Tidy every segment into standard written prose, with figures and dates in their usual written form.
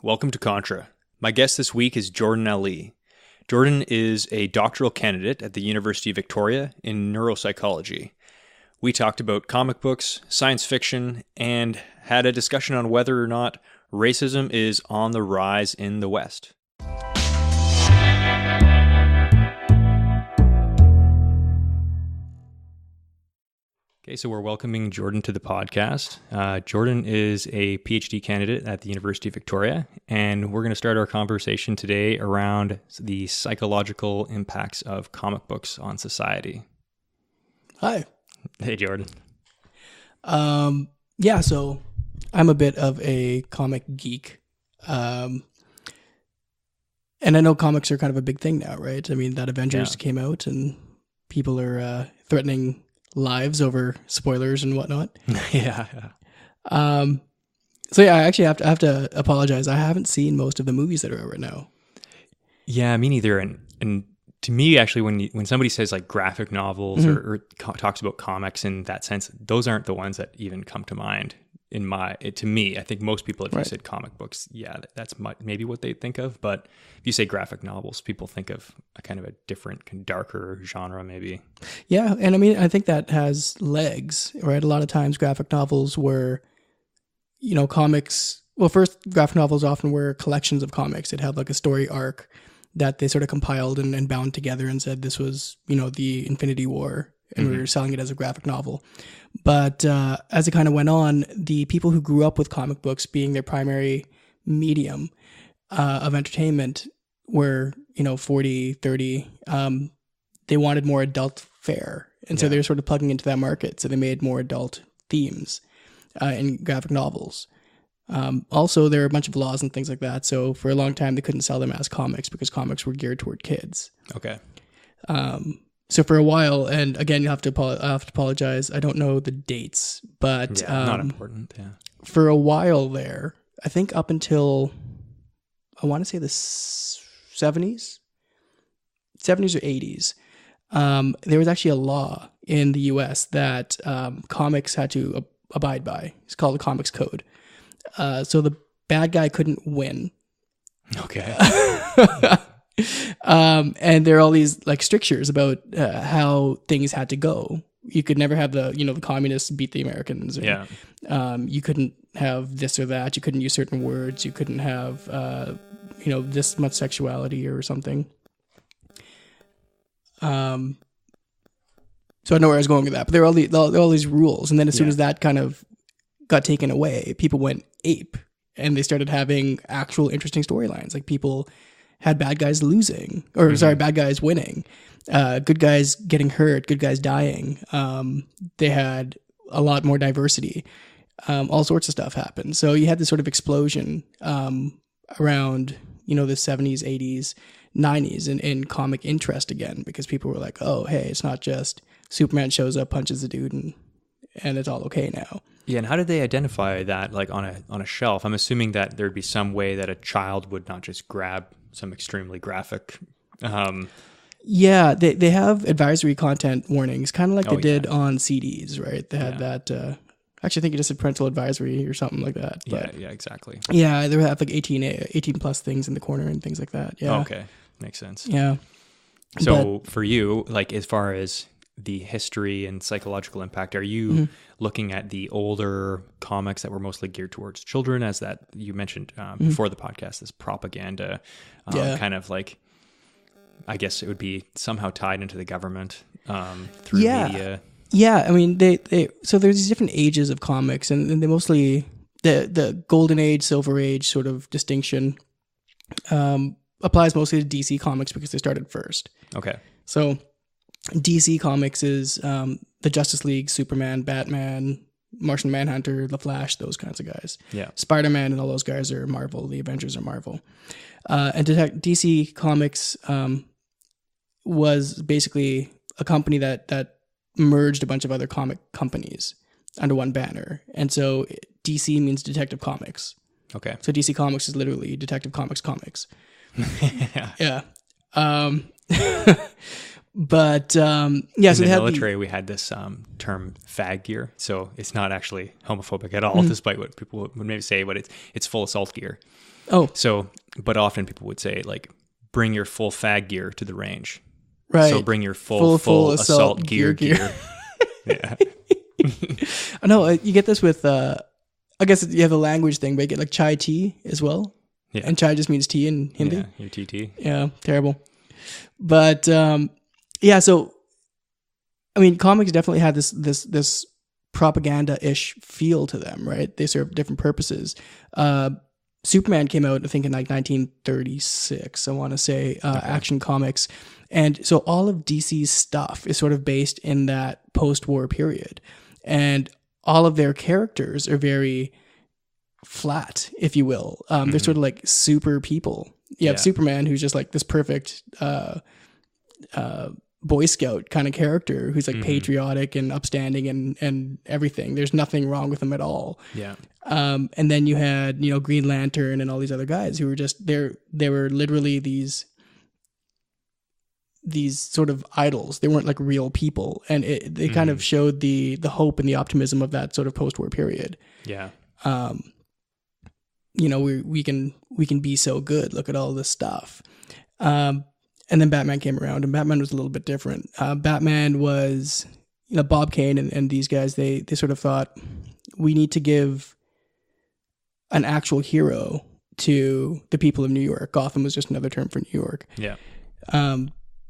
Welcome to Contra. My guest this week is Jordan Ali. Jordan is a doctoral candidate at the University of Victoria in neuropsychology. We talked about comic books, science fiction, and had a discussion on whether or not racism is on the rise in the West. Okay, so we're welcoming Jordan to the podcast. Jordan is a PhD candidate at the University of Victoria, and we're going to start our conversation today around the psychological impacts of comic books on society. Hi. Hey, Jordan. So I'm a bit of a comic geek. And I know comics are kind of a big thing now, right? I mean, that Avengers came out and people are threatening lives over spoilers and whatnot. Yeah. I actually have to apologize. I haven't seen most of the movies that are out right now. Yeah, me neither. And to me, actually, when somebody says like graphic novels or talks about comics in that sense, those aren't the ones that even come to mind. To me, I think most people, if you said comic books, that's maybe what they think of. But if you say graphic novels, people think of a kind of a different, darker genre, maybe. Yeah, and I mean, I think that has legs, right? A lot of times, graphic novels were, comics. Well, first, graphic novels often were collections of comics. They'd have like a story arc that they sort of compiled and bound together and said this was, the Infinity War, and we were selling it as a graphic novel. But as it kind of went on, the people who grew up with comic books being their primary medium of entertainment were, 40, 30. They wanted more adult fare. And so they were sort of plugging into that market. So they made more adult themes in graphic novels. Also, there are a bunch of laws and things like that. So for a long time, they couldn't sell them as comics because comics were geared toward kids. Okay. So for a while, and again, I have to apologize. I don't know the dates, but not important. Yeah. For a while there, I think up until I want to say the 70s or 80s, there was actually a law in the U.S. that comics had to abide by. It's called the Comics Code. So the bad guy couldn't win. Okay. And there are all these like strictures about how things had to go. You could never have the communists beat the Americans. Or, you couldn't have this or that. You couldn't use certain words. You couldn't have, this much sexuality or something. So I know where I was going with that, but there are all these rules. And then as soon as that kind of got taken away, people went ape and they started having actual interesting storylines. Like people had bad guys losing, or bad guys winning, good guys getting hurt, good guys dying. They had a lot more diversity. All sorts of stuff happened. So you had this sort of explosion around, the 70s, 80s, 90s in comic interest again, because people were like, oh, hey, it's not just Superman shows up, punches a dude, and it's all okay now. Yeah, and how did they identify that, like on a shelf? I'm assuming that thered be some way that a child would not just grab some extremely graphic. They have advisory content warnings, kind of like they did on CDs, right? They had that. Actually, I think it just said parental advisory or something like that. But yeah, exactly. Yeah, they have like 18 plus things in the corner and things like that. Yeah. Okay, makes sense. Yeah. So for you, like as far as the history and psychological impact, are you looking at the older comics that were mostly geared towards children, as that you mentioned before the podcast, this propaganda kind of like, I guess it would be somehow tied into the government through media? Yeah, I mean, so there's these different ages of comics, and they mostly, the golden age, silver age sort of distinction applies mostly to DC Comics because they started first. Okay. So DC Comics is the Justice League, Superman, Batman, Martian Manhunter, The Flash, those kinds of guys. Yeah. Spider-Man and all those guys are Marvel. The Avengers are Marvel. And DC Comics was basically a company that merged a bunch of other comic companies under one banner. And so DC means Detective Comics. Okay. So DC Comics is literally Detective Comics. Yeah. But in so the military, we had this term fag gear. So it's not actually homophobic at all, despite what people would maybe say, but it's full assault gear. Oh, So, but often people would say like, bring your full fag gear to the range. right. So bring your full assault gear. Yeah. I know you get this with, I guess you have the language thing, but you get like chai tea as well. Yeah. And chai just means tea in Hindi. Yeah, your TT. Yeah, terrible. But yeah, so I mean, comics definitely had this propaganda-ish feel to them, right? They serve different purposes. Superman came out, I think, in like 1936, I want to say, Action Comics. And so all of DC's stuff is sort of based in that post-war period. And all of their characters are very flat, if you will. They're sort of like super people. You have Superman, who's just like this perfect Boy Scout kind of character who's like patriotic and upstanding and everything. There's nothing wrong with him at all. Yeah. And then you had, you know, Green Lantern and all these other guys who were just they were literally these sort of idols. They weren't like real people, and they kind of showed the hope and the optimism of that sort of post-war period. Yeah. You know, we can be so good. Look at all this stuff. And then Batman came around, and Batman was a little bit different. Batman was, you know, Bob Kane and these guys, they sort of thought, we need to give an actual hero to the people of New York. Gotham was just another term for New York. Yeah.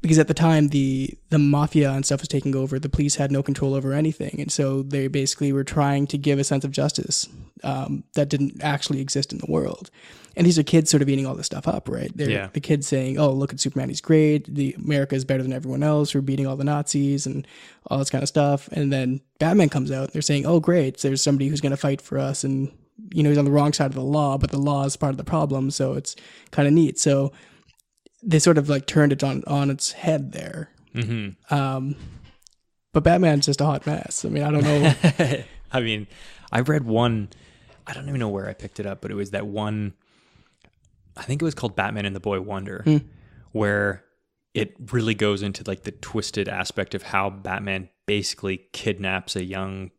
Because at the time, the mafia and stuff was taking over. The police had no control over anything. And so they basically were trying to give a sense of justice that didn't actually exist in the world. And these are kids sort of eating all this stuff up, right? They're the kids saying, oh, look at Superman, he's great. America is better than everyone else. We're beating all the Nazis and all this kind of stuff. And then Batman comes out. They're saying, oh, great, there's somebody who's going to fight for us. And, you know, he's on the wrong side of the law, but the law is part of the problem. So it's kind of neat. So they sort of like turned it on its head there. But Batman's just a hot mess. I mean, I don't know. I mean, I read one, I don't even know where I picked it up, but it was that one, I think it was called Batman and the Boy Wonder, where it really goes into like the twisted aspect of how Batman basically kidnaps a young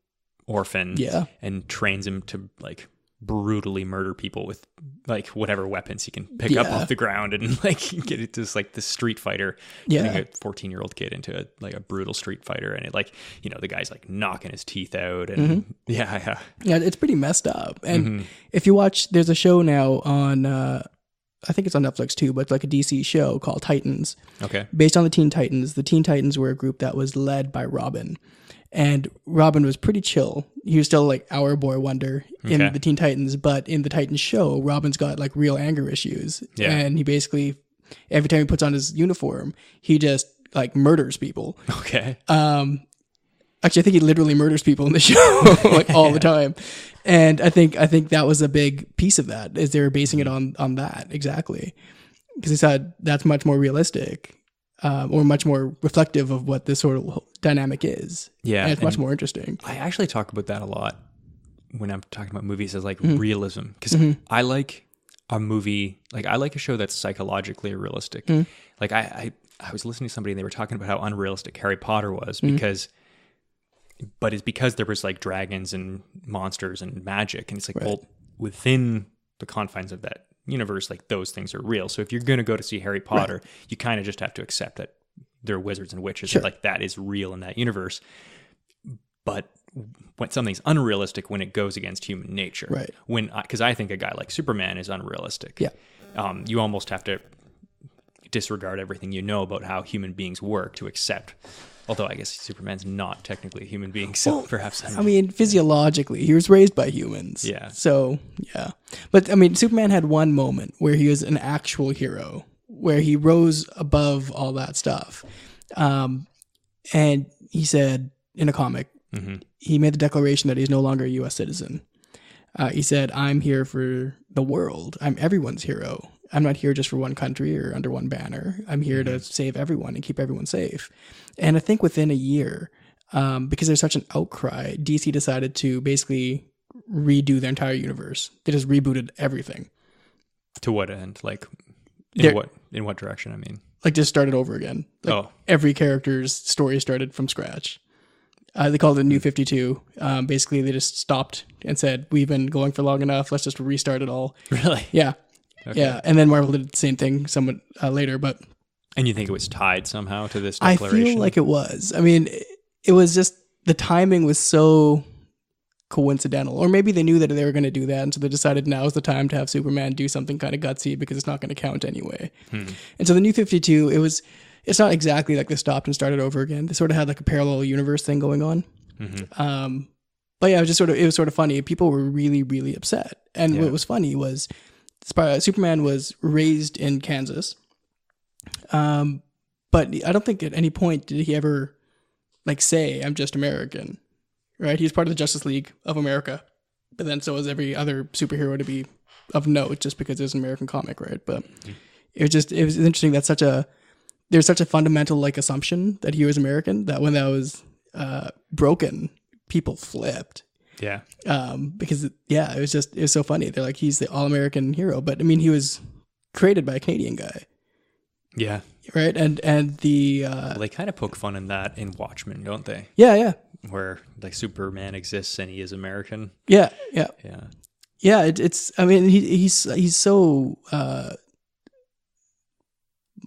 orphan and trains him to like brutally murder people with like whatever weapons he can pick up off the ground, and like get it to like the Street Fighter, getting a 14-year-old kid into a brutal Street Fighter, and it like, you know, the guy's like knocking his teeth out, and yeah, it's pretty messed up. And if you watch, there's a show now on I think it's on Netflix too, but it's like a DC show called Titans. Okay. Based on the Teen Titans. The Teen Titans were a group that was led by Robin. And Robin was pretty chill. He was still like our boy wonder in the Teen Titans, but in the Titans show, Robin's got like real anger issues. Yeah. And he basically, every time he puts on his uniform, he just like murders people. Okay. Actually, I think he literally murders people in the show like all the time. And I think that was a big piece of that, is they were basing it on that exactly. Because they said that's much more realistic. Or much more reflective of what this sort of dynamic is. Yeah. And it's much more interesting. I actually talk about that a lot when I'm talking about movies as like realism. Because I like a movie, like I like a show that's psychologically realistic. Like I was listening to somebody and they were talking about how unrealistic Harry Potter was but it's because there was like dragons and monsters and magic. And it's like, well, within the confines of that universe, like those things are real. So if you're going to go to see Harry Potter, you kind of just have to accept that they're wizards and witches, and like that is real in that universe. But when something's unrealistic, when it goes against human nature, because I think a guy like Superman is unrealistic. You almost have to disregard everything you know about how human beings work to accept. Although I guess Superman's not technically a human being, so perhaps. I mean, physiologically, he was raised by humans. Yeah. So, yeah. But, I mean, Superman had one moment where he was an actual hero, where he rose above all that stuff. And he said in a comic, he made the declaration that he's no longer a U.S. citizen. He said, I'm here for the world. I'm everyone's hero. I'm not here just for one country or under one banner. I'm here to save everyone and keep everyone safe. And I think within a year, because there's such an outcry, DC decided to basically redo their entire universe. They just rebooted everything. To what end? Like, in what direction? I mean, like just started over again. Like every character's story started from scratch. They called it New 52. Basically, they just stopped and said, we've been going for long enough. Let's just restart it all. Really? Yeah. Okay. Yeah, and then Marvel did the same thing somewhat later, but And you think it was tied somehow to this I declaration? feel like it was. I mean, it was just the timing was so coincidental, or maybe they knew that they were going to do that, and so they decided now is the time to have Superman do something kind of gutsy because it's not going to count anyway. And so the New 52, it's not exactly like they stopped and started over again. They sort of had like a parallel universe thing going on. But yeah, it was sort of funny. People were really, really upset, and what was funny was Superman was raised in Kansas, but I don't think at any point did he ever like say I'm just American. Right, he was part of the Justice League of America, but then so was every other superhero to be of note, just because it was an American comic, right? But it was interesting that there's such a fundamental like assumption that he was American that when that was broken, people flipped. Yeah. Because it was so funny. They're like, he's the all-American hero, but I mean, he was created by a Canadian guy. Yeah. Right, and the Well, they kind of poke fun in that in Watchmen, don't they? yeah. Where like Superman exists and he is American. Yeah. It's. I mean, he's so. I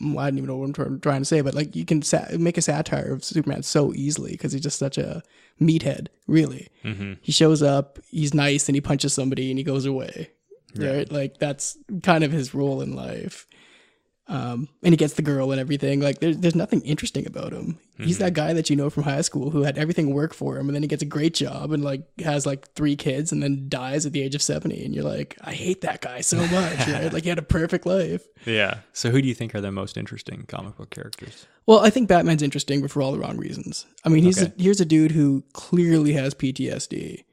don't even know what I'm trying to say, but like you can make a satire of Superman so easily because he's just such a meathead. Really, he shows up, he's nice, and he punches somebody, and he goes away. Right, like that's kind of his role in life. And he gets the girl and everything. Like there's nothing interesting about him. He's that guy that you know from high school who had everything work for him, and then he gets a great job and like has like 3 kids and then dies at the age of 70. And you're like, I hate that guy so much, right? Like he had a perfect life. Yeah. So who do you think are the most interesting comic book characters? Well, I think Batman's interesting, but for all the wrong reasons. I mean, here's a dude who clearly has PTSD.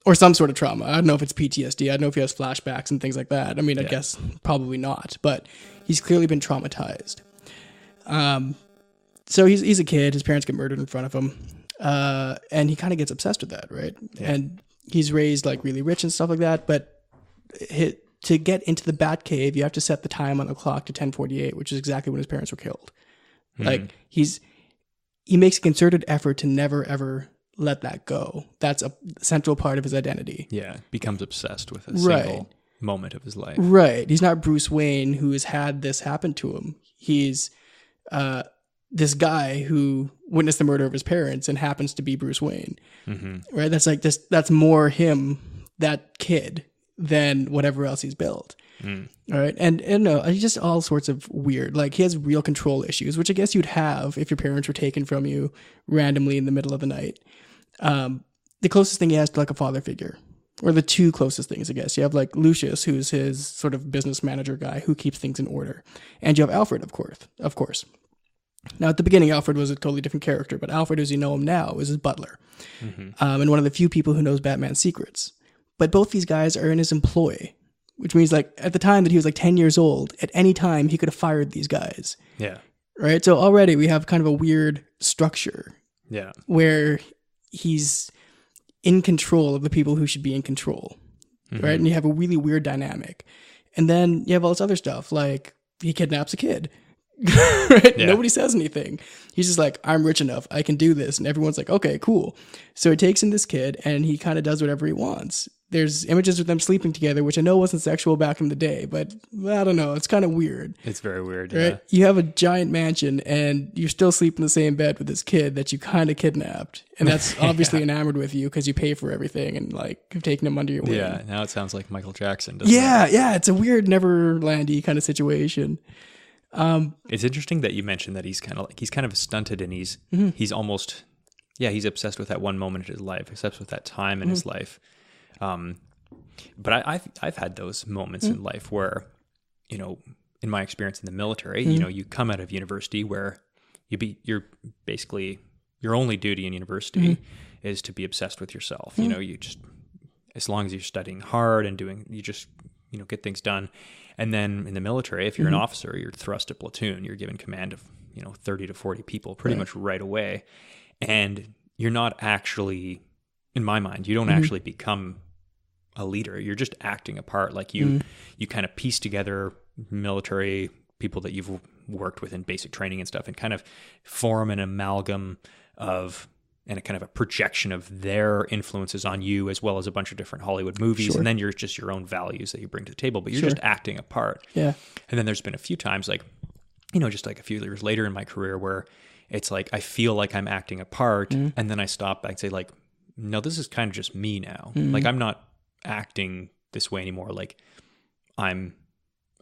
Or some sort of trauma. I don't know if it's PTSD. I don't know if he has flashbacks and things like that. I mean, I guess probably not, but he's clearly been traumatized. So he's a kid. His parents get murdered in front of him. And he kind of gets obsessed with that, right? Yeah. And he's raised like really rich and stuff like that. But to get into the Batcave, you have to set the time on the clock to 10:48, which is exactly when his parents were killed. Like he makes a concerted effort to never, ever let that go. That's a central part of his identity. Yeah, becomes obsessed with a single moment of his life. Right. He's not Bruce Wayne who has had this happen to him. He's this guy who witnessed the murder of his parents and happens to be Bruce Wayne. Right? That's more him, that kid, than whatever else he's built. All right. And no, he's just all sorts of weird. Like he has real control issues, which I guess you'd have if your parents were taken from you randomly in the middle of the night. The closest thing he has to like a father figure, or the 2 closest things, I guess. You have like Lucius, who's his sort of business manager guy who keeps things in order. And you have Alfred, of course. Now at the beginning, Alfred was a totally different character, but Alfred, as you know him now, is his butler. And one of the few people who knows Batman's secrets. But both these guys are in his employ, which means like at the time that he was like 10 years old, at any time he could have fired these guys. Yeah. Right. So already we have kind of a weird structure. Yeah. Where he's in control of the people who should be in control. Right. And you have a really weird dynamic. And then you have all this other stuff, like he kidnaps a kid. Right? Yeah. Nobody says anything. He's just like, I'm rich enough, I can do this. And everyone's like, okay, cool. So he takes in this kid and he kind of does whatever he wants. There's images of them sleeping together, which I know wasn't sexual back in the day, but I don't know. It's kind of weird. It's very weird. Right? Yeah. You have a giant mansion and you're still sleeping in the same bed with this kid that you kind of kidnapped. And that's obviously enamored with you because you pay for everything and like have taken him under your wing. Yeah. Now it sounds like Michael Jackson. Doesn't it? Yeah. It's a weird Neverlandy kind of situation. It's interesting that you mentioned that he's kind of stunted and he's almost, he's obsessed with that one moment in his life, obsessed with that time in his life. But I've had those moments in life where, you know, in my experience in the military, you know, you come out of university where you're basically, your only duty in university is to be obsessed with yourself. You know, you just, as long as you're studying hard and you just, you know, get things done. And then in the military, if you're an officer, you're thrust to platoon, you're given command of, you know, 30 to 40 people pretty much right away. And you're not actually, in my mind, you don't actually become a leader. You're just acting a part. Like you kind of piece together military people that you've worked with in basic training and stuff and kind of form an amalgam of and a kind of a projection of their influences on you, as well as a bunch of different Hollywood movies. Sure. And then you're just your own values that you bring to the table, but you're Sure. just acting a part. Yeah. And then there's been a few times, like, just like a few years later in my career, where it's like I feel like I'm acting a part, and then I stop and say, like, no, this is kind of just me now. Like, I'm not acting this way anymore. Like, I'm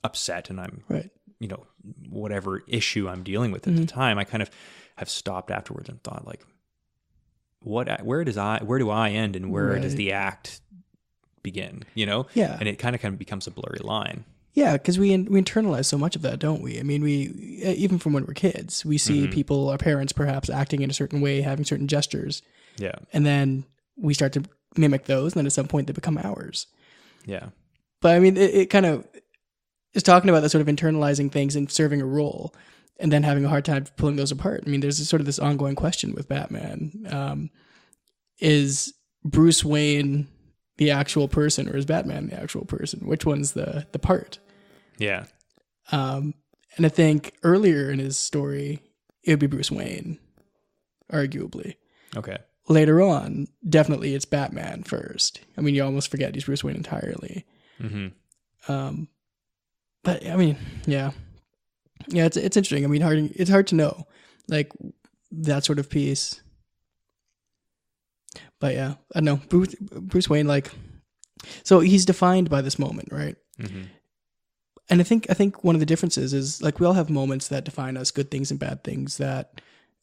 upset and I'm, Right. whatever issue I'm dealing with at the time, I kind of have stopped afterwards and thought, like, where do I end and where does the act begin? Yeah. And it kind of becomes a blurry line. Yeah, because we internalize so much of that, don't we? I mean, we even from when we're kids, we see people, our parents perhaps acting in a certain way, having certain gestures, Yeah. and then we start to mimic those, and then at some point they become ours. Yeah. But I mean, it kind of is talking about that sort of internalizing things and serving a role, and then having a hard time pulling those apart. I mean, there's sort of this ongoing question with Batman: is Bruce Wayne the actual person, or is Batman the actual person? Which one's the part? Yeah. And I think earlier in his story, it would be Bruce Wayne, arguably. Okay. Later on, definitely it's Batman first. I mean, you almost forget he's Bruce Wayne entirely. Mm-hmm. But I mean, yeah, it's interesting. I mean, it's hard to know, like, that sort of piece. But yeah, I don't know. Bruce Wayne, like, so he's defined by this moment, right? Mm-hmm. And I think one of the differences is, like, we all have moments that define us, good things and bad things, that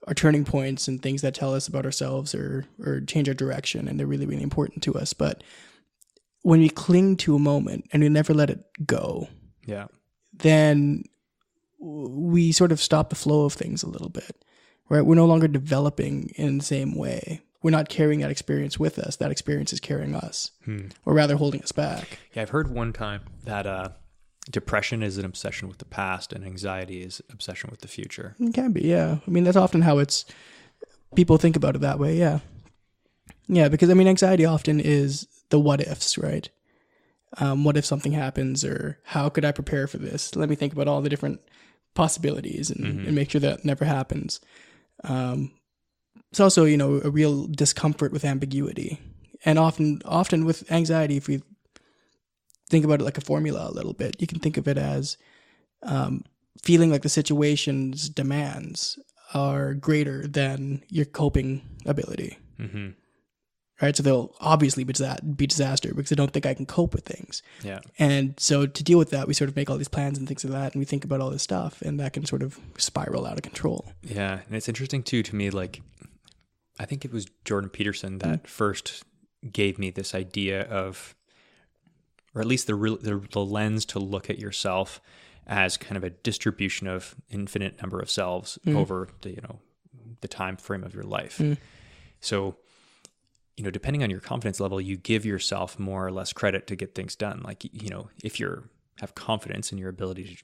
are turning points and things that tell us about ourselves or change our direction, and they're really, really important to us. But when we cling to a moment and we never let it go, Yeah. then we sort of stop the flow of things a little bit, right? We're no longer developing in the same way. We're not carrying that experience with us. That experience is carrying us, or rather holding us back. Yeah. I've heard one time that depression is an obsession with the past and anxiety is obsession with the future. It can be, yeah. I mean, that's often how people think about it that way, yeah. Yeah, because, I mean, anxiety often is the what ifs, right? What if something happens, or how could I prepare for this? Let me think about all the different possibilities and make sure that never happens. It's also, a real discomfort with ambiguity. And often with anxiety, if we think about it like a formula a little bit, you can think of it as feeling like the situation's demands are greater than your coping ability. Mm-hmm. Right? So they'll obviously be disaster because they don't think I can cope with things. Yeah. And so to deal with that, we sort of make all these plans and things like that, and we think about all this stuff, and that can sort of spiral out of control. Yeah. And it's interesting too, to me, like, I think it was Jordan Peterson that first gave me this idea of, or at least the lens to look at yourself as kind of a distribution of infinite number of selves over the time frame of your life. So, depending on your confidence level, you give yourself more or less credit to get things done. Like, if you have confidence in your ability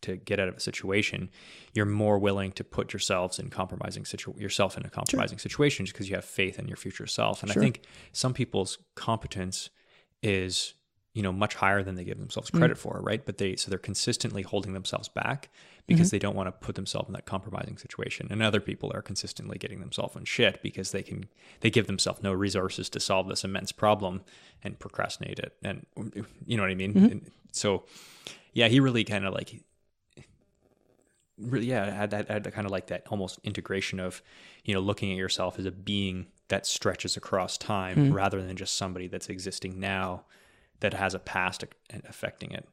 to get out of a situation, you're more willing to put yourself in a compromising situation just because you have faith in your future self. And I think some people's competence is, much higher than they give themselves credit for, right? But they're consistently holding themselves back because they don't want to put themselves in that compromising situation. And other people are consistently getting themselves in shit because they give themselves no resources to solve this immense problem and procrastinate it. And you know what I mean? And so, yeah, he really kind of like, had kind of like that almost integration of, looking at yourself as a being that stretches across time rather than just somebody that's existing now that has a past affecting it.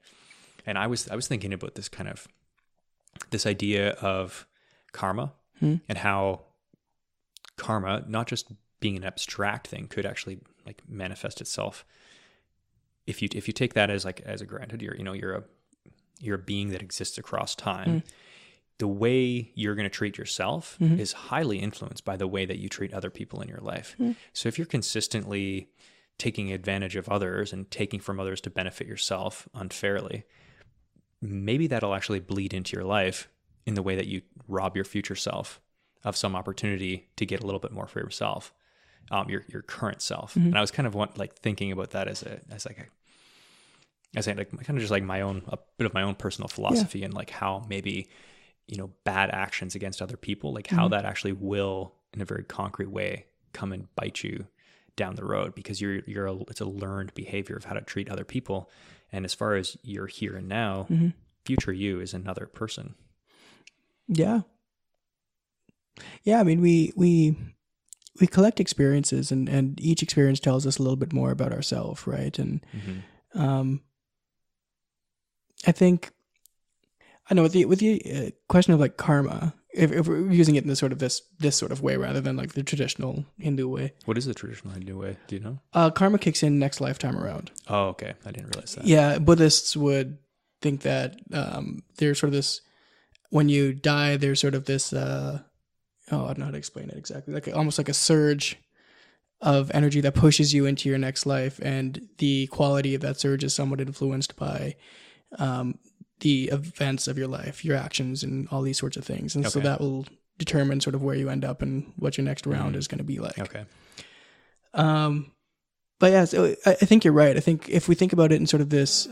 And I was thinking about this idea of karma and how karma, not just being an abstract thing, could actually like manifest itself. If you take that as a granted, you're a being that exists across time. The way you're going to treat yourself is highly influenced by the way that you treat other people in your life. So if you're consistently taking advantage of others and taking from others to benefit yourself unfairly, maybe that'll actually bleed into your life in the way that you rob your future self of some opportunity to get a little bit more for yourself, your current self. And I was kind of thinking about that as a bit of my own personal philosophy and like how maybe, bad actions against other people, like how that actually will in a very concrete way come and bite you down the road, because it's a learned behavior of how to treat other people. And as far as your here and now, future you is another person. Yeah. Yeah. I mean, we collect experiences, and each experience tells us a little bit more about ourselves. Right. And, I think, I know with the question of like karma, if we're using it in this sort of way rather than like the traditional Hindu way. What is the traditional Hindu way? Do you know? Karma kicks in next lifetime around. Oh, okay. I didn't realize that. Yeah, Buddhists would think that there's sort of this, when you die, there's sort of this, I don't know how to explain it exactly, like almost like a surge of energy that pushes you into your next life, and the quality of that surge is somewhat influenced by the events of your life, your actions, and all these sorts of things. And so that will determine sort of where you end up and what your next round is going to be like. Okay. But yeah, so I think you're right. I think if we think about it in sort of this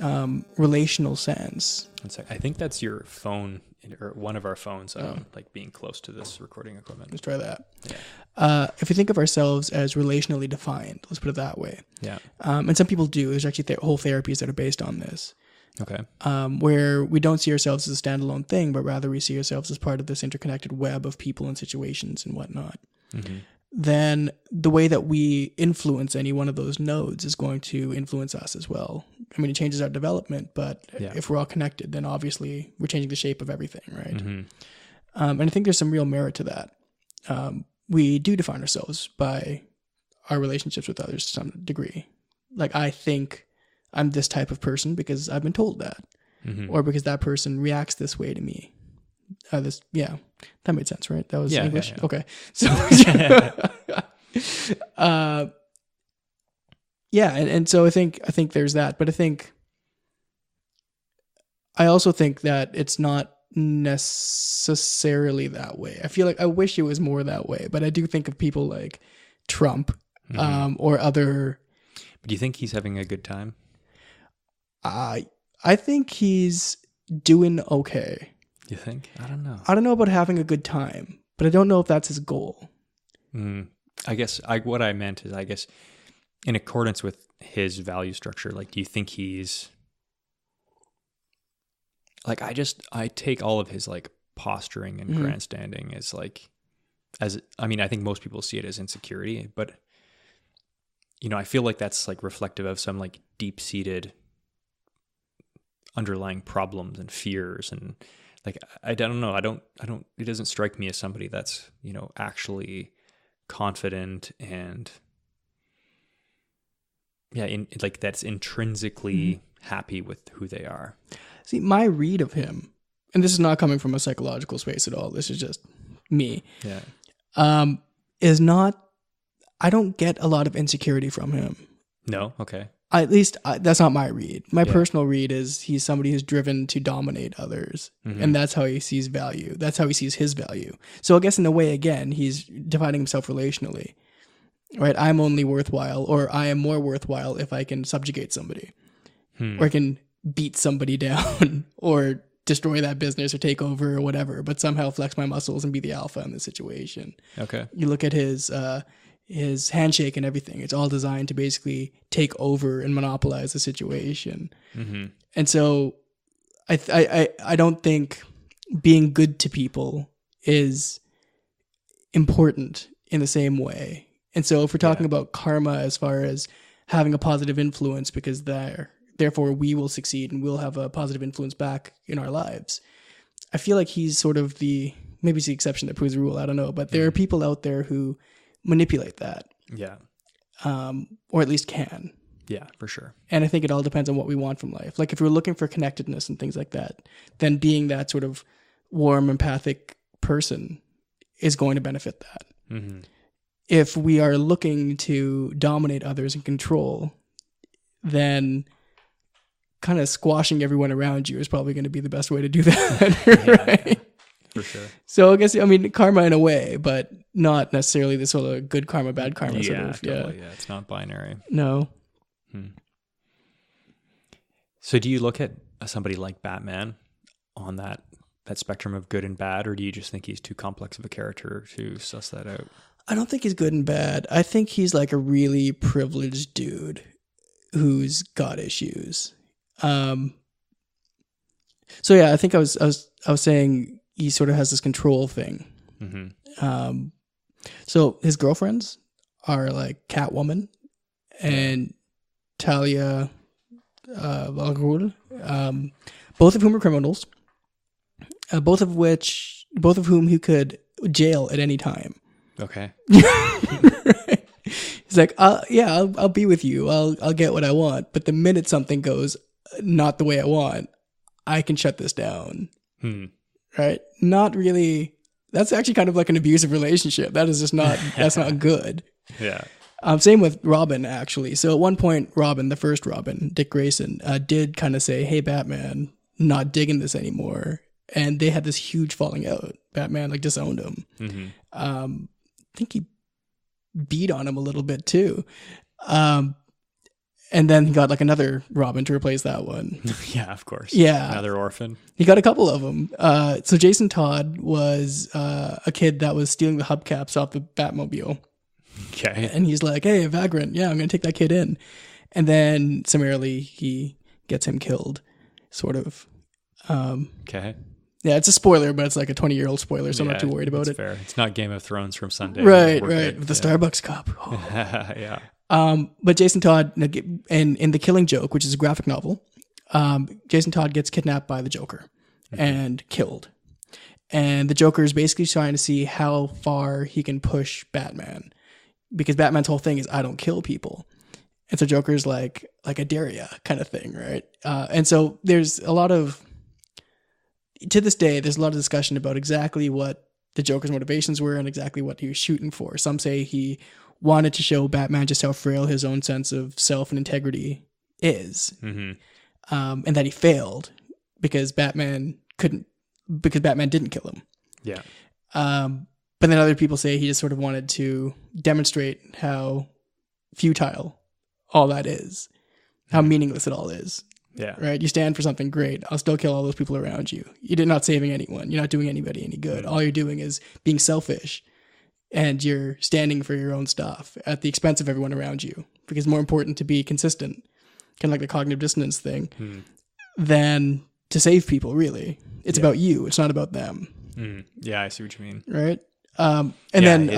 relational sense. I think that's your phone, or one of our phones, like being close to this recording equipment. Let's try that. Yeah. If we think of ourselves as relationally defined, let's put it that way. Yeah. And some people do. There's actually whole therapies that are based on this. Okay. Where we don't see ourselves as a standalone thing, but rather we see ourselves as part of this interconnected web of people and situations and whatnot. Then the way that we influence any one of those nodes is going to influence us as well. I mean, it changes our development, but if we're all connected, then obviously we're changing the shape of everything, right? And I think there's some real merit to that. We do define ourselves by our relationships with others to some degree. Like, I think I'm this type of person because I've been told that, or because that person reacts this way to me. That made sense, right? That was English. Yeah. Okay, so and so I think there's that, but I also think that it's not necessarily that way. I feel like I wish it was more that way, but I do think of people like Trump, or other. But do you think he's having a good time? I think he's doing okay. You think? I don't know. I don't know about having a good time, but I don't know if that's his goal. I guess what I meant is, I guess, in accordance with his value structure, like, do you think he's like, I take all of his like posturing and grandstanding as like, I think most people see it as insecurity, but I feel like that's like reflective of some like deep-seated underlying problems and fears, and like, I don't know. It doesn't strike me as somebody that's, actually confident and like that's intrinsically happy with who they are. See, my read of him, and this is not coming from a psychological space at all, this is just me. Yeah. Is not, I don't get a lot of insecurity from him. No? Okay. At least that's not my read. My personal read is he's somebody who's driven to dominate others, and that's how he sees value. That's how he sees his value. So I guess in a way, again, he's defining himself relationally, right? I'm only worthwhile, or I am more worthwhile if I can subjugate somebody, or I can beat somebody down, or destroy that business, or take over, or whatever, but somehow flex my muscles and be the alpha in the situation. Okay. You look at his handshake and everything, it's all designed to basically take over and monopolize the situation. And so I don't think being good to people is important in the same way. And so if we're talking about karma as far as having a positive influence, because therefore we will succeed and we'll have a positive influence back in our lives, I feel like he's sort of maybe it's the exception that proves the rule, I don't know, but there are people out there who manipulate that. Yeah. Or at least can. Yeah, for sure. And I think it all depends on what we want from life. Like, if we're looking for connectedness and things like that, then being that sort of warm, empathic person is going to benefit that. If we are looking to dominate others and control, then kind of squashing everyone around you is probably going to be the best way to do that. Right? For sure. So I guess, karma in a way, but not necessarily this sort of good karma, bad karma sort of. Totally. Yeah, it's not binary. No. So do you look at somebody like Batman on that spectrum of good and bad, or do you just think he's too complex of a character to suss that out? I don't think he's good and bad. I think he's like a really privileged dude who's got issues. So yeah, I think I was saying he sort of has this control thing. Mm-hmm. So his girlfriends are like Catwoman and Talia al Ghul, both of whom are criminals, both of whom he could jail at any time. Okay. Right? He's like, I'll be with you. I'll get what I want. But the minute something goes not the way I want, I can shut this down. Right? Not really. That's actually kind of like an abusive relationship. That is just not, that's not good. Yeah. Same with Robin, actually. So at one point, Robin, the first Robin, Dick Grayson, did kind of say, hey, Batman, not digging this anymore. And they had this huge falling out. Batman like disowned him. Mm-hmm. I think he beat on him a little bit too. And then he got like another Robin to replace that one. Yeah, of course. Yeah. Another orphan. He got a couple of them. So Jason Todd was a kid that was stealing the hubcaps off the Batmobile. Okay. And he's like, hey, a vagrant. Yeah, I'm going to take that kid in. And then summarily he gets him killed, sort of. Okay. Yeah, it's a spoiler, but it's like a 20-year-old spoiler, so I'm not too worried about it. Fair. It's not Game of Thrones from Sunday. Right. With the Starbucks cup. Oh. Yeah. But Jason Todd, in The Killing Joke, which is a graphic novel, Jason Todd gets kidnapped by the Joker and killed. And the Joker is basically trying to see how far he can push Batman, because Batman's whole thing is, I don't kill people. And so Joker's like a Daria kind of thing, right? And so there's a lot of, to this day, there's a lot of discussion about exactly what the Joker's motivations were and exactly what he was shooting for. Some say he wanted to show Batman just how frail his own sense of self and integrity is. Mm-hmm. And that he failed because Batman didn't kill him. Yeah. But then other people say he just sort of wanted to demonstrate how futile all that is, how meaningless it all is. Yeah. Right? You stand for something great. I'll still kill all those people around you. You're not saving anyone. You're not doing anybody any good. All you're doing is being selfish, and you're standing for your own stuff at the expense of everyone around you, because it's more important to be consistent, kind of like the cognitive dissonance thing, than to save people, really. It's about you. It's not about them. Yeah, I see what you mean. Right? And then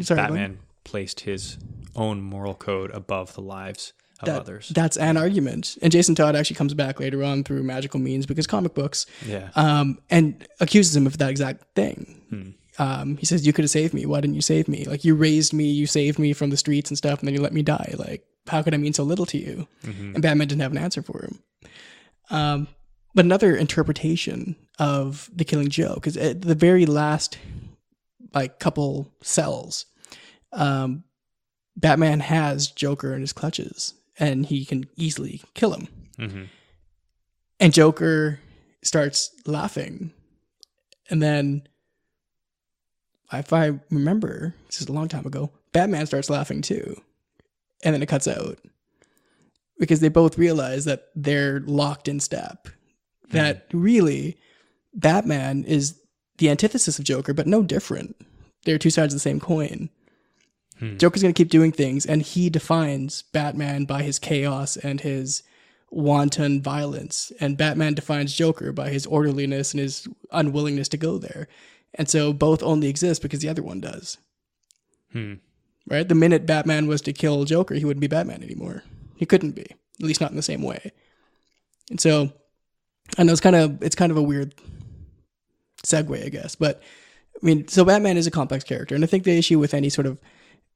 Batman placed his own moral code above the lives of others. That's an argument. And Jason Todd actually comes back later on through magical means, because comic books, and accuses him of that exact thing. He says, you could have saved me. Why didn't you save me? Like, you raised me, you saved me from the streets and stuff, and then you let me die. Like, how could I mean so little to you? And Batman didn't have an answer for him. But another interpretation of The Killing Joke is at the very last, like, couple cells, Batman has Joker in his clutches, and he can easily kill him. And Joker starts laughing. And then, if I remember, this is a long time ago, Batman starts laughing too. And then it cuts out. Because they both realize that they're locked in step. That really, Batman is the antithesis of Joker, but no different. They're two sides of the same coin. Joker's going to keep doing things, and he defines Batman by his chaos and his wanton violence. And Batman defines Joker by his orderliness and his unwillingness to go there. And so both only exist because the other one does. Right? The minute Batman was to kill Joker, he wouldn't be Batman anymore. He couldn't be, at least not in the same way. And so, I know it's kind of a weird segue, I guess. But, I mean, so Batman is a complex character. And I think the issue with any sort of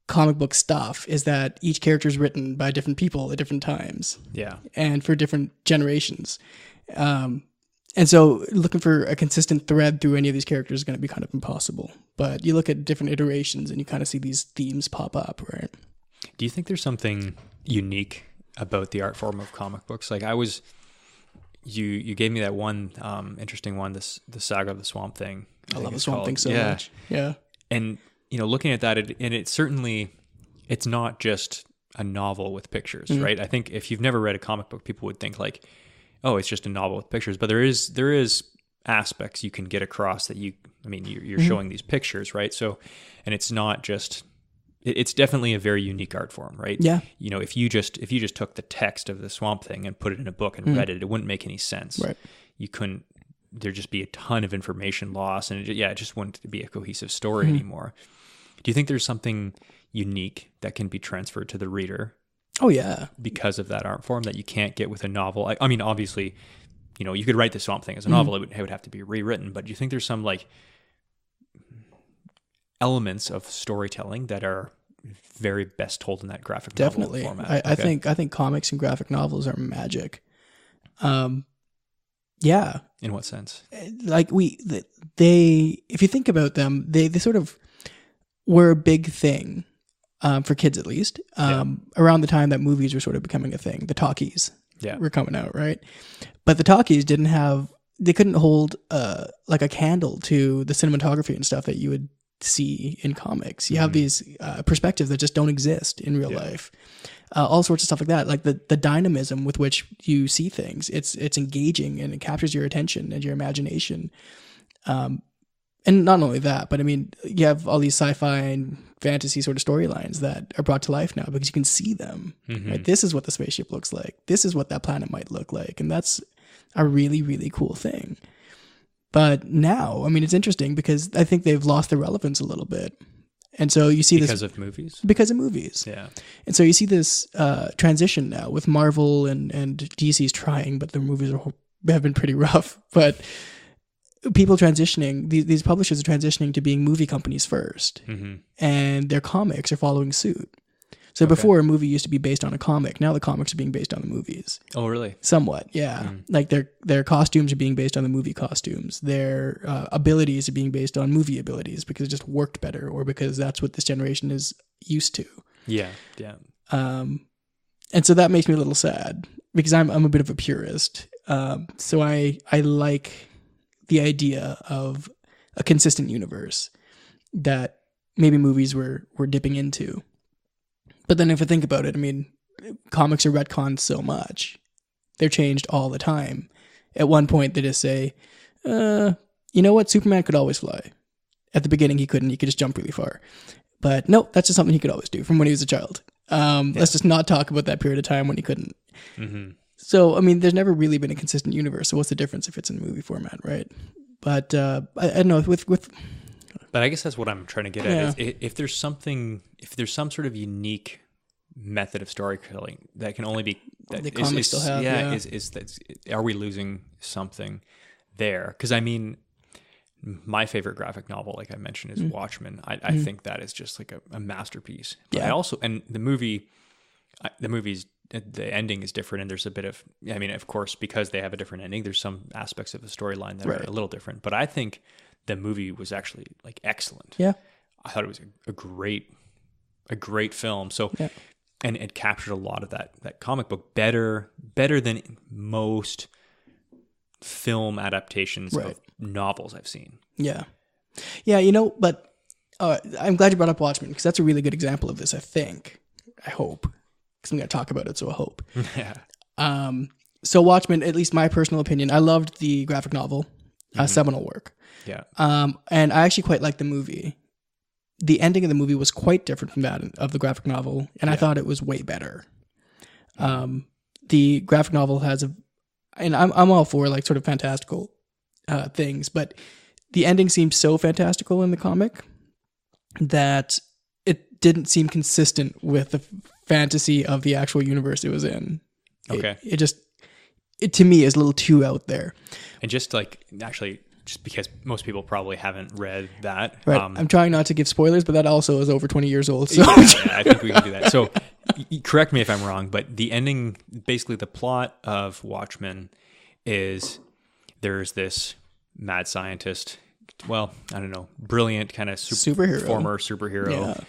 comic book stuff is that each character is written by different people at different times. Yeah. And for different generations. And so looking for a consistent thread through any of these characters is going to be kind of impossible. But you look at different iterations and you kind of see these themes pop up, right? Do you think there's something unique about the art form of comic books? Like, you gave me that one interesting one, the Saga of the Swamp Thing. I love the Swamp Thing so much. Yeah. And looking at that, it's not just a novel with pictures, right? I think if you've never read a comic book, people would think like, oh, it's just a novel with pictures. But there is aspects you can get across that you're showing these pictures, right? So, and it's not just it's definitely a very unique art form, right? Yeah. You know, if you just took the text of the Swamp Thing and put it in a book and read it, it wouldn't make any sense. Right. You couldn't. There'd just be a ton of information lost, and it just wouldn't be a cohesive story anymore. Do you think there's something unique that can be transferred to the reader? Oh yeah, because of that art form that you can't get with a novel. I mean, obviously, you know, you could write the Swamp Thing as a novel; it would have to be rewritten. But do you think there's some like elements of storytelling that are very best told in that graphic novel format? I think comics and graphic novels are magic. Yeah. In what sense? Like if you think about them, they sort of were a big thing, for kids at least, around the time that movies were sort of becoming a thing. The talkies were coming out, right? But the talkies they couldn't hold like a candle to the cinematography and stuff that you would see in comics. You have these perspectives that just don't exist in real life. All sorts of stuff like that, like the dynamism with which you see things. It's engaging and it captures your attention and your imagination. And not only that, but I mean, you have all these sci-fi and fantasy sort of storylines that are brought to life now because you can see them. Right? This is what the spaceship looks like. This is what that planet might look like, and that's a really, really cool thing. But now, I mean, it's interesting because I think they've lost their relevance a little bit. And so you see because of movies? Because of movies. Yeah. And so you see this transition now with Marvel and DC's trying, but their movies have been pretty rough. But people transitioning, these publishers are transitioning to being movie companies first. And their comics are following suit. So before, a movie used to be based on a comic. Now the comics are being based on the movies. Oh, really? Somewhat, yeah. Like their costumes are being based on the movie costumes. Their abilities are being based on movie abilities because it just worked better, or because that's what this generation is used to. Yeah. And so that makes me a little sad because I'm a bit of a purist. So I like the idea of a consistent universe that maybe movies were dipping into. But then if I think about it, I mean, comics are retconned so much. They're changed all the time. At one point, they just say, you know what? Superman could always fly. At the beginning, he couldn't. He could just jump really far. But no, that's just something he could always do from when he was a child. Let's just not talk about that period of time when he couldn't. So, I mean, there's never really been a consistent universe. So what's the difference if it's in movie format, right? But I don't know, with But I guess that's what I'm trying to get at. If there's some sort of unique method of storytelling that can only be that the comics still have, is that, are we losing something there? Because I mean, my favorite graphic novel, like I mentioned, is Watchmen. I think that is just like a masterpiece. But I also, and the movie's the ending is different, and there's a bit of, I mean, of course, because they have a different ending, there's some aspects of the storyline that are a little different. But I think the movie was actually like excellent. Yeah, I thought it was a great film. So, and it captured a lot of that comic book better than most film adaptations of novels I've seen. Yeah, you know, but I'm glad you brought up Watchmen because that's a really good example of this. I hope, because I'm going to talk about it, so I hope. So Watchmen, at least my personal opinion, I loved the graphic novel, seminal work. Yeah. And I actually quite liked the movie. The ending of the movie was quite different from that of the graphic novel, and I thought it was way better. The graphic novel has and I'm all for like sort of fantastical things, but the ending seemed so fantastical in the comic that it didn't seem consistent with the fantasy of the actual universe it was in. Okay. It to me is a little too out there. And just like, actually, just because most people probably haven't read that. Right. I'm trying not to give spoilers, but that also is over 20 years old. So. Yeah, I think we can do that. So correct me if I'm wrong, but the ending, basically the plot of Watchmen is there's this mad scientist, well, I don't know, brilliant kind of former superhero,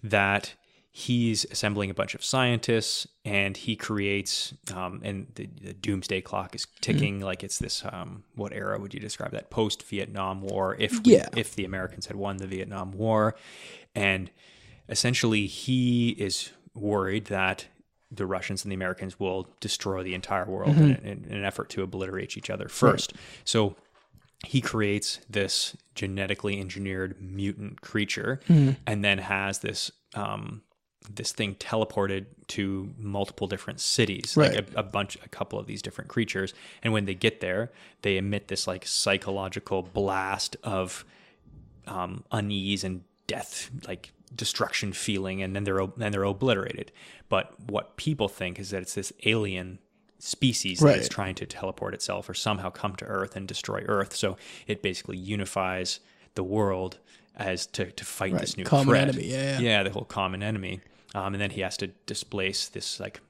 that he's assembling a bunch of scientists, and he creates, and the doomsday clock is ticking like it's this, what era would you describe that? Post-Vietnam War, if the Americans had won the Vietnam War. And essentially he is worried that the Russians and the Americans will destroy the entire world in an effort to obliterate each other first. Right. So he creates this genetically engineered mutant creature, and then has this this thing teleported to multiple different cities, Right. like a couple of these different creatures. And when they get there, they emit this like psychological blast of unease and death, like destruction feeling, and then they're obliterated. But what people think is that it's this alien species that is trying to teleport itself or somehow come to Earth and destroy Earth. So it basically unifies the world as to fight this new common threat. enemy. Yeah, the whole common enemy. And then he has to displace this like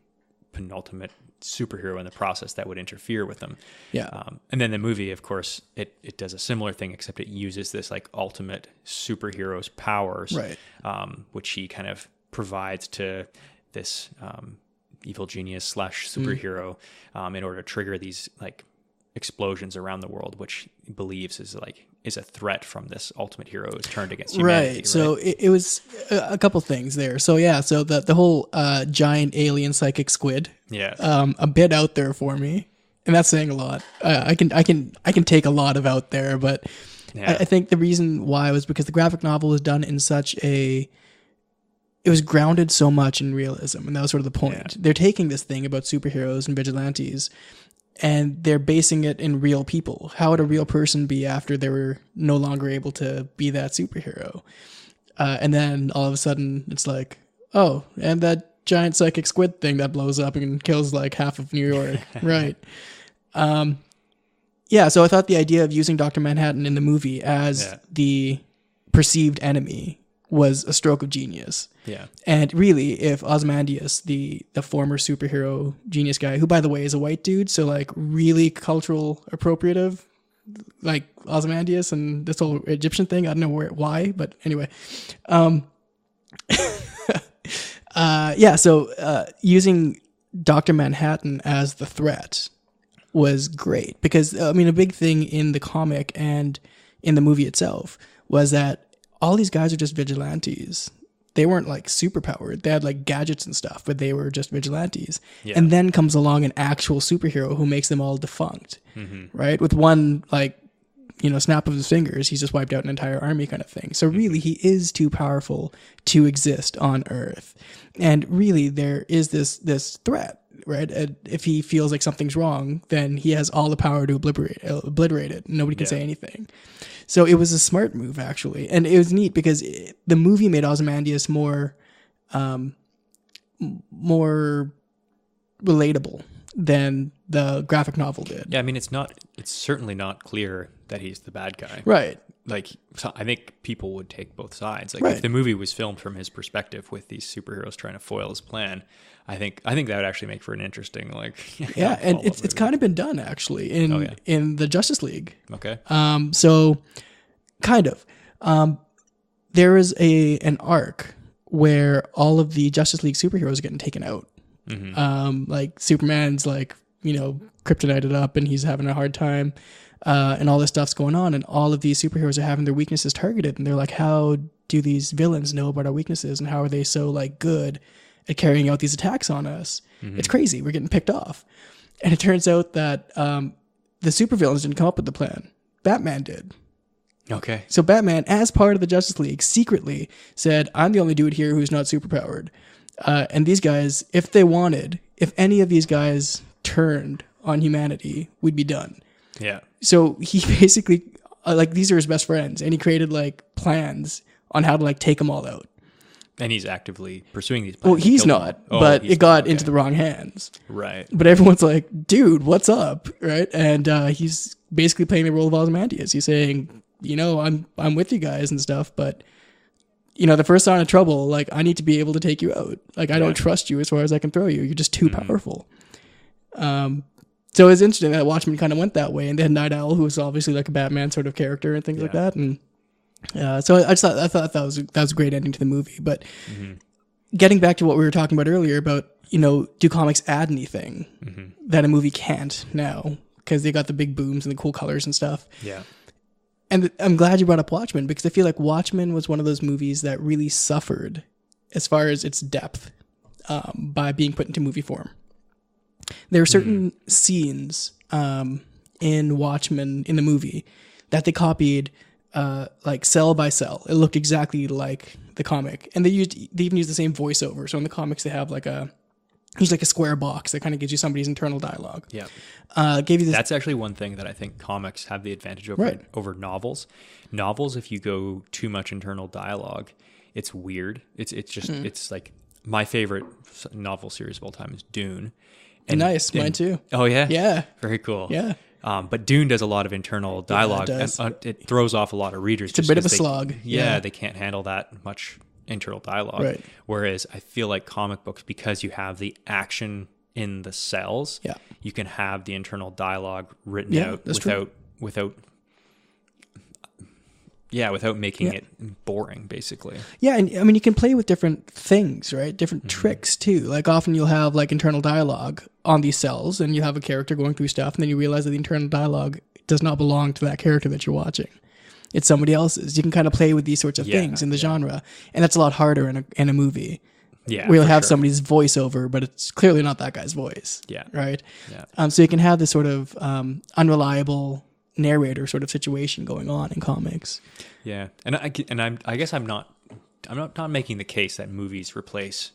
penultimate superhero in the process that would interfere with them. Yeah. And then the movie, of course, it does a similar thing, except it uses this like ultimate superhero's powers, which he kind of provides to this evil genius / superhero in order to trigger these like explosions around the world, which he believes is a threat from this ultimate hero who's turned against humanity. Right. So it was a couple things there. So yeah, so the whole giant alien psychic squid, a bit out there for me, and that's saying a lot. I can take a lot of out there, but I think the reason why was because the graphic novel was done in it was grounded so much in realism, and that was sort of the point. Yeah. They're taking this thing about superheroes and vigilantes, and they're basing it in real people. How would a real person be after they were no longer able to be that superhero? And then all of a sudden, it's like, oh, and that giant psychic squid thing that blows up and kills like half of New York, right? Yeah, so I thought the idea of using Dr. Manhattan in the movie as the perceived enemy was a stroke of genius. Yeah. And really, if Ozymandias, the former superhero genius guy, who by the way is a white dude, so like really cultural appropriative, like Ozymandias and this whole Egyptian thing, I don't know why, but anyway. Using Dr. Manhattan as the threat was great because, I mean, a big thing in the comic and in the movie itself was that all these guys are just vigilantes. They weren't like superpowered. They had like gadgets and stuff, but they were just vigilantes. Yeah. And then comes along an actual superhero who makes them all defunct, right? With one like, snap of his fingers, he's just wiped out an entire army kind of thing. So really, he is too powerful to exist on Earth. And really, there is this threat, right? And if he feels like something's wrong, then he has all the power to obliterate it. Nobody can say anything. So it was a smart move, actually. And it was neat because the movie made Ozymandias more relatable than the graphic novel did. Yeah, I mean, it's certainly not clear that he's the bad guy. Right. Like, I think people would take both sides. Like, if the movie was filmed from his perspective with these superheroes trying to foil his plan, I think that would actually make for an interesting, and it's kind of been done actually in the Justice League. Okay. So kind of, there is an arc where all of the Justice League superheroes are getting taken out. Like Superman's kryptonited up and he's having a hard time, and all this stuff's going on, and all of these superheroes are having their weaknesses targeted, and they're like, how do these villains know about our weaknesses, and how are they so good at carrying out these attacks on us? It's crazy. We're getting picked off. And it turns out that the supervillains didn't come up with the plan. Batman did. Okay. So Batman, as part of the Justice League, secretly said, I'm the only dude here who's not superpowered. And these guys, if any of these guys turned on humanity, we'd be done. Yeah. So he basically, these are his best friends, and he created plans on how to take them all out. And he's actively pursuing these plans. Well, he's not, but it got into the wrong hands. Right. But everyone's like, dude, what's up? Right. And he's basically playing the role of Ozymandias. He's saying, I'm with you guys and stuff, but the first sign of trouble, I need to be able to take you out. I don't trust you as far as I can throw you. You're just too powerful. So it's interesting that Watchmen kind of went that way, and they had Night Owl, who was obviously a Batman sort of character and things like that. And so I thought that was a great ending to the movie. But getting back to what we were talking about earlier about, do comics add anything that a movie can't now? Because they got the big booms and the cool colors and stuff. Yeah. And I'm glad you brought up Watchmen, because I feel like Watchmen was one of those movies that really suffered as far as its depth by being put into movie form. There are certain scenes in Watchmen, in the movie, that they copied like cell by cell. It looked exactly like the comic, and they even used the same voiceover. So in the comics, they have like a square box that kind of gives you somebody's internal dialogue. Yeah. Gave you this. That's actually one thing that I think comics have the advantage over Right. over novels. Novels, if you go too much internal dialogue, it's weird. It's just it's like my favorite novel series of all time is Dune. Nice, mine too. Oh yeah, Yeah, very cool. yeah. But Dune does a lot of internal dialogue, it does. and it throws off a lot of readers. It's a bit of a slog. Yeah, they can't handle that much internal dialogue. Right. Whereas I feel like comic books, because you have the action in the cells, Yeah. you can have the internal dialogue written Yeah, out that's without making it boring, basically. Yeah, and I mean, you can play with different things, right? Different tricks too. Like often you'll have like internal dialogue on these cells, and you have a character going through stuff, and then you realize that the internal dialogue does not belong to that character that you're watching. It's somebody else's. You can kind of play with these sorts of things in the genre, and that's a lot harder in a movie. Yeah, where you'll for have sure. somebody's voiceover, but it's clearly not that guy's voice. Yeah. Right. Yeah. So you can have this sort of unreliable narrator sort of situation going on in comics. Yeah, and I guess I'm not making the case that movies replace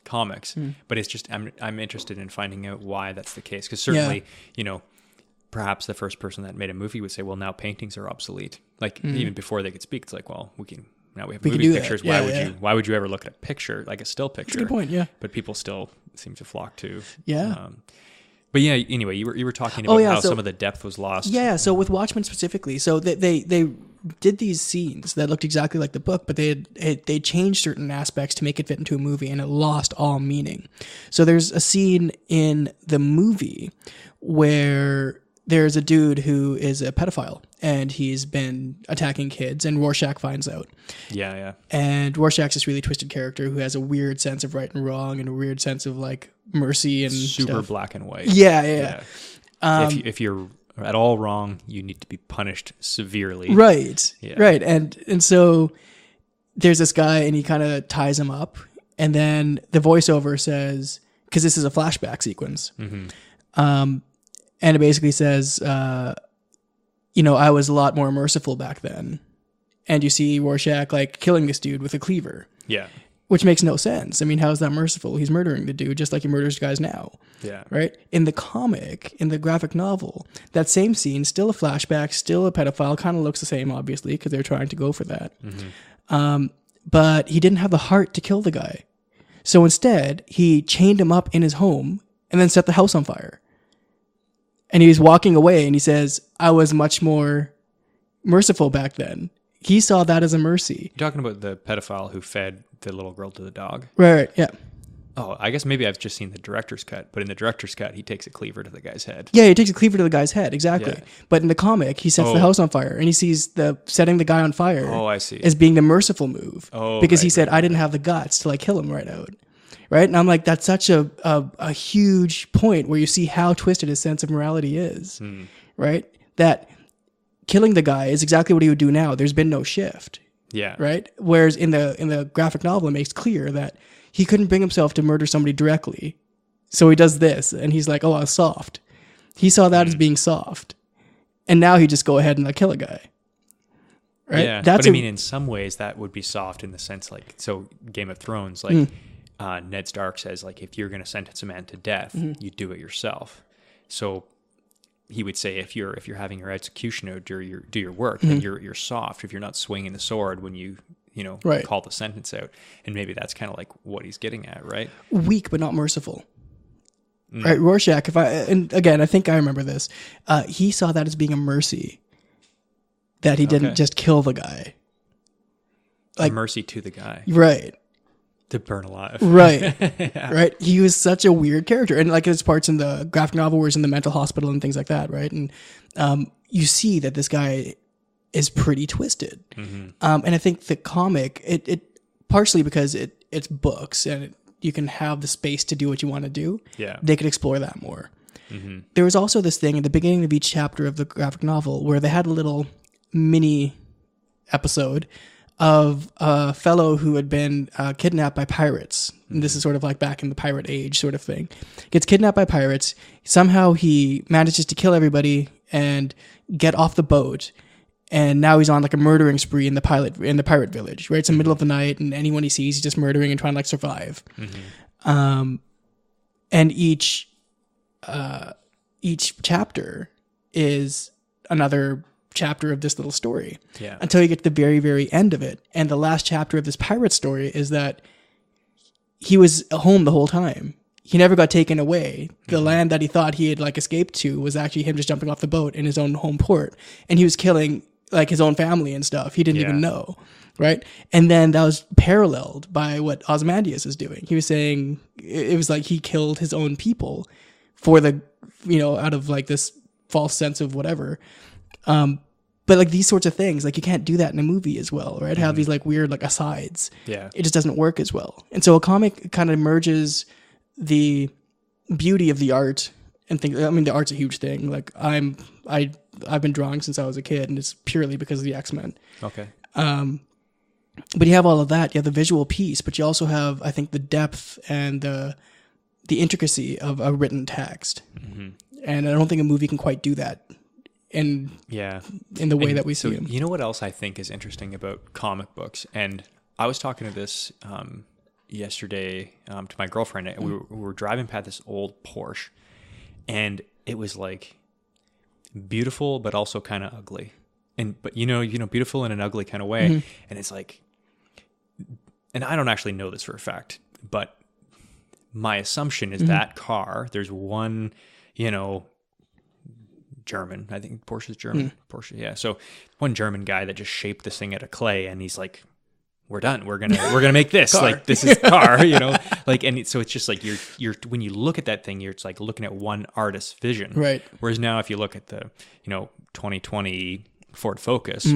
comics, but it's just I'm interested in finding out why that's the case, because certainly perhaps the first person that made a movie would say, well, now paintings are obsolete. Like even before they could speak, it's like, well, now we have movie do that. pictures. Yeah, Why would you ever look at a picture, like a still picture? Good point. Yeah. But people still seem to flock to. Yeah. But yeah, anyway, you were talking about how some of the depth was lost. Yeah, so with Watchmen specifically, so they did these scenes that looked exactly like the book, but they changed certain aspects to make it fit into a movie, and it lost all meaning. So there's a scene in the movie where there's a dude who is a pedophile, and he's been attacking kids, and Rorschach finds out. Yeah, yeah. And Rorschach's this really twisted character who has a weird sense of right and wrong and a weird sense of like mercy and Super stuff. black and white. Yeah. If you're at all wrong, you need to be punished severely. Right. Yeah. Right. And so there's this guy, and he kind of ties him up, and then the voiceover says, because this is a flashback sequence, and it basically says, I was a lot more merciful back then. And you see Rorschach like killing this dude with a cleaver. Yeah. Which makes no sense. I mean, how is that merciful? He's murdering the dude just like he murders guys now. Yeah. Right? In the comic, in the graphic novel, that same scene, still a flashback, still a pedophile, kind of looks the same, obviously, because they're trying to go for that. But he didn't have the heart to kill the guy. So instead, he chained him up in his home and then set the house on fire. And he was walking away, and he says, I was much more merciful back then. He saw that as a mercy. You're talking about the pedophile who fed the little girl to the dog. Right, yeah. Oh, I guess maybe I've just seen the director's cut, but in the director's cut, he takes a cleaver to the guy's head. Yeah, he takes a cleaver to the guy's head, exactly. Yeah. But in the comic, he sets the house on fire, and he sees the setting the guy on fire Oh, I see. as being the merciful move. Oh, because he right, said, I didn't have the guts to like kill him right out. Right? And I'm like, that's such a huge point where you see how twisted his sense of morality is. Right? That killing the guy is exactly what he would do now. There's been no shift. Yeah. Right? Whereas in the graphic novel, it makes clear that he couldn't bring himself to murder somebody directly. So he does this, and he's like, oh, I was soft. He saw that as being soft. And now he just go ahead and kill a guy. Right? Yeah. But I mean, in some ways, that would be soft in the sense, like, so Game of Thrones, like, Ned Stark says, like, if you're going to sentence a man to death, you do it yourself. So he would say, if you're having your executioner do your work, then you're soft. If you're not swinging the sword when you Right. call the sentence out, and maybe that's kind of like what he's getting at, right? Weak, but not merciful. Right? Rorschach, and again, I think I remember this. He saw that as being a mercy that he didn't just kill the guy. Like, a mercy to the guy Right. to burn alive. Right. Right. He was such a weird character. And like his parts in the graphic novel where he's in the mental hospital and things like that. Right. And you see that this guy is pretty twisted. And I think the comic, it partially because it's books and you can have the space to do what you want to do. Yeah. They could explore that more. There was also this thing at the beginning of each chapter of the graphic novel where they had a little mini episode of a fellow who had been kidnapped by pirates. And this is sort of like back in the pirate age sort of thing. Gets kidnapped by pirates. Somehow he manages to kill everybody and get off the boat. And now he's on like a murdering spree in the pirate village, right? It's the middle of the night, and anyone he sees, he's just murdering and trying to like survive. And each chapter is another chapter of this little story. Yeah. Until you get to the very, very end of it. And the last chapter of this pirate story is that he was home the whole time. He never got taken away. The land that he thought he had like escaped to was actually him just jumping off the boat in his own home port. And he was killing like his own family and stuff. He didn't even know. Right. And then that was paralleled by what Ozymandias is doing. He was saying it was like he killed his own people for the, out of like this false sense of whatever. But like these sorts of things, like you can't do that in a movie as well, right? Have these like weird like asides. Yeah. It just doesn't work as well. And so a comic kind of merges the beauty of the art and things. I mean, the art's a huge thing. Like I've been drawing since I was a kid, and it's purely because of the X-Men. Okay. But you have all of that. You have the visual piece, but you also have, I think, the depth and the intricacy of a written text. And I don't think a movie can quite do that in the way that we see them. You know what else I think is interesting about comic books? And I was talking to this yesterday to my girlfriend. And we were driving past this old Porsche, and it was like beautiful, but also kind of ugly. But beautiful in an ugly kind of way. And it's like, and I don't actually know this for a fact, but my assumption is that car, there's one, German, I think Porsche's German, Porsche. Yeah. So one German guy that just shaped this thing out of clay, and he's like, we're done. We're going to make this like, this is car, like, and so it's just like, you're, when you look at that thing, it's like looking at one artist's vision. Right. Whereas now if you look at the, 2020 Ford Focus,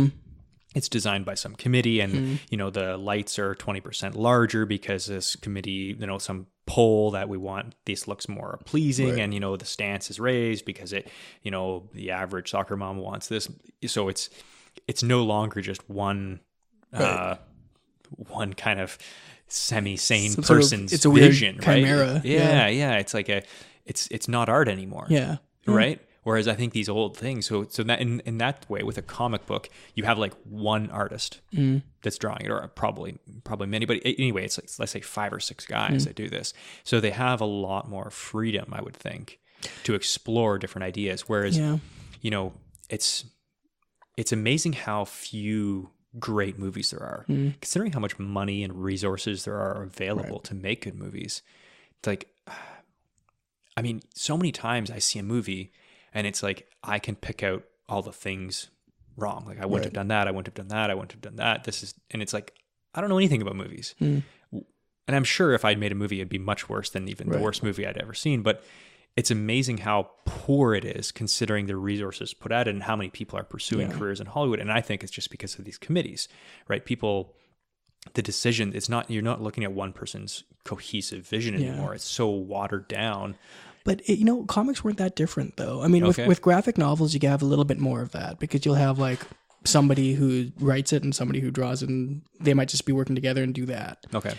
it's designed by some committee, and the lights are 20% larger because this committee, some poll that we want, this looks more pleasing, right. And the stance is raised because it, the average soccer mom wants this. So it's no longer just one right. One kind of semi-sane person's it's a vision, weird chimera. Right? Yeah. It's like it's not art anymore. Yeah. Right. Whereas I think these old things, so that in that way, with a comic book, you have like one artist that's drawing it, or probably many. But anyway, it's like, let's say 5 or 6 guys that do this. So they have a lot more freedom, I would think, to explore different ideas. Whereas, it's amazing how few great movies there are, considering how much money and resources there are available to make good movies. It's like, I mean, so many times I see a movie, and it's like, I can pick out all the things wrong. Like, I wouldn't have done that. I wouldn't have done that. I wouldn't have done that. And it's like, I don't know anything about movies. And I'm sure if I'd made a movie, it'd be much worse than even the worst movie I'd ever seen. But it's amazing how poor it is, considering the resources put at it and how many people are pursuing careers in Hollywood. And I think it's just because of these committees, right? The decision, you're not looking at one person's cohesive vision anymore. It's so watered down. But, comics weren't that different, though. I mean, with graphic novels, you can have a little bit more of that, because you'll have, like, somebody who writes it and somebody who draws it, and they might just be working together and do that. Okay.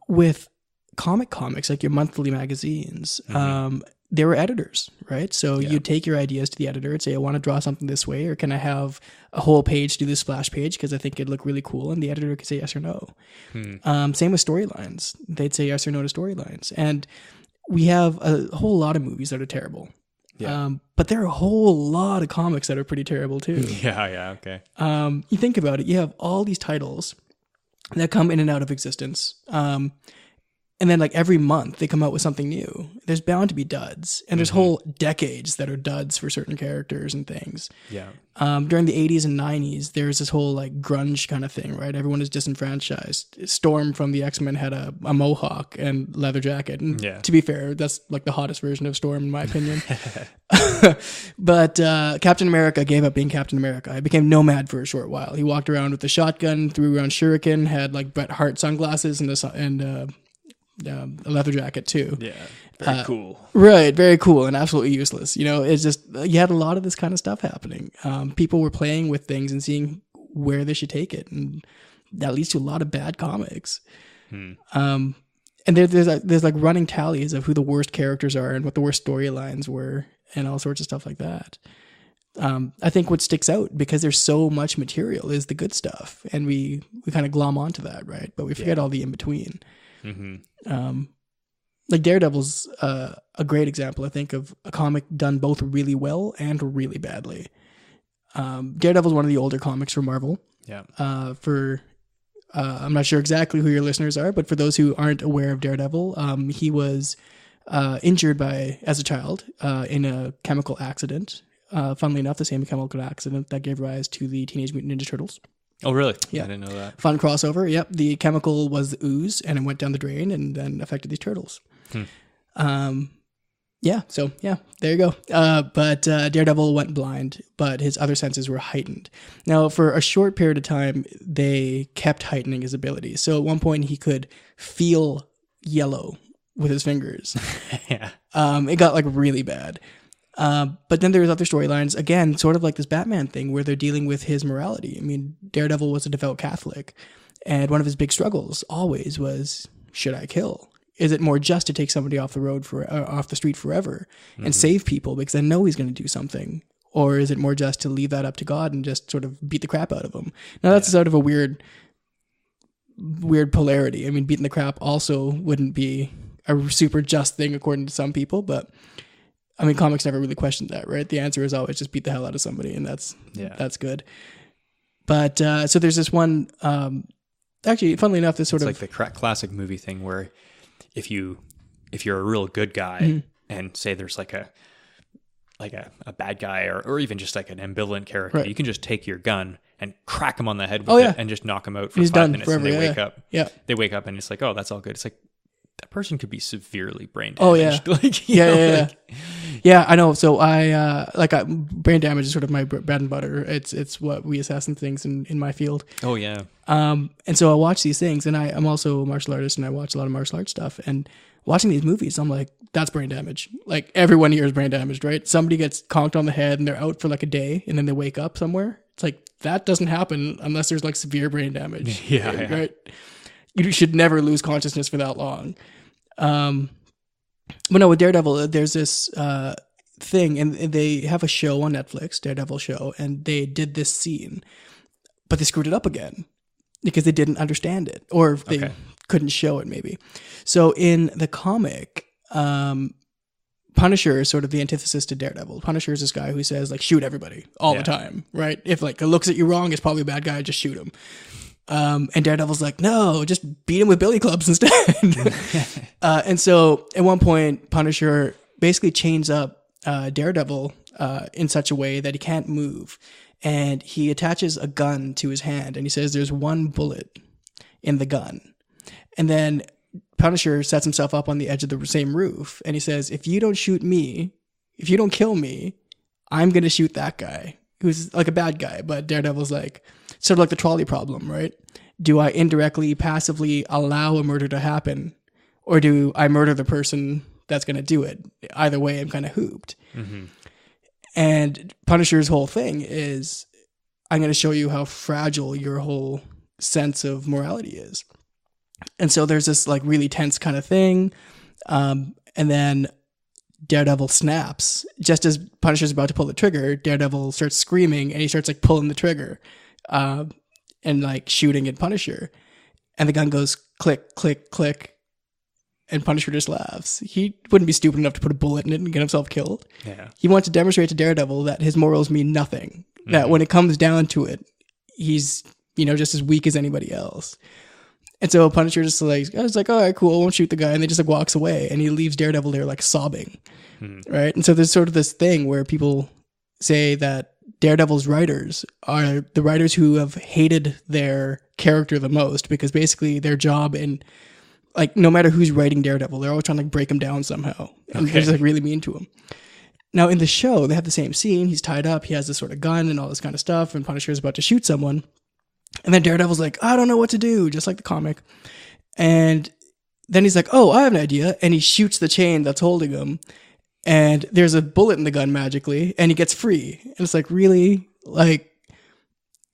With comics, like your monthly magazines, they were editors, right? So you take your ideas to the editor and say, I want to draw something this way, or can I have a whole page do this splash page because I think it'd look really cool, and the editor could say yes or no. Same with storylines. They'd say yes or no to storylines. And we have a whole lot of movies that are terrible. But there are a whole lot of comics that are pretty terrible too. Okay. You think about it, you have all these titles that come in and out of existence. And then like every month they come out with something new. There's bound to be duds. And there's whole decades that are duds for certain characters and things. Yeah. During the 80s and 90s, there's this whole like grunge kind of thing, right? Everyone is disenfranchised. Storm from the X-Men had a mohawk and leather jacket. And to be fair, that's like the hottest version of Storm in my opinion. But Captain America gave up being Captain America. He became Nomad for a short while. He walked around with a shotgun, threw around shuriken, had like Bret Hart sunglasses and a leather jacket too. Yeah, very cool. Right, very cool and absolutely useless. It's just, you had a lot of this kind of stuff happening. People were playing with things and seeing where they should take it, and that leads to a lot of bad comics. And there's like running tallies of who the worst characters are and what the worst storylines were. and all sorts of stuff like that. I think what sticks out, because there's so much material, is the good stuff, and we kind of glom onto that, right? But we forget all the in between. Like Daredevil's a great example, I think, of a comic done both really well and really badly. Daredevil's one of the older comics for Marvel. Yeah. I'm not sure exactly who your listeners are, but for those who aren't aware of Daredevil, he was injured as a child in a chemical accident. Funnily enough, the same chemical accident that gave rise to the Teenage Mutant Ninja Turtles. Oh, really? Yeah. I didn't know that. Fun crossover. Yep. The chemical was the ooze, and it went down the drain and then affected these turtles. Yeah. So, yeah, there you go. But Daredevil went blind, but his other senses were heightened. Now, for a short period of time, they kept heightening his abilities. So at one point, he could feel yellow with his fingers. Yeah. It got like really bad. But then there's other storylines, again, sort of like this Batman thing, where they're dealing with his morality. I mean, Daredevil was a devout Catholic, and one of his big struggles always was, should I kill? Is it more just to take somebody off the street forever and save people because I know he's going to do something? Or is it more just to leave that up to God and just sort of beat the crap out of him? Now that's sort of a weird polarity. I mean, beating the crap also wouldn't be a super just thing according to some people, but I mean, comics never really questioned that, right? The answer is always just beat the hell out of somebody, and that's good. But so there's this one. Actually, funnily enough, this sort it's of like the classic movie thing where if you're a real good guy and say there's like a bad guy or even just like an ambivalent character, right. You can just take your gun and crack him on the head with it and just knock him out for 5 minutes, and they wake up. Yeah, they wake up and it's like, oh, that's all good. It's like, that person could be severely brain damaged. Oh yeah. Yeah, I know. So brain damage is sort of my bread and butter. It's what we assess in things in my field. Oh yeah. And so I watch these things, and I'm also a martial artist, and I watch a lot of martial arts stuff. And watching these movies, I'm like, that's brain damage. Like, everyone here is brain damaged, right? Somebody gets conked on the head, and they're out for like a day, and then they wake up somewhere. It's like, that doesn't happen unless there's like severe brain damage. Yeah. Right. You should never lose consciousness for that long. But no, with Daredevil, there's this thing, and they have a show on Netflix, Daredevil show, and they did this scene, but they screwed it up again because they didn't understand it, or they couldn't show it maybe. So in the comic, Punisher is sort of the antithesis to Daredevil. Punisher is this guy who says, like, shoot everybody all the time, right? If like it looks at you wrong, it's probably a bad guy, just shoot him. And Daredevil's like, no, just beat him with billy clubs instead. And so at one point, Punisher basically chains up Daredevil in such a way that he can't move. And he attaches a gun to his hand, and he says there's one bullet in the gun. And then Punisher sets himself up on the edge of the same roof, and he says, if you don't shoot me, if you don't kill me, I'm going to shoot that guy, who's like a bad guy. But Daredevil's like, sort of like the trolley problem, right? Do I indirectly, passively allow a murder to happen, or do I murder the person that's going to do it? Either way, I'm kind of hooped. Mm-hmm. And Punisher's whole thing is, I'm going to show you how fragile your whole sense of morality is. And so there's this like really tense kind of thing. And then Daredevil snaps. Just as Punisher's about to pull the trigger, Daredevil starts screaming, and he starts like pulling the trigger and like shooting at Punisher. And the gun goes click, click, click. And Punisher just laughs. He wouldn't be stupid enough to put a bullet in it and get himself killed. Yeah. He wants to demonstrate to Daredevil that his morals mean nothing. Mm-hmm. That when it comes down to it, he's, just as weak as anybody else. And so Punisher just like, I was like, all right, cool, I won't shoot the guy. And then just like walks away, and he leaves Daredevil there like sobbing. Mm-hmm. Right. And so there's sort of this thing where people say that Daredevil's writers are the writers who have hated their character the most, because basically their job in, like, no matter who's writing Daredevil, they're always trying to like break him down somehow. And they're just like really mean to him. Now in the show, they have the same scene. He's tied up. He has this sort of gun and all this kind of stuff. And Punisher is about to shoot someone. And then Daredevil's like, I don't know what to do, just like the comic. And then he's like, oh, I have an idea. And he shoots the chain that's holding him. And there's a bullet in the gun magically. And he gets free. And it's like, really? Like,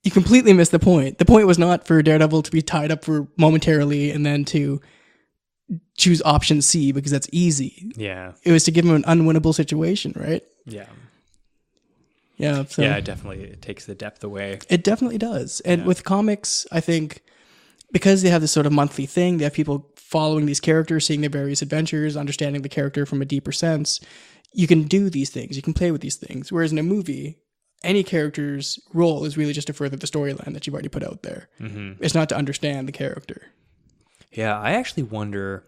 you completely missed the point. The point was not for Daredevil to be tied up for momentarily and then to choose option C because that's easy. Yeah. It was to give him an unwinnable situation, right? Yeah. Yeah. So Yeah, it takes the depth away. it definitely does. And with comics, I think because they have this sort of monthly thing, they have people following these characters, seeing their various adventures, understanding the character from a deeper sense. You can do these things. You can play with these things. Whereas in a movie, any character's role is really just to further the storyline that you've already put out there. Mm-hmm. It's not to understand the character. Yeah, I actually wonder,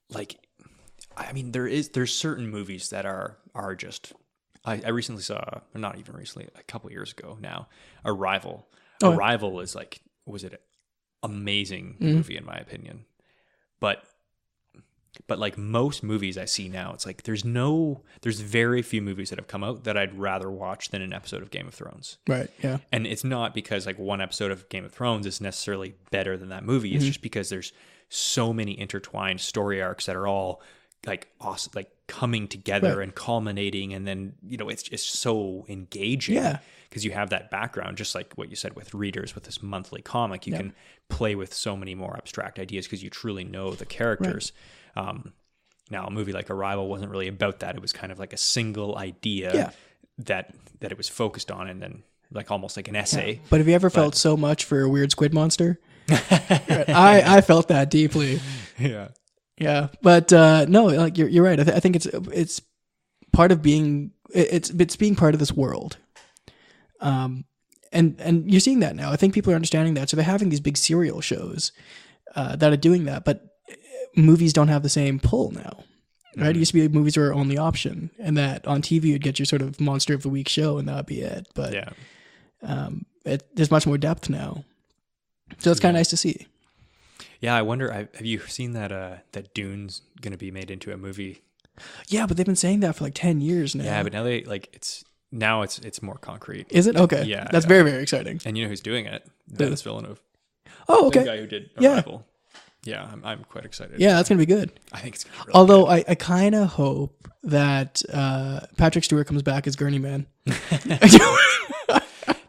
like, I mean, there's certain movies that are just. I recently saw, or not even recently, a couple years ago now, Arrival. Oh. Arrival is like, was it an amazing movie in my opinion, but like most movies I see now, it's like there's very few movies that have come out that I'd rather watch than an episode of Game of Thrones. Right. Yeah. And it's not because like one episode of Game of Thrones is necessarily better than that movie. It's just because there's so many intertwined story arcs that are all like awesome, like coming together and culminating, and then it's just so engaging. Yeah. Because you have that background, just like what you said with readers with this monthly comic, you can play with so many more abstract ideas because you truly know the characters. Right. Now, a movie like Arrival wasn't really about that. It was kind of like a single idea that it was focused on, and then like almost like an essay. Yeah. But have you ever felt so much for a weird squid monster? I felt that deeply. Yeah. Yeah. But no, like you're right. I think it's part of being it's being part of this world. And you're seeing that now. I think people are understanding that. So they're having these big serial shows that are doing that, but movies don't have the same pull now, right? It used to be movies were our only option, and that on TV you'd get your sort of monster of the week show, and that'd be it. But there's much more depth now, so it's kind of nice to see. Yeah, I wonder. Have you seen that that Dune's going to be made into a movie? Yeah, but they've been saying that for like 10 years now. Yeah, but now it's more concrete. Is it? Okay. Yeah. That's very, very exciting. And you know who's doing it? Denis Villeneuve. Oh, okay. The guy who did Arrival. Yeah, I'm quite excited. Yeah, that's going to be good. I think it's going to be really Although good. I kind of hope that Patrick Stewart comes back as Gurney Man.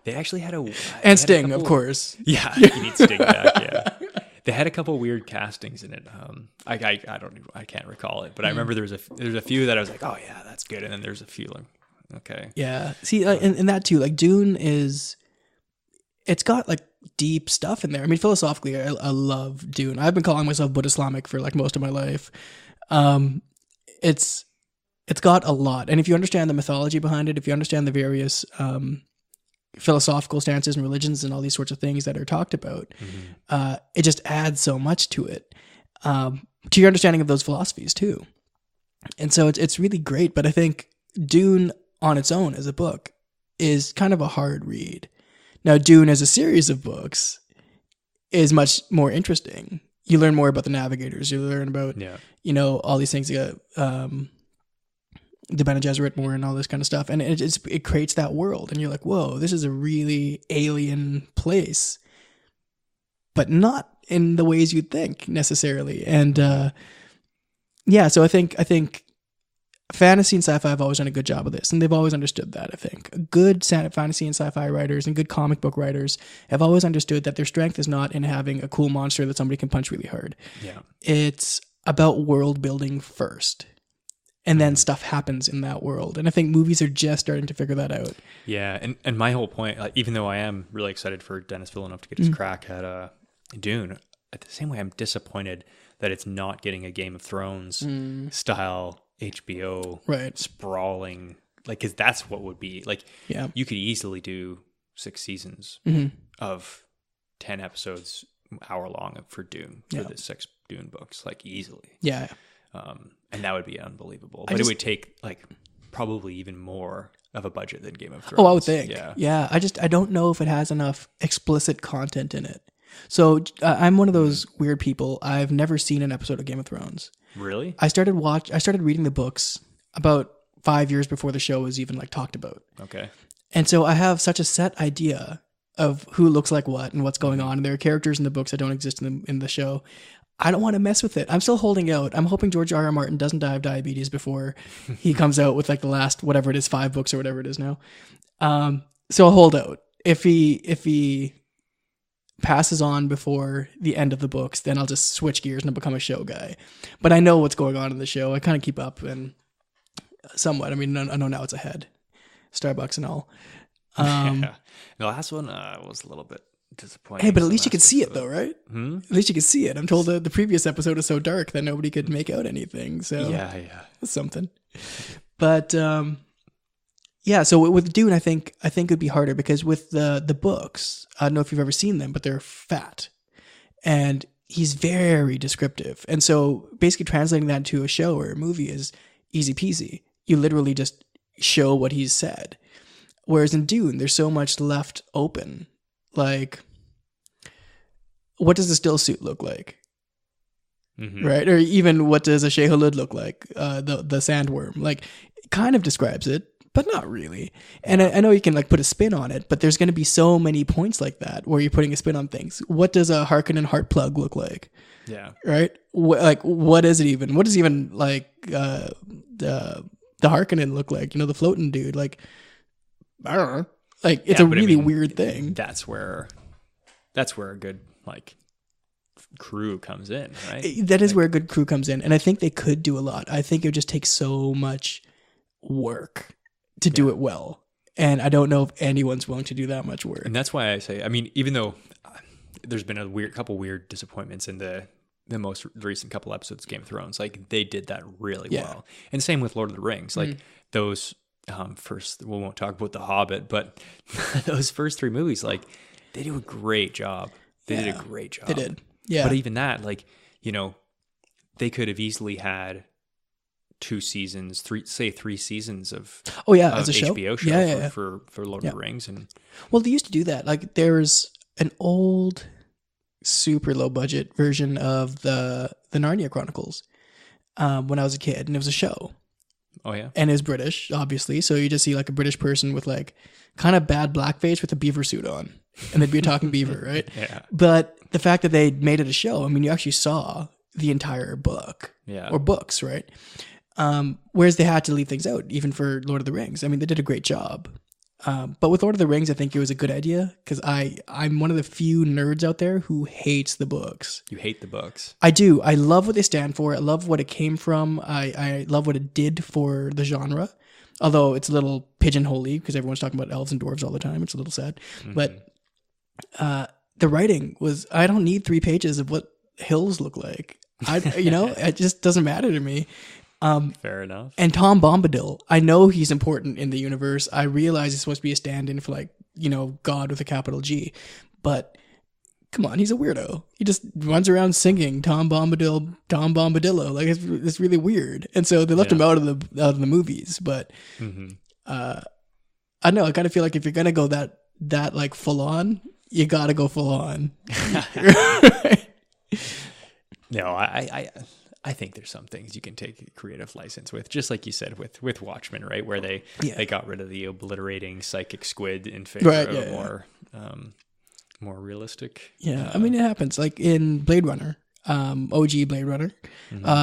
They actually had and Sting, of course. Yeah, you need Sting back, yeah. They had a couple weird castings in it. I can't recall it, but I remember there's a few that I was like, oh yeah, that's good, and then there's a few like, okay, yeah. See, and that too, like Dune it's got like deep stuff in there. I mean, philosophically, I love Dune. I've been calling myself Buddha-Islamic for like most of my life. It's got a lot, and if you understand the mythology behind it, if you understand the various philosophical stances and religions and all these sorts of things that are talked about, it just adds so much to it, to your understanding of those philosophies too. And so it's really great. But I think Dune on its own as a book is kind of a hard read. Now, Dune as a series of books is much more interesting. You learn more about the navigators. You learn about, all these things, the Bene Gesserit more and all this kind of stuff. And it creates that world. And you're like, whoa, this is a really alien place, but not in the ways you'd think necessarily. And so I think fantasy and sci-fi have always done a good job of this, and they've always understood that. I think good fantasy and sci-fi writers and good comic book writers have always understood that their strength is not in having a cool monster that somebody can punch really hard. Yeah. It's about world building first, and then stuff happens in that world. And I think movies are just starting to figure that out. Yeah, and my whole point, like, even though I am really excited for Denis Villeneuve to get his crack at Dune, at the same way I'm disappointed that it's not getting a Game of Thrones style HBO sprawling, like, because that's what would be like. Yeah, you could easily do 6 seasons of 10 episodes, hour long for Dune, for the 6 Dune books, like, easily. Yeah. And that would be unbelievable. But it would take like probably even more of a budget than Game of Thrones. Oh, I would think. Yeah. I don't know if it has enough explicit content in it. So I'm one of those weird people. I've never seen an episode of Game of Thrones. Really? I started reading the books about 5 years before the show was even like talked about. Okay. And so I have such a set idea of who looks like what and what's going on. And there are characters in the books that don't exist in the show. I don't want to mess with it. I'm still holding out. I'm hoping George R.R. Martin doesn't die of diabetes before he comes out with like the last, whatever it is, 5 books or whatever it is now. So I'll hold out. If he passes on before the end of the books, then I'll just switch gears and I'll become a show guy. But I know what's going on in the show. I kind of keep up, and somewhat. I mean, I know now it's ahead, Starbucks and all. Yeah. The last one was a little bit disappointing. Hey, but at least you could see it though, right? At least you could see it. I'm told the previous episode is so dark that nobody could make out anything. So yeah, that's something. But yeah, so with Dune, I think it'd be harder because with the books, I don't know if you've ever seen them, but they're fat, and he's very descriptive, and so basically translating that to a show or a movie is easy peasy. You literally just show what he's said. Whereas in Dune, there's so much left open. Like, what does the still suit look like? Mm-hmm. Right? Or even what does a Shai-Hulud look like? The sandworm. Like, it kind of describes it, but not really. And I know you can like put a spin on it, but there's going to be so many points like that where you're putting a spin on things. What does a Harkonnen heart plug look like? Yeah. Right? What is it even? What does even like the Harkonnen look like? You know, the floating dude. Like, I don't know. Like, it's a really weird thing. That's where a good like crew comes in, right? That is where a good crew comes in, and I think they could do a lot. I think it would just take so much work to do it well, and I don't know if anyone's willing to do that much work. And that's why I say, I mean, even though there's been a couple weird disappointments in the most recent couple episodes of Game of Thrones, like they did that really well, and same with Lord of the Rings, like those. First, we won't talk about The Hobbit, but those first 3 movies, like, they do a great job. They did a great job. They did. Yeah. But even that, like, you know, they could have easily had 2 seasons, 3 seasons of as a HBO show for Lord of the Rings. And well, they used to do that. Like, there's an old, super low budget version of the Narnia Chronicles when I was a kid, and it was a show. Oh, yeah. And is British, obviously. So you just see like a British person with like kind of bad blackface with a beaver suit on. And they'd be talking beaver, right? Yeah. But the fact that they made it a show, I mean, you actually saw the entire book. Yeah. Or books, right? Whereas they had to leave things out, even for Lord of the Rings. I mean, they did a great job. But with Lord of the Rings, I think it was a good idea because I'm one of the few nerds out there who hates the books. You hate the books. I do. I love what they stand for. I love what it came from. I love what it did for the genre. Although it's a little pigeonholey because everyone's talking about elves and dwarves all the time. It's a little sad. Mm-hmm. But the writing was, I don't need 3 pages of what hills look like. It just doesn't matter to me. Fair enough. And Tom Bombadil, I know he's important in the universe. I realize he's supposed to be a stand-in for like, God with a capital G. But come on, he's a weirdo. He just runs around singing Tom Bombadillo. Like it's really weird. And so they left him out of the movies. But I don't know. I kind of feel like if you're gonna go that like full on, you gotta go full on. No, I think there's some things you can take a creative license with, just like you said with Watchmen, right? Where they got rid of the obliterating psychic squid in favor of more realistic. Yeah, I mean it happens. Like in Blade Runner, OG Blade Runner,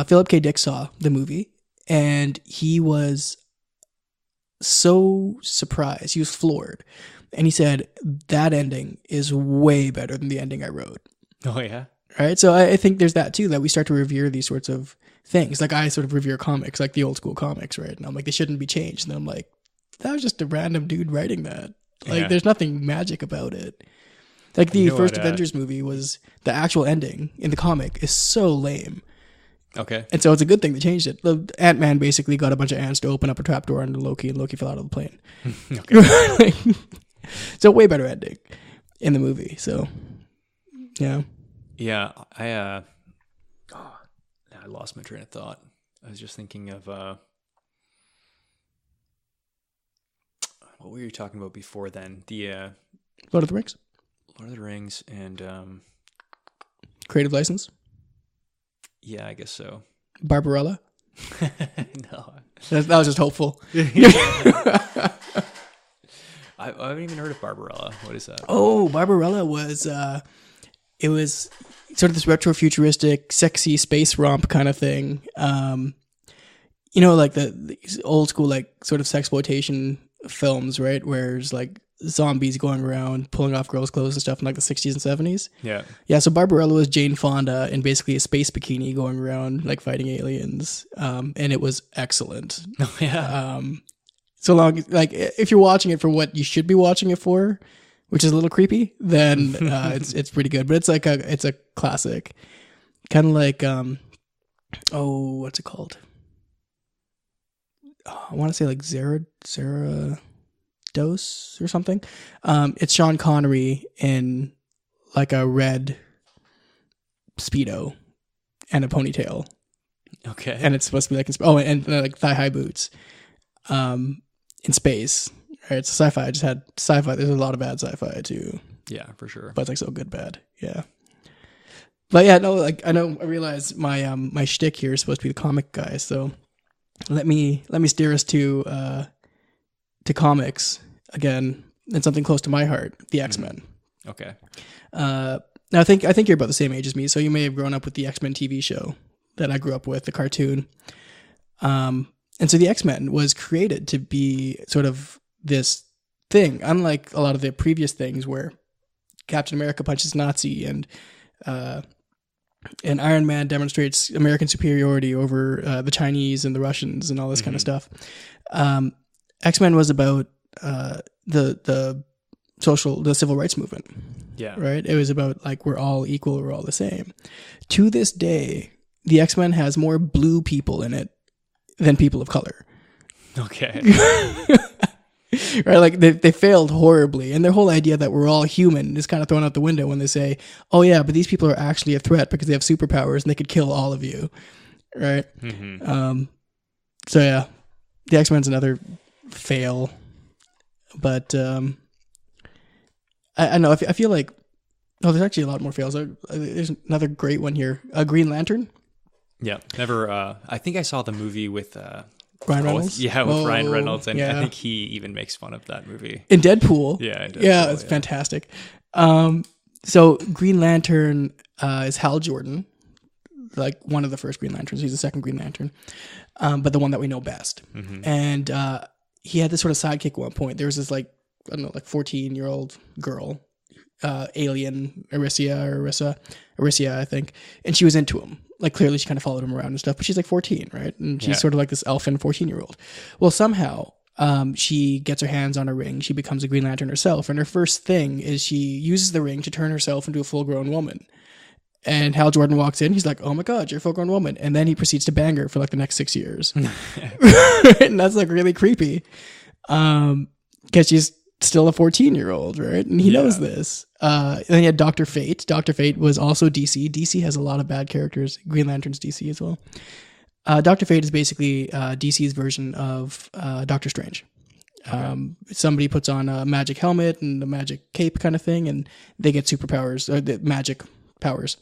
Philip K. Dick saw the movie and he was so surprised. He was floored, and he said that ending is way better than the ending I wrote. Oh yeah. Right. So I think there's that too, that we start to revere these sorts of things. Like I sort of revere comics, like the old school comics, right? And I'm like, they shouldn't be changed. And I'm like, that was just a random dude writing that. Like there's nothing magic about it. Like the first Avengers movie was, the actual ending in the comic is so lame. Okay. And so it's a good thing they changed it. Ant-Man basically got a bunch of ants to open up a trapdoor under Loki, and Loki fell out of the plane. Okay. So way better ending in the movie. So yeah. Yeah, I lost my train of thought. I was just thinking of what were you talking about before then? The Lord of the Rings. Lord of the Rings and creative license. Yeah, I guess so. Barbarella. No, that was just hopeful. I haven't even heard of Barbarella. What is that? Oh, Barbarella was it was sort of this retro futuristic, sexy space romp kind of thing. Like the old school, like sort of sexploitation films, right? Where it's like zombies going around pulling off girls' clothes and stuff in like the 60s and 70s. Yeah. Yeah, so Barbarella was Jane Fonda in basically a space bikini going around like fighting aliens. And it was excellent. Oh, yeah. So long, like if you're watching it for what you should be watching it for, which is a little creepy, then it's pretty good. But it's a classic. Kind of like what's it called? I want to say like Zara Dose or something. It's Sean Connery in like a red Speedo and a ponytail. Okay. And it's supposed to be like and like thigh high boots. In space. Right? It's sci-fi. I just had sci-fi. There's a lot of bad sci-fi too. Yeah, for sure. But it's like so good bad. Yeah. But yeah, no, like I realize my my shtick here is supposed to be the comic guy, so let me steer us to comics again, and something close to my heart, the X-Men. Okay. Now I think you're about the same age as me, so you may have grown up with the X-Men TV show that I grew up with, the cartoon. And so the X-Men was created to be sort of this thing, unlike a lot of the previous things where Captain America punches Nazi and Iron Man demonstrates American superiority over the Chinese and the Russians and all this kind of stuff. X-Men was about the civil rights movement. Yeah. Right? It was about like we're all equal, we're all the same. To this day, the X-Men has more blue people in it than people of color. Okay. Right? Like they failed horribly, and their whole idea that we're all human is kind of thrown out the window when they say, "Oh yeah, but these people are actually a threat because they have superpowers and they could kill all of you." Right? So yeah, the X-Men's another fail, but I know I feel like there's actually a lot more fails. There's another great one here, Green Lantern. Yeah, never. I think I saw the movie with Ryan Reynolds. with Ryan Reynolds, and yeah. I think he even makes fun of that movie In Deadpool. Yeah, It's fantastic. So Green Lantern is Hal Jordan, like one of the first Green Lanterns. He's the second Green Lantern, but the one that we know best. And he had this sort of sidekick at one point. There was this like 14-year-old girl, alien Arisia, I think, and she was into him. Like clearly she kind of followed him around and stuff, but she's like 14, right? And she's sort of like this elfin 14-year-old. Well, somehow she gets her hands on a ring. She becomes a Green Lantern herself, and her first thing is she uses the ring to turn herself into a full-grown woman. And Hal Jordan walks in. He's like, "Oh my God, you're a full-grown woman!" And then he proceeds to bang her for like the next 6 years, and that's like really creepy, because she's still a 14-year-old, right? And he knows this. And then you had Dr. Fate. Dr. Fate was also DC. DC has a lot of bad characters. Green Lantern's DC as well. Dr. Fate is basically DC's version of Doctor Strange. Somebody puts on a magic helmet and a magic cape kind of thing, and they get superpowers, or the magic powers.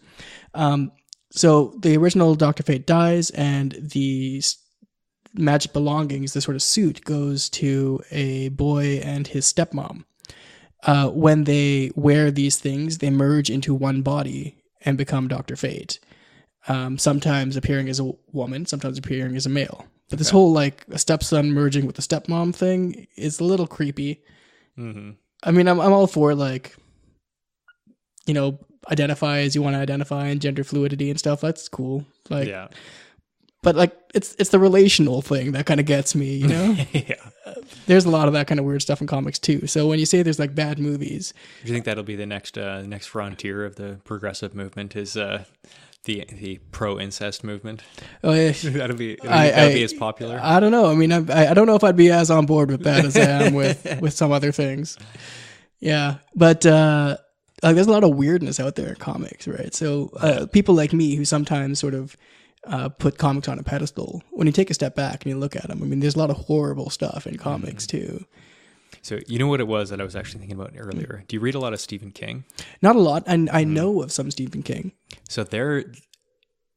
So the original Dr. Fate dies, and the magic belongings, the sort of suit, goes to a boy and his stepmom. When they wear these things, they merge into one body and become Dr. Fate. Sometimes appearing as a woman, sometimes appearing as a male. But this whole like a stepson merging with a stepmom thing is a little creepy. I mean, I'm all for like, identify as you want to identify and gender fluidity and stuff. That's cool. Like, yeah. But like it's the relational thing that kind of gets me, Yeah. There's a lot of that kind of weird stuff in comics too. So when you say there's like bad movies, do you think that'll be the next frontier of the progressive movement? Is the pro incest movement? Oh yeah, that'll be as popular. I don't know. I mean, I don't know if I'd be as on board with that as I am with some other things. Yeah, but like there's a lot of weirdness out there in comics, right? So people like me who sometimes sort of put comics on a pedestal, when you take a step back and you look at them, I mean, there's a lot of horrible stuff in comics too. So you know what it was that I was actually thinking about earlier? Do you read a lot of Stephen King? Not a lot, and I know of some Stephen King. So there,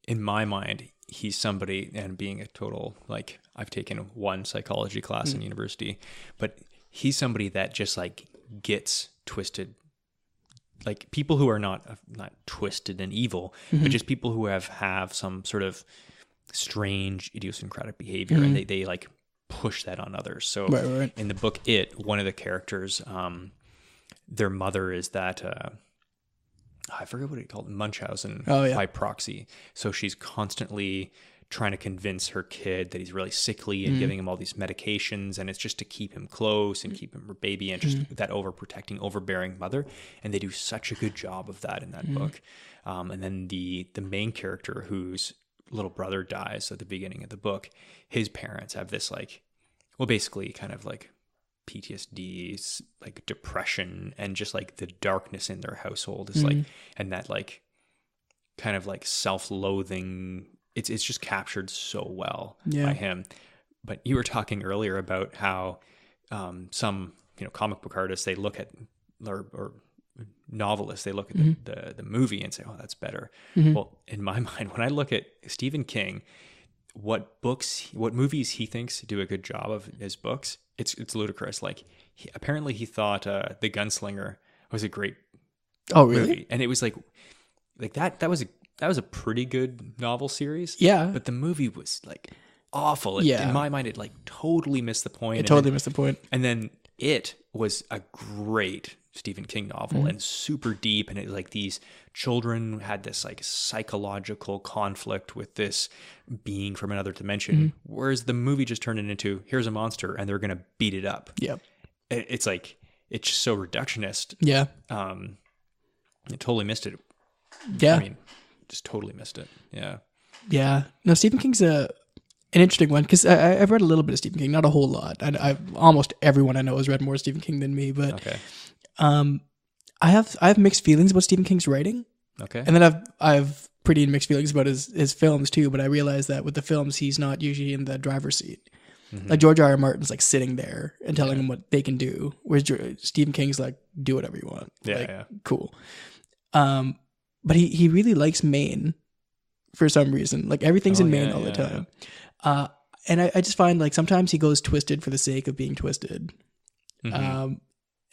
in my mind, he's somebody, and being a total, like, I've taken one psychology class in university, but he's somebody that just like gets twisted. Like people who are not twisted and evil, but just people who have some sort of strange idiosyncratic behavior, and they like push that on others. So Right. in the book one of the characters, their mother is that I forget what he called it, Munchausen by proxy. So she's constantly trying to convince her kid that he's really sickly and giving him all these medications, and it's just to keep him close and keep him her baby, and just that overprotecting, overbearing mother. And they do such a good job of that in that book. And then the main character, whose little brother dies at the beginning of the book, his parents have this like, well, basically kind of like PTSD, like depression, and just like the darkness in their household is like, and that like kind of like self-loathing. It's just captured so well by him. But you were talking earlier about how some comic book artists, they look at or novelists, they look at the movie and say, oh, that's better. Well, in my mind, when I look at Stephen King, what movies he thinks do a good job of his books, it's ludicrous. Like apparently he thought The Gunslinger was a great movie, and it was like that was a pretty good novel series. Yeah, but the movie was like awful. In my mind, it like totally missed the point. Missed the point. And then it was a great Stephen King novel and super deep, and it like these children had this like psychological conflict with this being from another dimension, whereas the movie just turned it into, here's a monster and they're gonna beat it up. It's like, it's just so reductionist. It totally missed it. I mean, just totally missed it. No, Stephen King's an interesting one, because I've read a little bit of Stephen King, not a whole lot. I've almost everyone I know has read more Stephen King than me, but I have mixed feelings about Stephen King's writing. And then I've pretty mixed feelings about his films too, but I realize that with the films, he's not usually in the driver's seat. Like George R.R. Martin's like sitting there and telling them what they can do, whereas Stephen King's like, do whatever you want. Cool. But he really likes Maine for some reason. Like everything's in Maine all the time. And I just find like sometimes he goes twisted for the sake of being twisted. And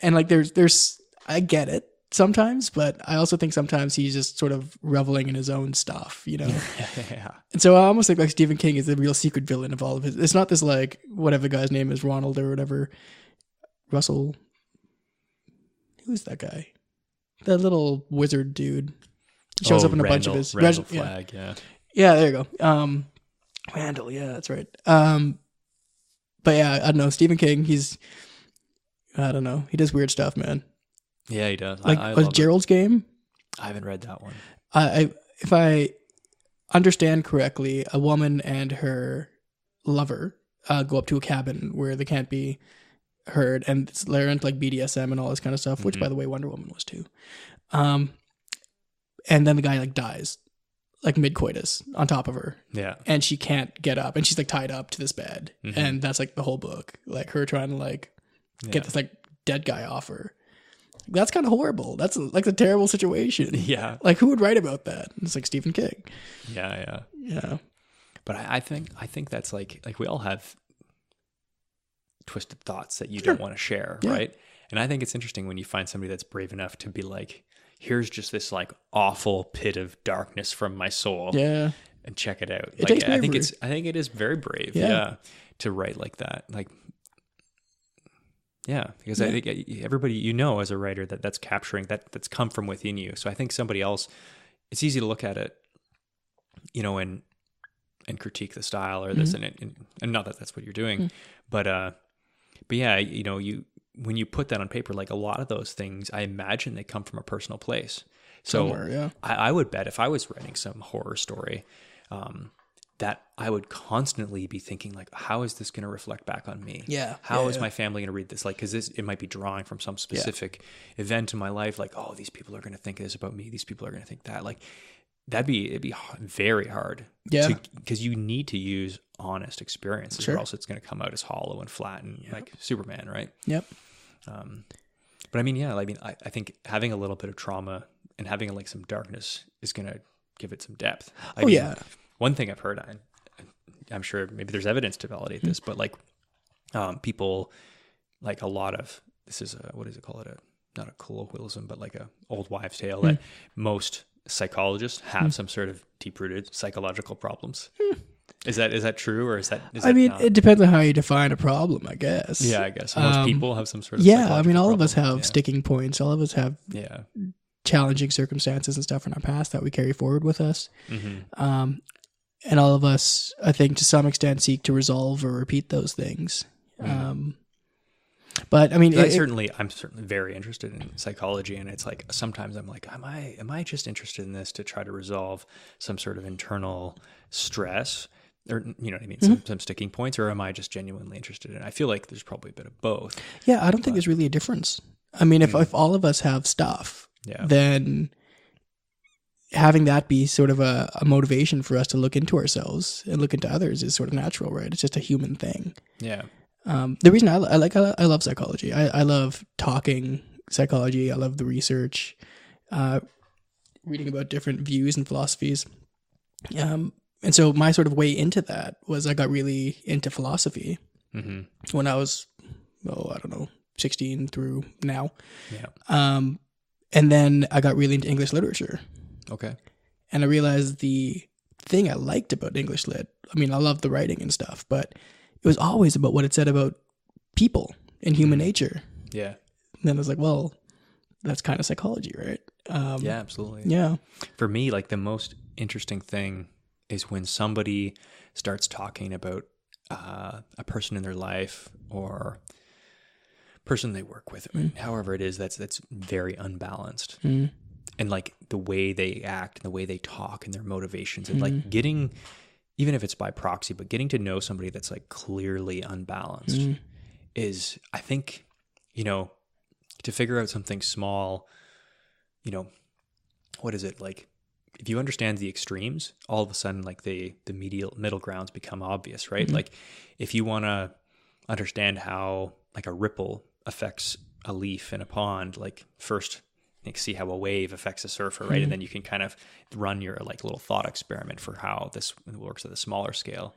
like there's I get it sometimes, but I also think sometimes he's just sort of reveling in his own stuff, And so I almost think like Stephen King is the real secret villain of all of his. It's not this like whatever guy's name is, Ronald or whatever, Russell. Who's that guy? That little wizard dude. He shows up in a bunch of his Randall Flagg, yeah, there you go. Randall, yeah, that's right. But yeah, I don't know. Stephen King, I don't know. He does weird stuff, man. Yeah, he does. Like was Gerald's Game? I haven't read that one. If I understand correctly, a woman and her lover go up to a cabin where they can't be heard, and they're into like BDSM and all this kind of stuff, which by the way, Wonder Woman was too. And then the guy like dies, like mid-coitus on top of her. Yeah. And she can't get up, and she's like tied up to this bed. And that's like the whole book, like her trying to like get this like dead guy off her. That's kind of horrible. That's like a terrible situation. Yeah. Like who would write about that? It's like Stephen King. Yeah. But I think that's like we all have twisted thoughts that you don't want to share, right? And I think it's interesting when you find somebody that's brave enough to be like, here's just this like awful pit of darkness from my soul. Yeah. And check it out. It takes I think it is very brave. Yeah. To write like that. Like, because I think everybody, as a writer, that's capturing that's come from within you. So I think somebody else, it's easy to look at it, and critique the style or this and not that that's what you're doing, but yeah, when you put that on paper, like a lot of those things, I imagine they come from a personal place. So I would bet if I was writing some horror story, that I would constantly be thinking like, how is this going to reflect back on me? How is my family going to read this? Like, cause it might be drawing from some specific event in my life. Like, oh, these people are going to think this about me. These people are going to think that. Like, it'd be very hard. Cause you need to use honest experiences, or else it's going to come out as hollow and flat and like Superman. Right. But I mean, I think having a little bit of trauma and having like some darkness is going to give it some depth. One thing I've heard, I'm sure maybe there's evidence to validate this, but like people, like a lot of, this is what is it called? Not a colloquialism, but like a old wives' tale that most psychologists have some sort of deep-rooted psychological problems. Is that true, or is that I mean, not? it depends on how you define a problem, I guess. Yeah, I guess most people have some sort of yeah. I mean, all psychological of us problem. have sticking points. All of us have Yeah. challenging circumstances and stuff in our past that we carry forward with us. Mm-hmm. And all of us, I think, to some extent, seek to resolve or repeat those things. But I mean, I'm certainly very interested in psychology, and it's like sometimes I'm like, am I just interested in this to try to resolve some sort of internal stress, or you know what I mean, some sticking points, or am I just genuinely interested in it? I feel like there's probably a bit of both. Yeah, I don't think there's really a difference. I mean, if all of us have stuff, then having that be sort of a motivation for us to look into ourselves and look into others is sort of natural, right? It's just a human thing. Yeah. The reason I love psychology. I love talking psychology. I love the research, reading about different views and philosophies. And so my sort of way into that was I got really into philosophy when I was, I don't know, 16 through now. Yeah. And then I got really into English literature. Okay. And I realized the thing I liked about English lit, I mean, I loved the writing and stuff, but it was always about what it said about people and human nature. Yeah. And then I was like, well, that's kind of psychology, right? Yeah, absolutely. Yeah. For me, like the most interesting thing is when somebody starts talking about a person in their life or person they work with, however it is, that's very unbalanced. And like the way they act and the way they talk and their motivations and like getting, even if it's by proxy, but getting to know somebody that's like clearly unbalanced is, I think, you know, to figure out something small, you know, what is it like? If you understand the extremes, all of a sudden, like the middle grounds become obvious, right? Like if you want to understand how like a ripple affects a leaf in a pond, like first see how a wave affects a surfer, right? And then you can kind of run your like little thought experiment for how this works at a smaller scale.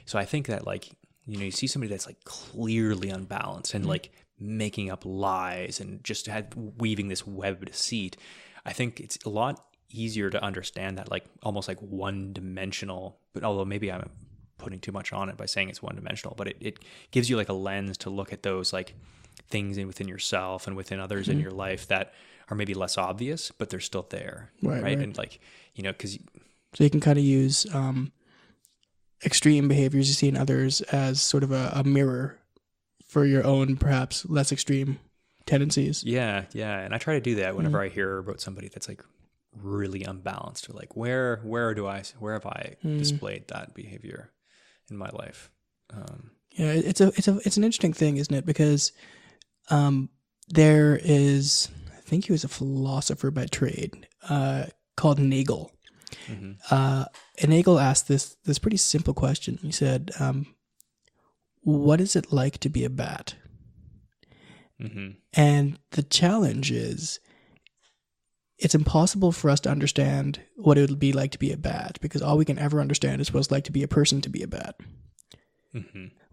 So I think that like, you know, you see somebody that's like clearly unbalanced and like making up lies and just weaving this web of deceit. I think it's a lot easier to understand that like almost like one-dimensional, but although maybe I'm putting too much on it by saying it's one-dimensional, but it gives you like a lens to look at those like things within yourself and within others in your life that are maybe less obvious, but they're still there, right? And like, you know, because so you can kind of use extreme behaviors you see in others as sort of a mirror for your own perhaps less extreme tendencies. Yeah, and I try to do that whenever I hear about somebody that's like really unbalanced, or like where have I displayed that behavior in my life? Yeah, it's an interesting thing, isn't it? Because there is, I think he was a philosopher by trade, called Nagel. And Nagel asked this pretty simple question. He said, what is it like to be a bat? And the challenge is, it's impossible for us to understand what it would be like to be a bat, because all we can ever understand is what it's like to be a person to be a bat.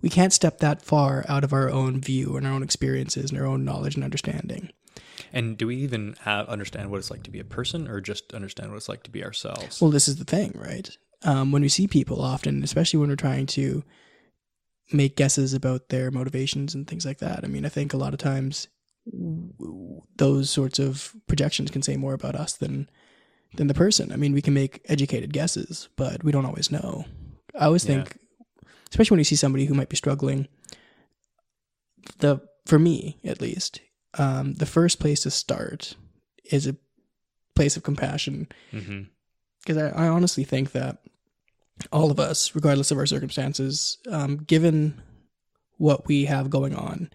We can't step that far out of our own view and our own experiences and our own knowledge and understanding. And do we even understand what it's like to be a person, or just understand what it's like to be ourselves? Well, this is the thing, right? When we see people often, especially when we're trying to make guesses about their motivations and things like that, I mean, I think a lot of times those sorts of projections can say more about us than the person. I mean, we can make educated guesses, but we don't always know. I always think, especially when you see somebody who might be struggling, for me at least, the first place to start is a place of compassion. Because I honestly think that all of us, regardless of our circumstances, given what we have going on,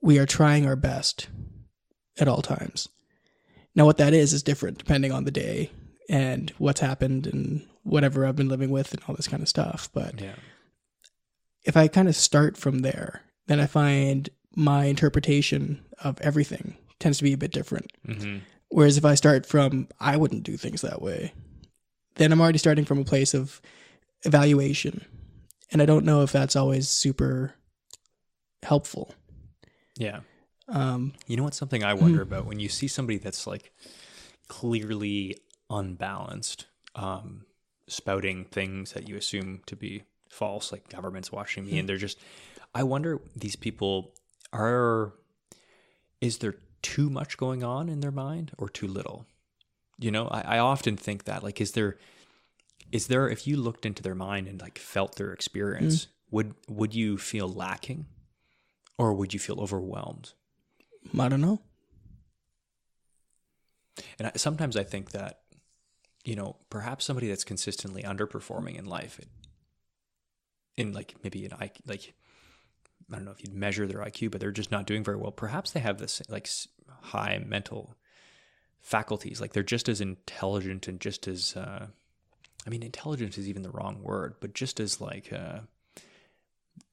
we are trying our best at all times. Now, what that is different depending on the day and what's happened and whatever I've been living with and all this kind of stuff. But if I kind of start from there, then I find my interpretation of everything tends to be a bit different. Whereas if I start from, I wouldn't do things that way, then I'm already starting from a place of evaluation. And I don't know if that's always super helpful. Yeah. You know what's something I wonder about when you see somebody that's like clearly unbalanced, spouting things that you assume to be false, like government's watching me, and they're just. I wonder, these people is there too much going on in their mind or too little? You know, I often think that, like, is there, if you looked into their mind and like felt their experience, would you feel lacking, or would you feel overwhelmed? I don't know. And sometimes I think that, you know, perhaps somebody that's consistently underperforming in life, in like maybe I don't know if you'd measure their IQ, but they're just not doing very well. Perhaps they have this like high mental faculties, like they're just as intelligent and just as, intelligence is even the wrong word, but just as like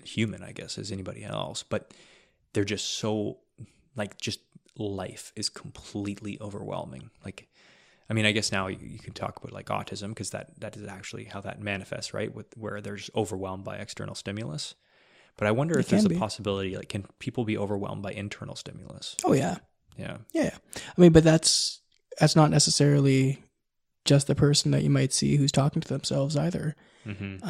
human, I guess, as anybody else. But they're just so like, just life is completely overwhelming. Like, I mean, I guess now you can talk about like autism, because that is actually how that manifests, right? Where they're just overwhelmed by external stimulus. But I wonder if there's a possibility, like, can people be overwhelmed by internal stimulus? Oh yeah. Yeah. Yeah. I mean, but that's not necessarily just the person that you might see who's talking to themselves either. Mm-hmm.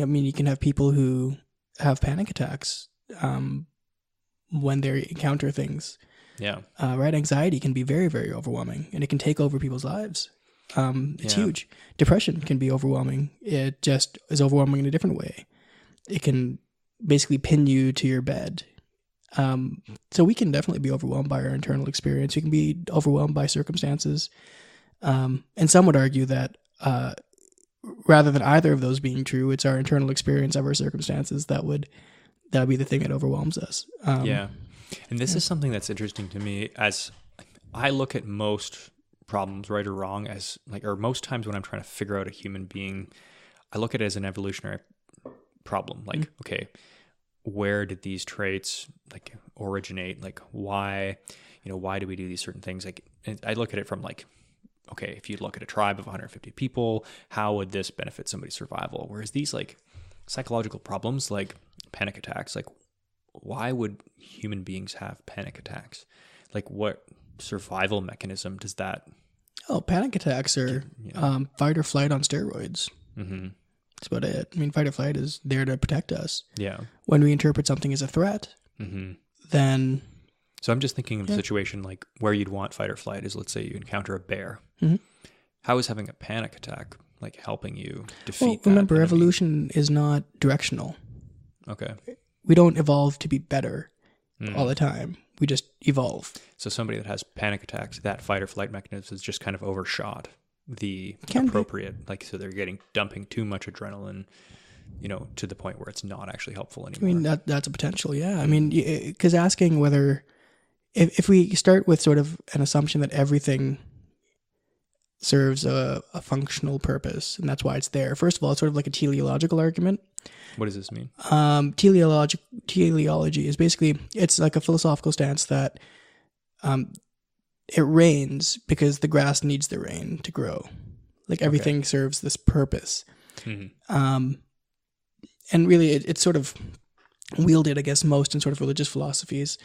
I mean, you can have people who have panic attacks when they encounter things. Yeah. Right. Anxiety can be very, very overwhelming, and it can take over people's lives. It's Yeah. huge. Depression can be overwhelming. It just is overwhelming in a different way. It can basically pin you to your bed. So we can definitely be overwhelmed by our internal experience. We can be overwhelmed by circumstances. And some would argue that rather than either of those being true, it's our internal experience of our circumstances that would be the thing that overwhelms us. Yeah. And this is something that's interesting to me, as I look at most problems, right or wrong, as like, or most times when I'm trying to figure out a human being, I look at it as an evolutionary problem. Like, okay, where did these traits like originate? Like, why do we do these certain things? Like, I look at it from like, okay, if you look at a tribe of 150 people, how would this benefit somebody's survival? Whereas these like psychological problems, like panic attacks, like, why would human beings have panic attacks? Like, what survival mechanism does that? Oh, panic attacks are fight or flight on steroids. Mm-hmm. That's about it. I mean, fight or flight is there to protect us. Yeah. When we interpret something as a threat, then... So I'm just thinking of a situation like where you'd want fight or flight is, let's say you encounter a bear. Mm-hmm. How is having a panic attack like helping you defeat that remember, enemy? evolution is not directional. Okay. We don't evolve to be better all the time. We just evolve. So somebody that has panic attacks, that fight or flight mechanism is just kind of overshot the Can appropriate, like, so they're dumping too much adrenaline, you know, to the point where it's not actually helpful anymore. I mean, that's a potential, yeah. I mean, because asking whether, if we start with sort of an assumption that everything serves a functional purpose, and that's why it's there. First of all, it's sort of like a teleological argument. What does this mean? Teleology is basically, it's like a philosophical stance that it rains because the grass needs the rain to grow. Like, everything serves this purpose. Mm-hmm. And really, it's sort of wielded, I guess, most in sort of religious philosophies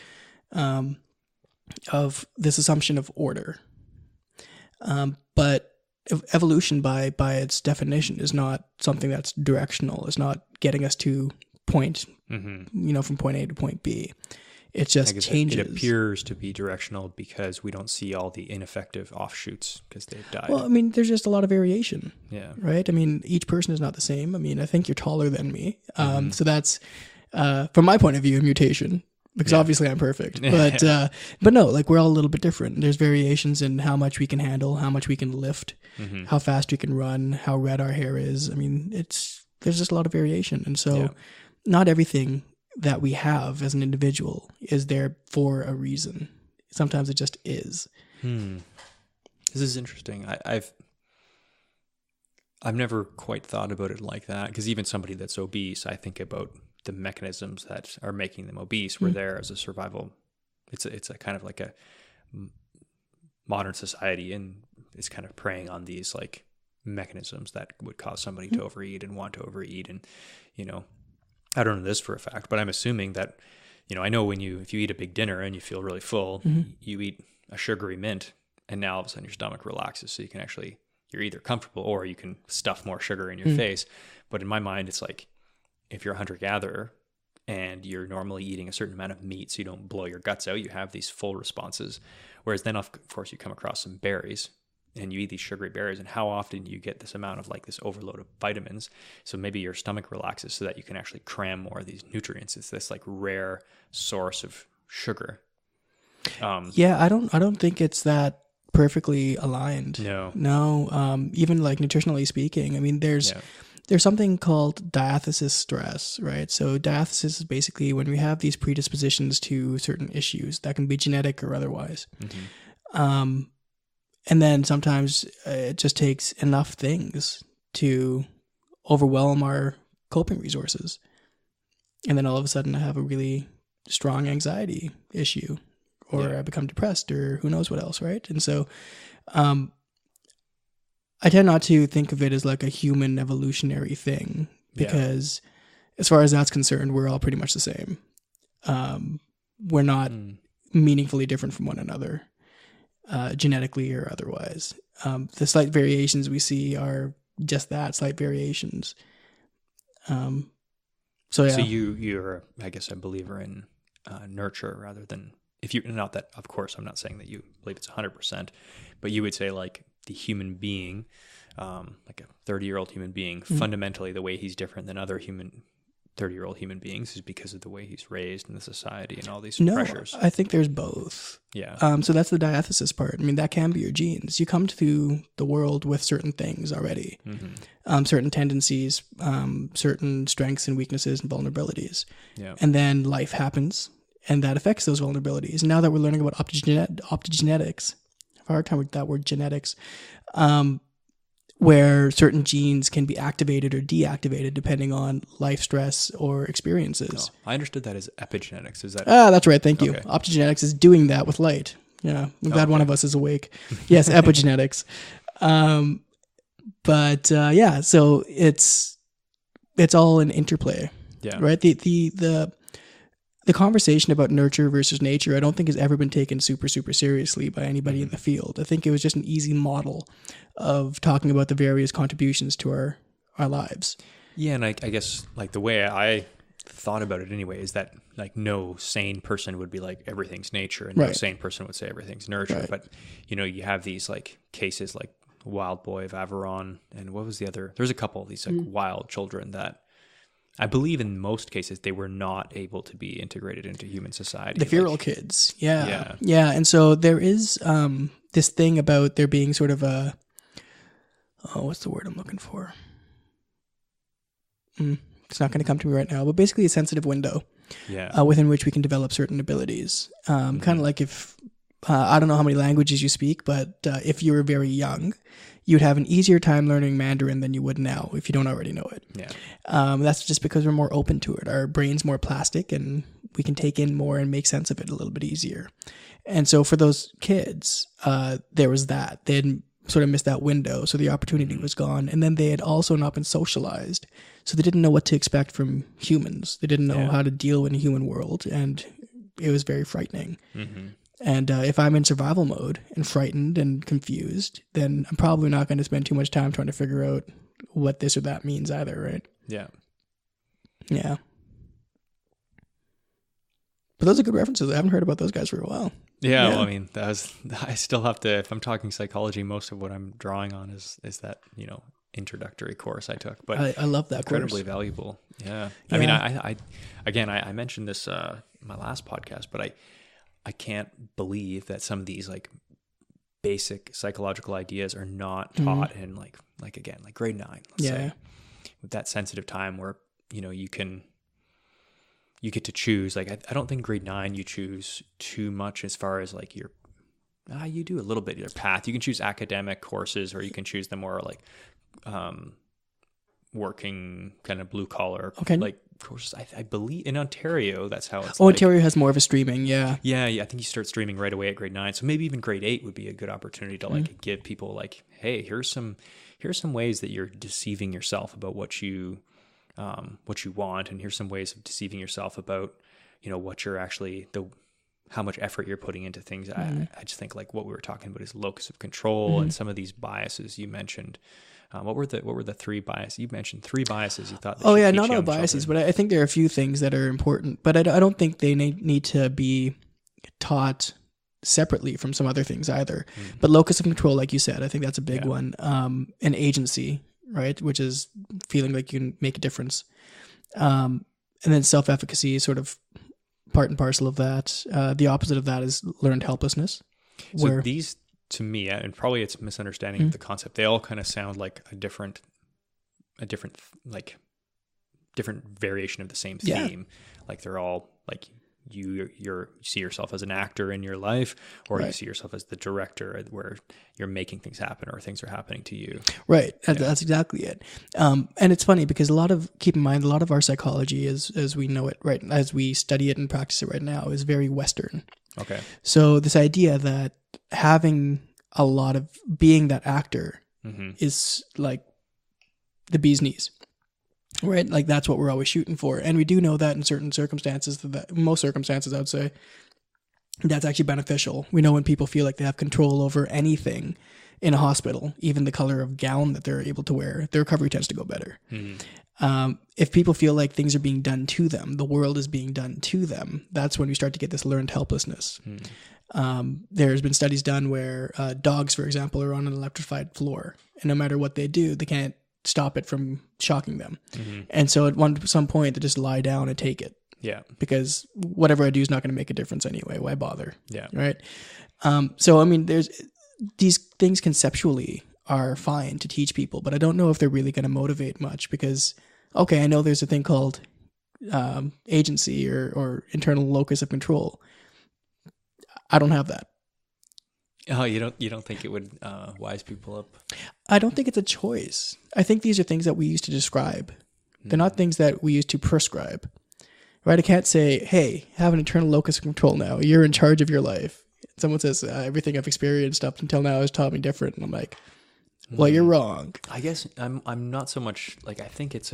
of this assumption of order. But evolution, by its definition, is not something that's directional. It's not getting us to point, from point A to point B. It just changes. It appears to be directional because we don't see all the ineffective offshoots because they've died. Well, I mean, there's just a lot of variation. Yeah. Right? I mean, each person is not the same. I mean, I think you're taller than me. So that's, from my point of view, a mutation. Because obviously I'm perfect, but no, like, we're all a little bit different. There's variations in how much we can handle, how much we can lift, how fast we can run, how red our hair is. I mean, there's just a lot of variation. And so not everything that we have as an individual is there for a reason. Sometimes it just is. This is interesting. I've never quite thought about it like that, because even somebody that's obese, I think about the mechanisms that are making them obese were there as a survival. It's a kind of like a modern society, and it's kind of preying on these like mechanisms that would cause somebody to overeat and want to overeat. And, you know, I don't know this for a fact, but I'm assuming that, you know, I know if you eat a big dinner and you feel really full, you eat a sugary mint, and now all of a sudden your stomach relaxes, so you can actually you're either comfortable or you can stuff more sugar in your face. But in my mind, it's like, if you're a hunter-gatherer and you're normally eating a certain amount of meat so you don't blow your guts out, you have these full responses. Whereas then, of course, you come across some berries and you eat these sugary berries, and how often you get this amount of like this overload of vitamins. So maybe your stomach relaxes so that you can actually cram more of these nutrients. It's this like rare source of sugar. Yeah, I don't think it's that perfectly aligned. No. Even like nutritionally speaking, I mean, there's something called diathesis stress, right? So diathesis is basically when we have these predispositions to certain issues that can be genetic or otherwise. And then sometimes it just takes enough things to overwhelm our coping resources. And then all of a sudden I have a really strong anxiety issue, or I become depressed, or who knows what else, right? And so I tend not to think of it as like a human evolutionary thing, because as far as that's concerned, we're all pretty much the same. We're not meaningfully different from one another, genetically or otherwise. The slight variations we see are just that, slight variations. So you're, I guess, a believer in nurture rather than, if you, not that, of course, I'm not saying that you believe it's 100%, but you would say like the human being, like a 30-year-old human being, fundamentally the way he's different than other 30-year-old human beings is because of the way he's raised in the society and all these pressures. I think there's both. Yeah. So that's the diathesis part. I mean, that can be your genes. You come to the world with certain things already, certain tendencies, certain strengths and weaknesses and vulnerabilities. Yeah. And then life happens, and that affects those vulnerabilities. And now that we're learning about optogenetics, I have a hard time with that word, genetics, where certain genes can be activated or deactivated depending on life stress or experiences. I understood that as epigenetics. Is that? That's right. Thank you. Okay. Optogenetics is doing that with light. Yeah. I'm glad one of us is awake. Yes, epigenetics. So it's all an interplay. Yeah. Right. The conversation about nurture versus nature, I don't think has ever been taken super, super seriously by anybody in the field. I think it was just an easy model of talking about the various contributions to our lives. Yeah, and I guess like the way I thought about it anyway is that like no sane person would be like everything's nature, and no sane person would say everything's nurture. Right. But you have these like cases like Wild Boy of Averon, and what was the other? There's a couple of these like wild children that I believe in most cases they were not able to be integrated into human society. The feral kids. Yeah. And so there is this thing about there being sort of a, what's the word I'm looking for? It's not going to come to me right now, but basically a sensitive window within which we can develop certain abilities. Kind of like if, I don't know how many languages you speak, but if you were very young, you'd have an easier time learning Mandarin than you would now if you don't already know it. Yeah. That's just because we're more open to it. Our brain's more plastic and we can take in more and make sense of it a little bit easier. And so for those kids, there was that. They had sort of missed that window, so the opportunity was gone. And then they had also not been socialized, so they didn't know what to expect from humans. They didn't know how to deal in a human world, and it was very frightening. And if I'm in survival mode and frightened and confused, then I'm probably not going to spend too much time trying to figure out what this or that means either, right? Yeah. Yeah. But those are good references. I haven't heard about those guys for a while. Yeah. Well, I mean, I still have to, if I'm talking psychology, most of what I'm drawing on is that, introductory course I took, but I love that incredibly course. Valuable. Yeah. I mean, I mentioned this, in my last podcast, but I can't believe that some of these like basic psychological ideas are not taught in like grade 9, let's say, with that sensitive time where, you get to choose. Like, I don't think grade 9, you choose too much as far as like you do a little bit your path. You can choose academic courses, or you can choose the more like, working kind of blue collar, like courses. I believe in Ontario, that's how it's. Ontario has more of a streaming. Yeah. I think you start streaming right away at grade 9. So maybe even grade 8 would be a good opportunity to like give people like, hey, here's some ways that you're deceiving yourself about what you want, and here's some ways of deceiving yourself about, what you're actually how much effort you're putting into things. I just think like what we were talking about is locus of control and some of these biases you mentioned. What were the three biases? You mentioned three biases you thought. Oh yeah, not all biases, but I think there are a few things that are important. But I don't think they need to be taught separately from some other things either. But locus of control, like you said, I think that's a big one. An agency, right, which is feeling like you can make a difference. And then self-efficacy is sort of part and parcel of that. The opposite of that is learned helplessness. So these, to me, and probably it's misunderstanding of the concept, they all kind of sound like a different variation of the same theme. Like they're all like you see yourself as an actor in your life, or you see yourself as the director where you're making things happen or things are happening to you. Right. That's exactly it. And it's funny because keep in mind, a lot of our psychology as we know it, right, as we study it and practice it right now, is very Western. Okay. So this idea that having a lot of being that actor is like the bee's knees. Right, like that's what we're always shooting for, and we do know that in certain circumstances, most circumstances, I would say, that's actually beneficial. We know when people feel like they have control over anything in a hospital, even the color of gown that they're able to wear, their recovery tends to go better. If people feel like things are being done to them, the world is being done to them, that's when we start to get this learned helplessness. There's been studies done where dogs, for example, are on an electrified floor, and no matter what they do, they can't stop it from shocking them. And so at some point they just lie down and take it. Yeah. Because whatever I do is not going to make a difference anyway. Why bother? Yeah. Right. So, I mean, there's these things conceptually are fine to teach people, but I don't know if they're really going to motivate much because, okay, I know there's a thing called agency or internal locus of control. I don't have that. Oh, you don't think it would wise people up? I don't think it's a choice. I think these are things that we use to describe. They're not things that we use to prescribe. Right? I can't say, hey, have an internal locus of control now. You're in charge of your life. Someone says, everything I've experienced up until now has taught me different. And I'm like, well, you're wrong. I guess I'm not so much like, I think it's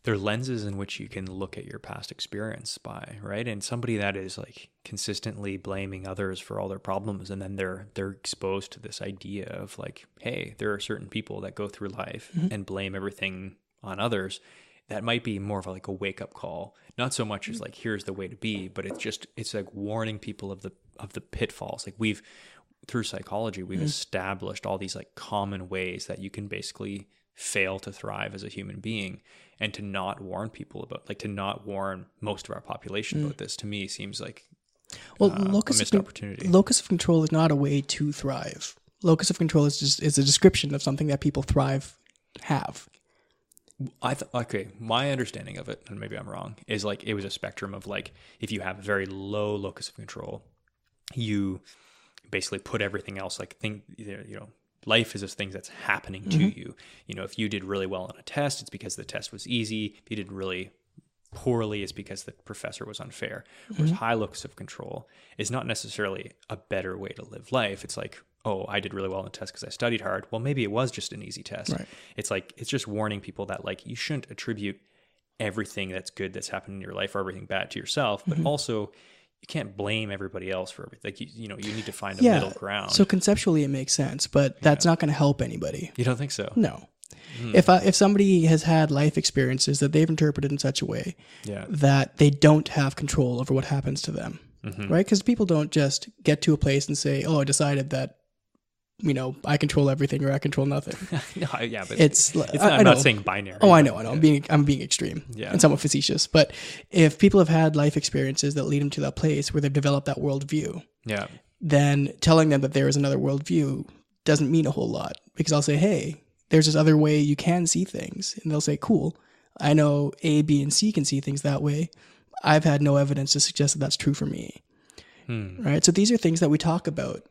there are lenses in which you can look at your past experience by, right? And somebody that is like consistently blaming others for all their problems, and then they're exposed to this idea of like, hey, there are certain people that go through life and blame everything on others. That might be more of like a wake up call, not so much as like, here's the way to be, but it's like warning people of the pitfalls. Like through psychology, we've established all these like common ways that you can basically fail to thrive as a human being, and to not warn people about, like to not warn most of our population about this, to me seems like a missed opportunity. Locus of control is not a way to thrive. Locus of control is a description of something that people have. Okay, my understanding of it, and maybe I'm wrong, is like it was a spectrum of like, if you have a very low locus of control, you basically put everything else, like life is this thing that's happening to you. You know, if you did really well on a test, it's because the test was easy. If you did really poorly, it's because the professor was unfair. Whereas high locus of control is not necessarily a better way to live life. It's like, oh, I did really well on the test because I studied hard. Well, maybe it was just an easy test. Right. It's like, it's just warning people that like, you shouldn't attribute everything that's good that's happened in your life or everything bad to yourself, but also you can't blame everybody else for everything. Like, you need to find a middle ground. So conceptually it makes sense, but that's not going to help anybody. You don't think so? No. If somebody has had life experiences that they've interpreted in such a way that they don't have control over what happens to them, right? Because people don't just get to a place and say, oh, I decided that, I control everything or I control nothing. No, yeah, but I'm not saying binary. Oh, I know. I'm being extreme and somewhat facetious. But if people have had life experiences that lead them to that place where they've developed that worldview, then telling them that there is another worldview doesn't mean a whole lot, because I'll say, hey, there's this other way you can see things. And they'll say, cool, I know A, B, and C can see things that way. I've had no evidence to suggest that that's true for me. Right? So these are things that we talk about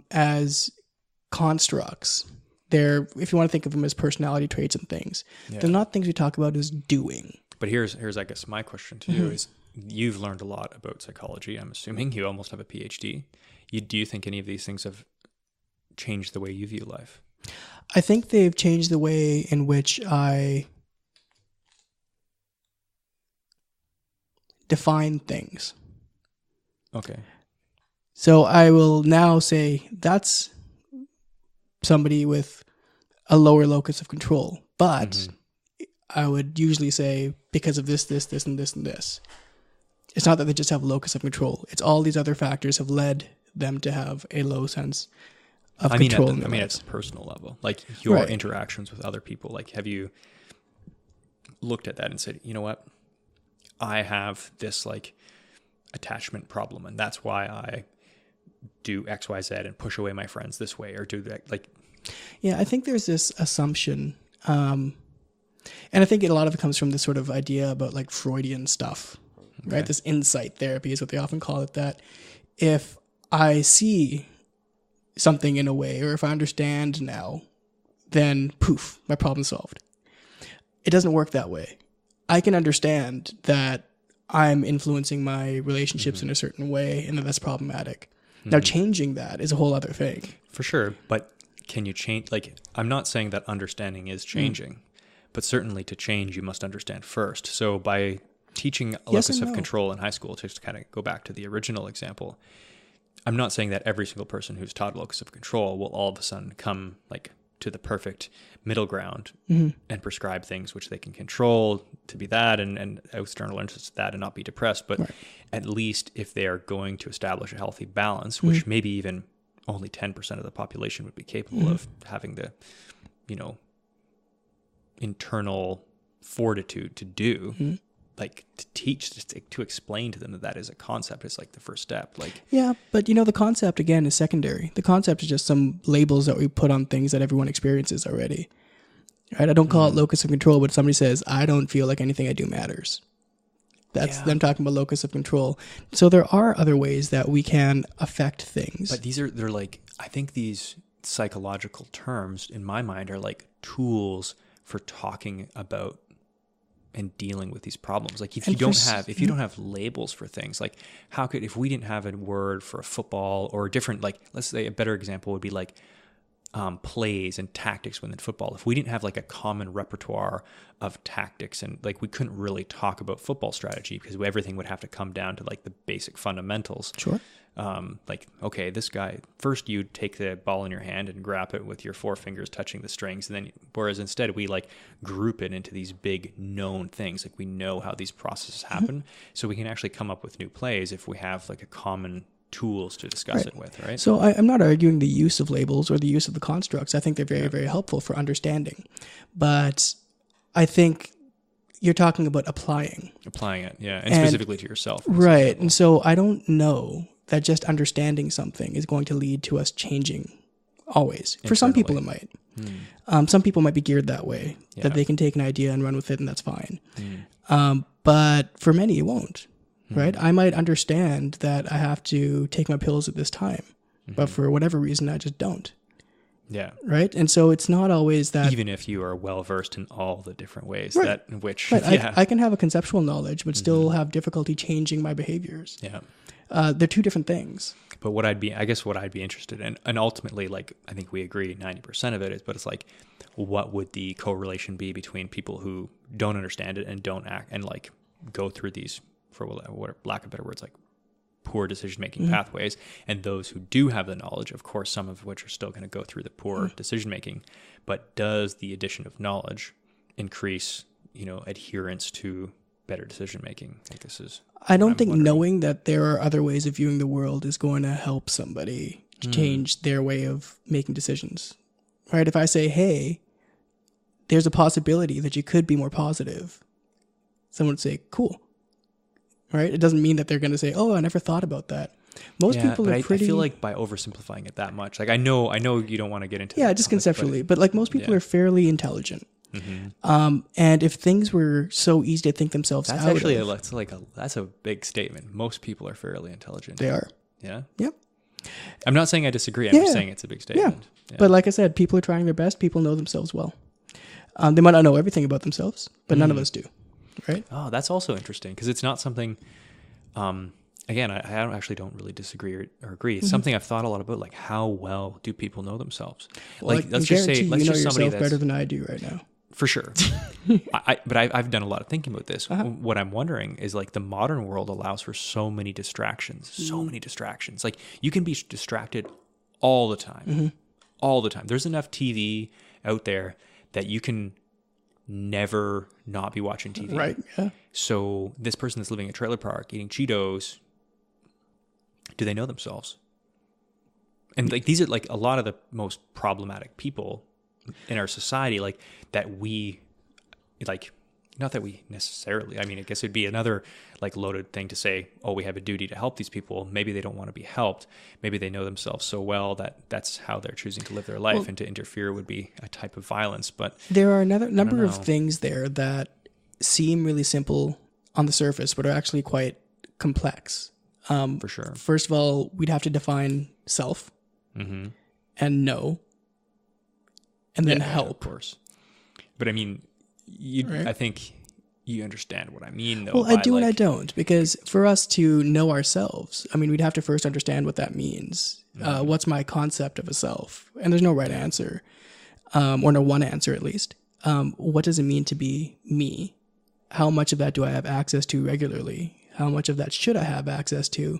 as constructs. They're, if you want to think of them as personality traits and things, they're not things we talk about as doing. But here's I guess my question to you is, you've learned a lot about psychology. I'm assuming you almost have a PhD. Do you think any of these things have changed the way you view life? I think they've changed the way in which I define things. Okay. So I will now say that's somebody with a lower locus of control. But I would usually say because of this, this, this, and this, and this. It's not that they just have a locus of control. It's all these other factors have led them to have a low sense of control in their lives. At the personal level, like your Right. interactions with other people. Like, have you looked at that and said, you know what, I have this like attachment problem, and that's why I do X, Y, Z, and push away my friends this way, or do that. Like, Yeah, I think there's this assumption, and I think a lot of it comes from this sort of idea about like Freudian stuff, right? This insight therapy is what they often call it. That if I see something in a way, or if I understand now, then poof, my problem's solved. It doesn't work that way. I can understand that I'm influencing my relationships in a certain way, and that that's problematic. Now, changing that is a whole other thing. for sure, but can you change? Like, I'm not saying that understanding is changing, but certainly to change, you must understand first. So by teaching a Yes locus and of no. control in high school, to just kind of go back to the original example, I'm not saying that every single person who's taught locus of control will all of a sudden come like to the perfect middle ground and prescribe things which they can control to be that, and external interests that, and not be depressed. But at least if they are going to establish a healthy balance, which maybe even only 10% of the population would be capable of having the, you know, internal fortitude to do, like to teach, to explain to them that that is a concept is like the first step. Like, Yeah, but you know, the concept again is secondary. The concept is just some labels that we put on things that everyone experiences already. Right? I don't call it locus of control, but somebody says, I don't feel like anything I do matters. That's them talking about locus of control. So there are other ways that we can affect things. but they're like, I think these psychological terms in my mind are like tools for talking about and dealing with these problems. Like if you don't have labels for things, like how could, if we didn't have a word for a football or a different, like, let's say a better example would be like plays and tactics within football. If we didn't have like a common repertoire of tactics, and like we couldn't really talk about football strategy because everything would have to come down to like the basic fundamentals. Sure. Like, okay, this guy, first you take the ball in your hand and grab it with your four fingers touching the strings. And then, whereas instead we like group it into these big known things. Like we know how these processes happen. So we can actually come up with new plays if we have like a common tools to discuss it with, right? So I'm not arguing the use of labels or the use of the constructs. I think they're very, very helpful for understanding. But I think you're talking about applying. Applying it, yeah. And specifically to yourself. Right. And so I don't know that just understanding something is going to lead to us changing always. For some people it might. Some people might be geared that way, that they can take an idea and run with it, and that's fine. But for many, it won't. Right? I might understand that I have to take my pills at this time, but for whatever reason, I just don't. Yeah. Right? And so it's not always that... Even if you are well-versed in all the different ways Right. I can have a conceptual knowledge, but still have difficulty changing my behaviors. Yeah. They're two different things. But what I'd be interested in, and ultimately, like, I think we agree 90% of it is, but it's like, what would the correlation be between people who don't understand it and don't act and like go through these, for lack of better words, like poor decision-making pathways, and those who do have the knowledge, of course, some of which are still going to go through the poor decision-making, but does the addition of knowledge increase, adherence to better decision-making? Like this is... I don't think knowing that there are other ways of viewing the world is going to help somebody change their way of making decisions, right? If I say, hey, there's a possibility that you could be more positive, someone would say, cool, right? It doesn't mean that they're going to say, oh, I never thought about that. Most people are pretty... I feel like by oversimplifying it that much, like I know you don't want to get into that just conceptually, but like most people are fairly intelligent. And if things were so easy to think themselves that's out actually of... that's a big statement. Most people are fairly intelligent. They are. Yeah? Yep. I'm not saying I disagree. I'm just saying it's a big statement. Yeah. But like I said, people are trying their best. People know themselves well. They might not know everything about themselves, but none of us do. Right? Oh, that's also interesting because it's not something... Again, I don't really disagree or agree. It's something I've thought a lot about, like how well do people know themselves? Well, Like, let's just say, you know yourself better than I do right now. For sure. But I've done a lot of thinking about this. What I'm wondering is like the modern world allows for so many distractions, Like you can be distracted all the time, all the time. There's enough TV out there that you can never not be watching TV. Right. Yeah. So this person that's living in a trailer park eating Cheetos, do they know themselves? And like these are like a lot of the most problematic people in our society, like that we like, not that we necessarily, I mean, I guess it'd be another like loaded thing to say, oh, we have a duty to help these people. Maybe they don't want to be helped. Maybe they know themselves so well that that's how they're choosing to live their life, and to interfere would be a type of violence. But there are another number of things there that seem really simple on the surface, but are actually quite complex. For sure. First of all, we'd have to define self and know. And then help. Of course. But I mean, Right. I think you understand what I mean, though. Well, I do and I don't, because for us to know ourselves, I mean, we'd have to first understand what that means. What's my concept of a self? And there's no right answer, or no one answer at least. What does it mean to be me? How much of that do I have access to regularly? How much of that should I have access to?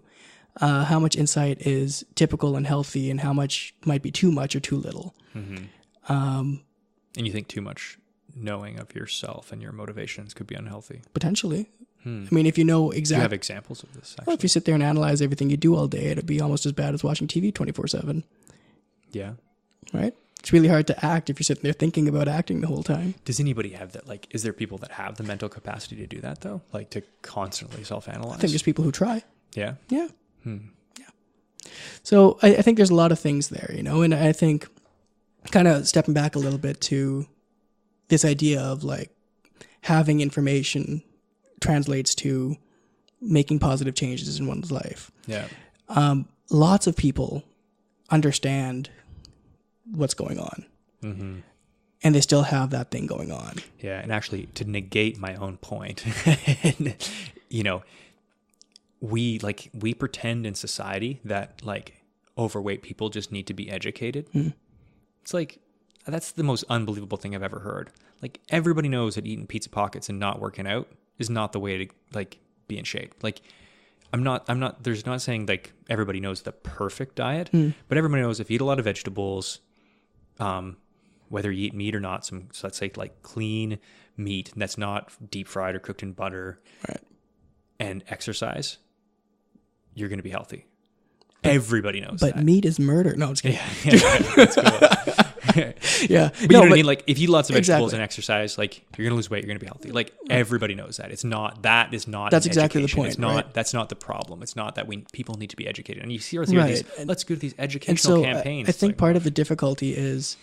How much insight is typical and healthy, and how much might be too much or too little? And you think too much knowing of yourself and your motivations could be unhealthy? Potentially. I mean, if you know Do you exactly, have examples of this, actually? well, if you sit there and analyze everything you do all day, it'd be almost as bad as watching TV 24/7, Yeah. right? It's really hard to act if you're sitting there thinking about acting the whole time. Does anybody have that? Like, is there people that have the mental capacity to do that, though? Like, to constantly self-analyze? I think there's people who try. Yeah. Yeah. Yeah. So I think there's a lot of things there, you know, and I think kind of stepping back a little bit to this idea of like having information translates to making positive changes in one's life. Yeah. Lots of people understand what's going on, and they still have that thing going on. Yeah. And actually, to negate my own point, you know, we pretend in society that like overweight people just need to be educated. It's like, that's the most unbelievable thing I've ever heard. Like, everybody knows that eating pizza pockets and not working out is not the way to like be in shape. Like, there's not saying like everybody knows the perfect diet, but everybody knows if you eat a lot of vegetables, whether you eat meat or not, so let's say like clean meat that's not deep fried or cooked in butter, Right. and exercise, you're going to be healthy. Everybody knows But that. meat is murder. No, I'm just kidding. Yeah, that's cool. Yeah. But you know what I mean? Like, if you eat lots of vegetables Exactly. and exercise, like, you're going to lose weight, you're going to be healthy. Like, everybody knows that. That is not That's an exactly the education. point, It's not, right? That's not the problem. It's not that people need to be educated. And you see these, Right. let's go to these And educational so campaigns. I think part of the difficulty is,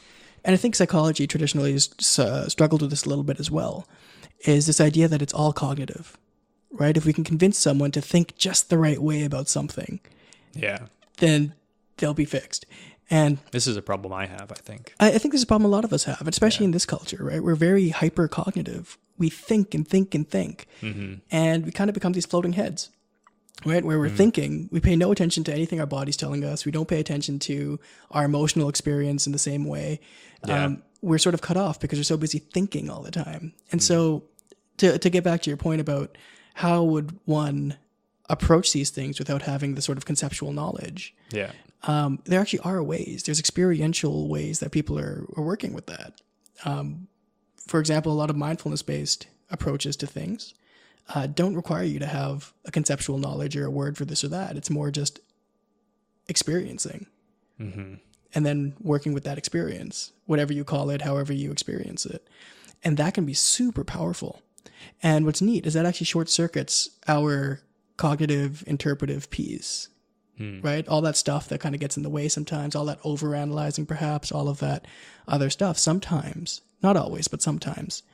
and I think psychology traditionally has struggled with this a little bit as well, is this idea that it's all cognitive, right? If we can convince someone to think just the right way about something, Yeah. then they'll be fixed. And This is a problem I have, I think. I think this is a problem a lot of us have, especially in this culture, right? We're very hyper cognitive. We think and think and think. And we kind of become these floating heads, right? Where we're thinking, we pay no attention to anything our body's telling us. We don't pay attention to our emotional experience in the same way. Yeah. We're sort of cut off because we're so busy thinking all the time. And so to get back to your point about how would one approach these things without having the sort of conceptual knowledge, Yeah. there actually are ways. There's experiential ways that people are working with that. For example, a lot of mindfulness-based approaches to things don't require you to have a conceptual knowledge or a word for this or that. It's more just experiencing and then working with that experience, whatever you call it, however you experience it. And that can be super powerful. And what's neat is that actually short circuits our cognitive interpretive piece. Right? All that stuff that kind of gets in the way sometimes, all that overanalyzing perhaps, all of that other stuff sometimes, not always, but sometimes,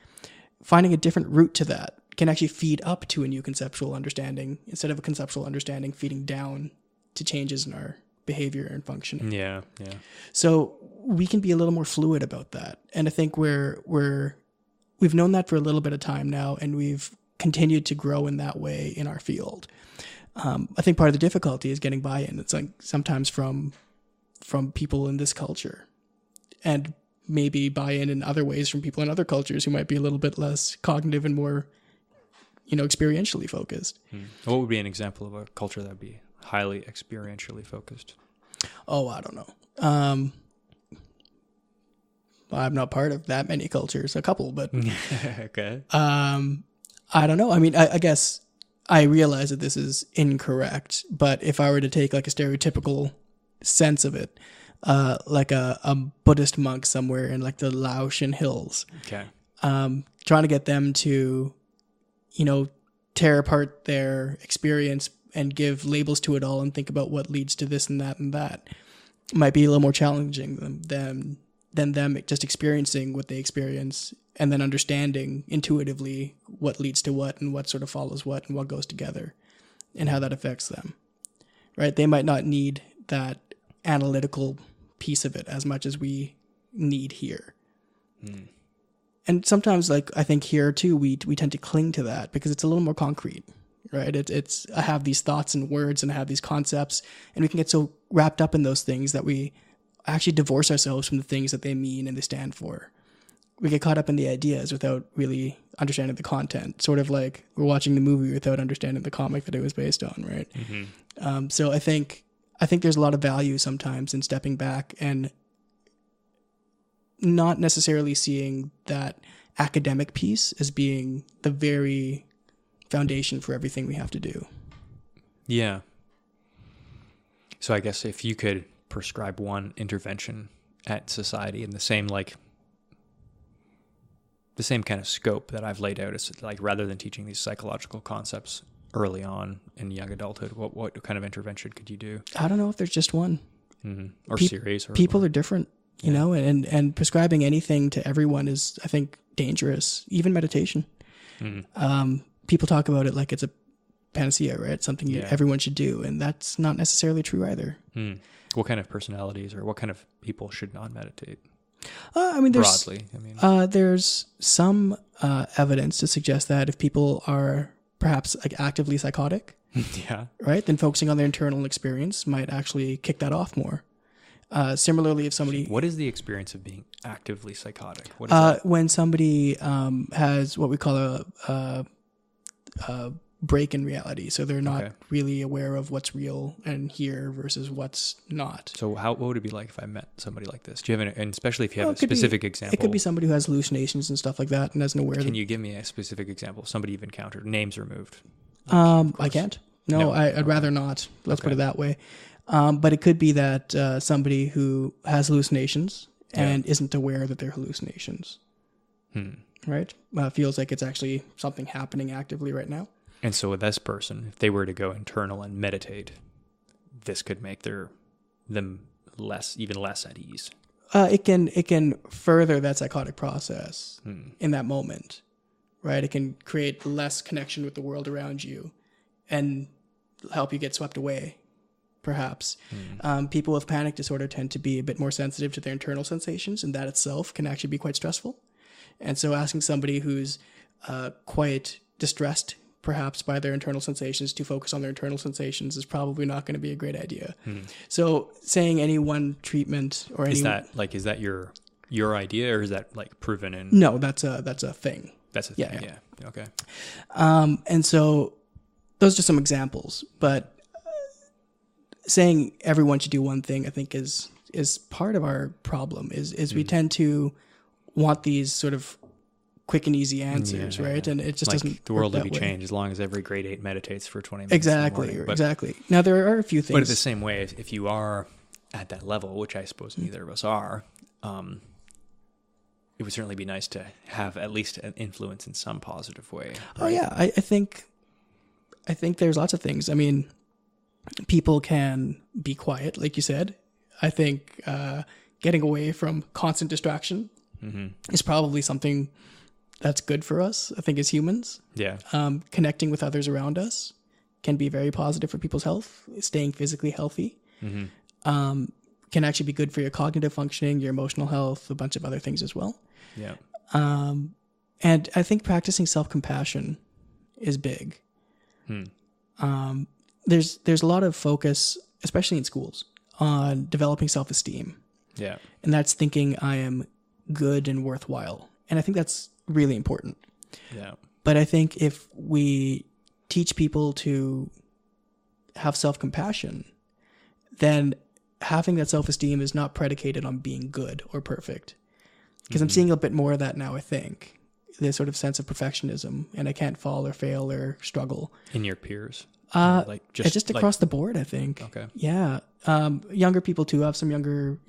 finding a different route to that can actually feed up to a new conceptual understanding instead of a conceptual understanding feeding down to changes in our behavior and functioning. Yeah. Yeah. So we can be a little more fluid about that. And I think we've known that for a little bit of time now, and we've continued to grow in that way in our field. I think part of the difficulty is getting buy-in. It's like sometimes from people in this culture, and maybe buy-in other ways from people in other cultures who might be a little bit less cognitive and more, experientially focused. What would be an example of a culture that would be highly experientially focused? Oh, I don't know. I'm not part of that many cultures, a couple, but Okay. I don't know. I mean, I guess I realize that this is incorrect, but if I were to take like a stereotypical sense of it, like a Buddhist monk somewhere in like the Laotian hills, Okay. trying to get them to, tear apart their experience and give labels to it all and think about what leads to this and that might be a little more challenging than them just experiencing what they experience and then understanding intuitively what leads to what and what sort of follows what and what goes together and how that affects them, right? They might not need that analytical piece of it as much as we need here. And sometimes, like, I think here too, we tend to cling to that because it's a little more concrete, right? It's I have these thoughts and words and I have these concepts, and we can get so wrapped up in those things that we actually divorce ourselves from the things that they mean and they stand for. We get caught up in the ideas without really understanding the content, sort of like we're watching the movie without understanding the comic that it was based on, right? So I think there's a lot of value sometimes in stepping back and not necessarily seeing that academic piece as being the very foundation for everything we have to do. Yeah. So I guess if you could prescribe one intervention at society in the same kind of scope that I've laid out, is like rather than teaching these psychological concepts early on in young adulthood, what kind of intervention could you do? I don't know if there's just one. Or series. People are different, you know, and prescribing anything to everyone is, I think, dangerous. Even meditation. People talk about it like it's a panacea, right? Something everyone should do, and that's not necessarily true either. What kind of personalities or what kind of people should not meditate? There's some evidence to suggest that if people are perhaps like actively psychotic, right, then focusing on their internal experience might actually kick that off more. Similarly, if somebody... What is the experience of being actively psychotic? What is that? When somebody has what we call a break in reality, so they're not really aware of what's real and here versus what's not. So what would it be like if I met somebody like this? Do you have and especially if you have a specific example? It could be somebody who has hallucinations and stuff like that and isn't aware. Can you give me a specific example of somebody you've encountered? Names removed. I can't. No. I'd rather not. Let's put it that way. But it could be that somebody who has hallucinations and isn't aware that they're hallucinations, right? Feels like it's actually something happening actively right now. And so with this person, if they were to go internal and meditate, this could make them even less at ease. It can further that psychotic process in that moment, right? It can create less connection with the world around you and help you get swept away, perhaps. People with panic disorder tend to be a bit more sensitive to their internal sensations, and that itself can actually be quite stressful. And so asking somebody who's quite distressed perhaps by their internal sensations to focus on their internal sensations is probably not going to be a great idea. So saying any one treatment or is that your idea, or is that like proven in? No, that's a thing. That's a thing. Yeah. Okay. And so those are some examples, but saying everyone should do one thing, I think is part of our problem is we tend to want these sort of quick and easy answers, right? And it just doesn't. The world will be changed as long as every grade 8 meditates for 20 minutes. Exactly. Now there are a few things. But in the same way, if you are at that level, which I suppose neither of us are, it would certainly be nice to have at least an influence in some positive way. Right? Oh yeah, I think there's lots of things. I mean, people can be quiet, like you said. I think getting away from constant distraction is probably something that's good for us, I think, as humans. Yeah. Connecting with others around us can be very positive for people's health. Staying physically healthy can actually be good for your cognitive functioning, your emotional health, a bunch of other things as well. Yeah. And I think practicing self-compassion is big. There's a lot of focus, especially in schools, on developing self-esteem. Yeah. And that's thinking I am good and worthwhile. And I think that's really important. Yeah. But I think if we teach people to have self-compassion, then having that self-esteem is not predicated on being good or perfect. Because I'm seeing a bit more of that now, I think. This sort of sense of perfectionism, and I can't fall or fail or struggle. In your peers? Just across the board, I think. Okay. Yeah. Younger people too. I have some younger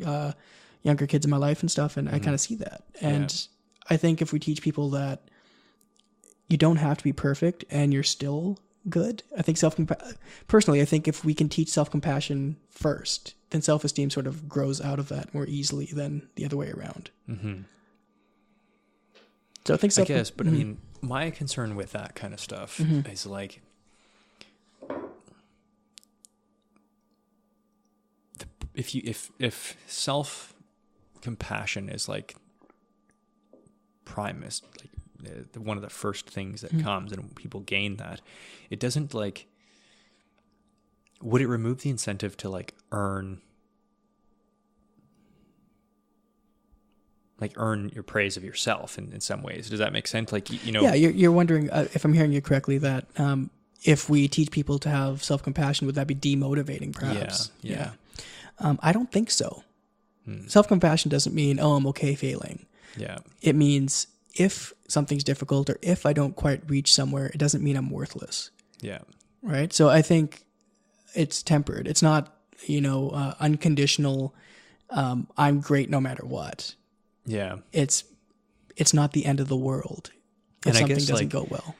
kids in my life and stuff, and I kind of see that. And I think if we teach people that you don't have to be perfect and you're still good, I think personally, I think if we can teach self-compassion first, then self-esteem sort of grows out of that more easily than the other way around. Mm-hmm. So I think I guess, but I mean, my concern with that kind of stuff is like, if self-compassion is like primus, like one of the first things that comes, and people gain that, it doesn't like, would it remove the incentive to like earn your praise of yourself in some ways? Does that make sense? Like, Yeah, you're wondering if I'm hearing you correctly, that if we teach people to have self-compassion, would that be demotivating perhaps? Yeah. I don't think so. Self-compassion doesn't mean, oh, I'm okay failing. Yeah. It means if something's difficult or if I don't quite reach somewhere, it doesn't mean I'm worthless. Yeah. Right? So I think it's tempered. It's not, unconditional, I'm great no matter what. Yeah. It's not the end of the world if and something I guess, doesn't go well.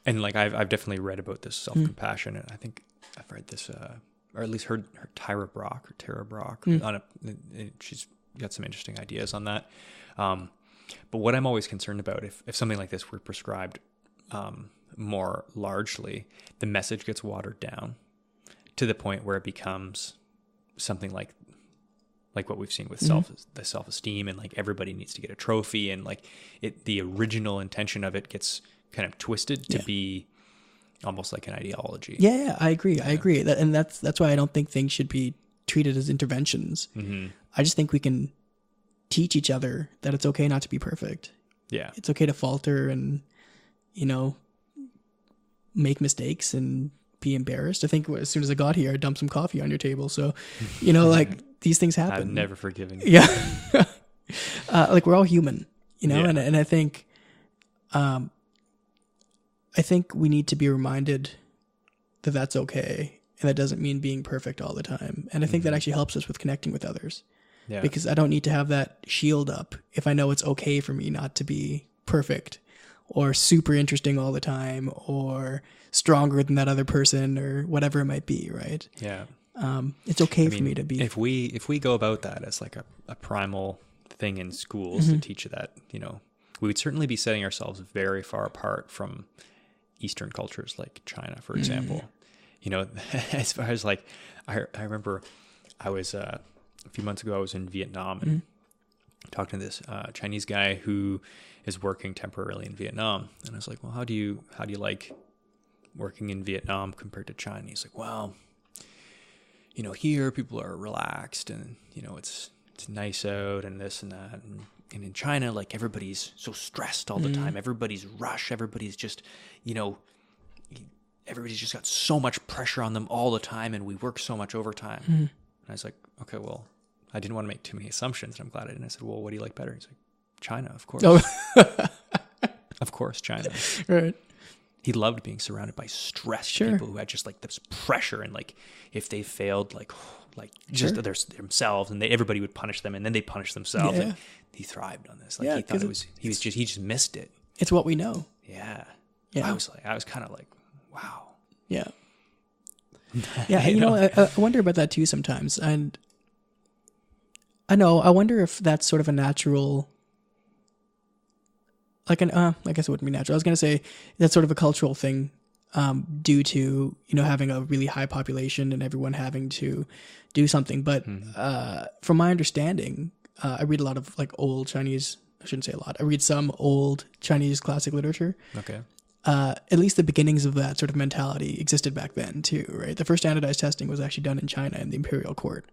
And like I've definitely read about this self-compassion, and I think I've read this or at least heard Tara Brach on she's got some interesting ideas on that. But what I'm always concerned about, if something like this were prescribed more largely, the message gets watered down to the point where it becomes something like what we've seen with the self-esteem, and like everybody needs to get a trophy, and like the original intention of it gets kind of twisted to be almost like an ideology. Yeah, I agree. I agree. That's why I don't think things should be treated as interventions. Mm-hmm. I just think we can teach each other that it's okay not to be perfect. Yeah. It's okay to falter and, make mistakes and be embarrassed. I think as soon as I got here, I dumped some coffee on your table. So, like these things happen. I've never forgiven you. Yeah. Like we're all human, and I think, we need to be reminded that that's okay. And that doesn't mean being perfect all the time. And I think that actually helps us with connecting with others. Yeah. Because I don't need to have that shield up if I know it's okay for me not to be perfect or super interesting all the time or stronger than that other person or whatever it might be, right? Yeah. It's okay for me to be. If we go about that as like a primal thing in schools to teach that, we would certainly be setting ourselves very far apart from Eastern cultures like China, for example. As far as like, I remember I was, a few months ago, I was in Vietnam and talking to this Chinese guy who is working temporarily in Vietnam. And I was like, well, how do you like working in Vietnam compared to China? He's like, well, here people are relaxed and, it's nice out and this and that. And in China, like everybody's so stressed all the time. Everybody's rushed. Everybody's just, everybody's just got so much pressure on them all the time, and we work so much overtime. And I was like, okay, well, I didn't want to make too many assumptions, and I'm glad I didn't. I said, well, what do you like better? He's like, China, of course. Oh. Of course, China. Right. He loved being surrounded by stressed people who had just like this pressure, and like if they failed, like just themselves, and everybody would punish them, and then they punish themselves. Yeah. And he thrived on this. Like he thought he just missed it. It's what we know. Yeah. I was kind of like, wow. Yeah. Yeah. I wonder about that too sometimes. And I wonder if that's sort of a natural, I guess it wouldn't be natural. I was going to say that's sort of a cultural thing, due to, having a really high population and everyone having to do something. But, from my understanding, I read a lot of like old Chinese, I shouldn't say a lot. I read some old Chinese classic literature. Okay. At least the beginnings of that sort of mentality existed back then too, right? The first standardized testing was actually done in China in the imperial court.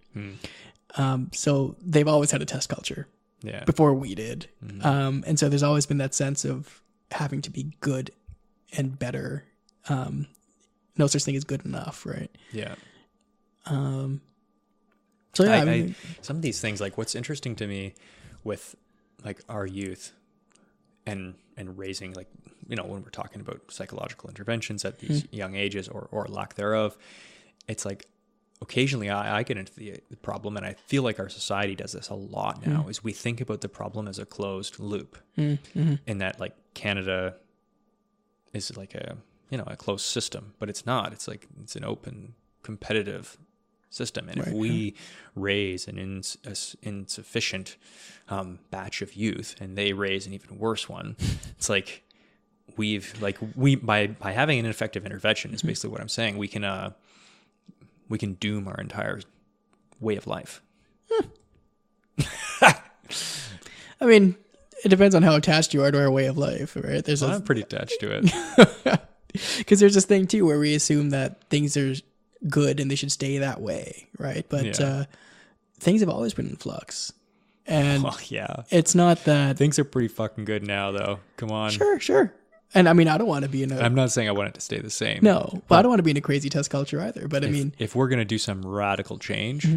So they've always had a test culture. Yeah. before we did. Mm-hmm. And so there's always been that sense of having to be good and better. No such thing as good enough, right? Yeah. So yeah, I mean, some of these things, like what's interesting to me with like our youth and raising, like, you know, when we're talking about psychological interventions at these young ages or lack thereof, it's like occasionally I get into the problem, and I feel like our society does this a lot now, is we think about the problem as a closed loop, in that like Canada is like a, you know, a closed system, but it's not. It's like, it's an open, competitive system. And if we raise an insufficient batch of youth, and they raise an even worse one, it's like we by having an effective intervention is basically what I'm saying. We can doom our entire way of life. I mean, it depends on how attached you are to our way of life, right? I'm pretty attached to it. Because there's this thing too where we assume that things are good and they should stay that way, right? But things have always been in flux, and it's not that things are pretty fucking good now, though. Come on, sure. And I mean, I don't want to be in a. I'm not saying I want it to stay the same. No, but I don't want to be in a crazy test culture either. But I mean, if we're gonna do some radical change,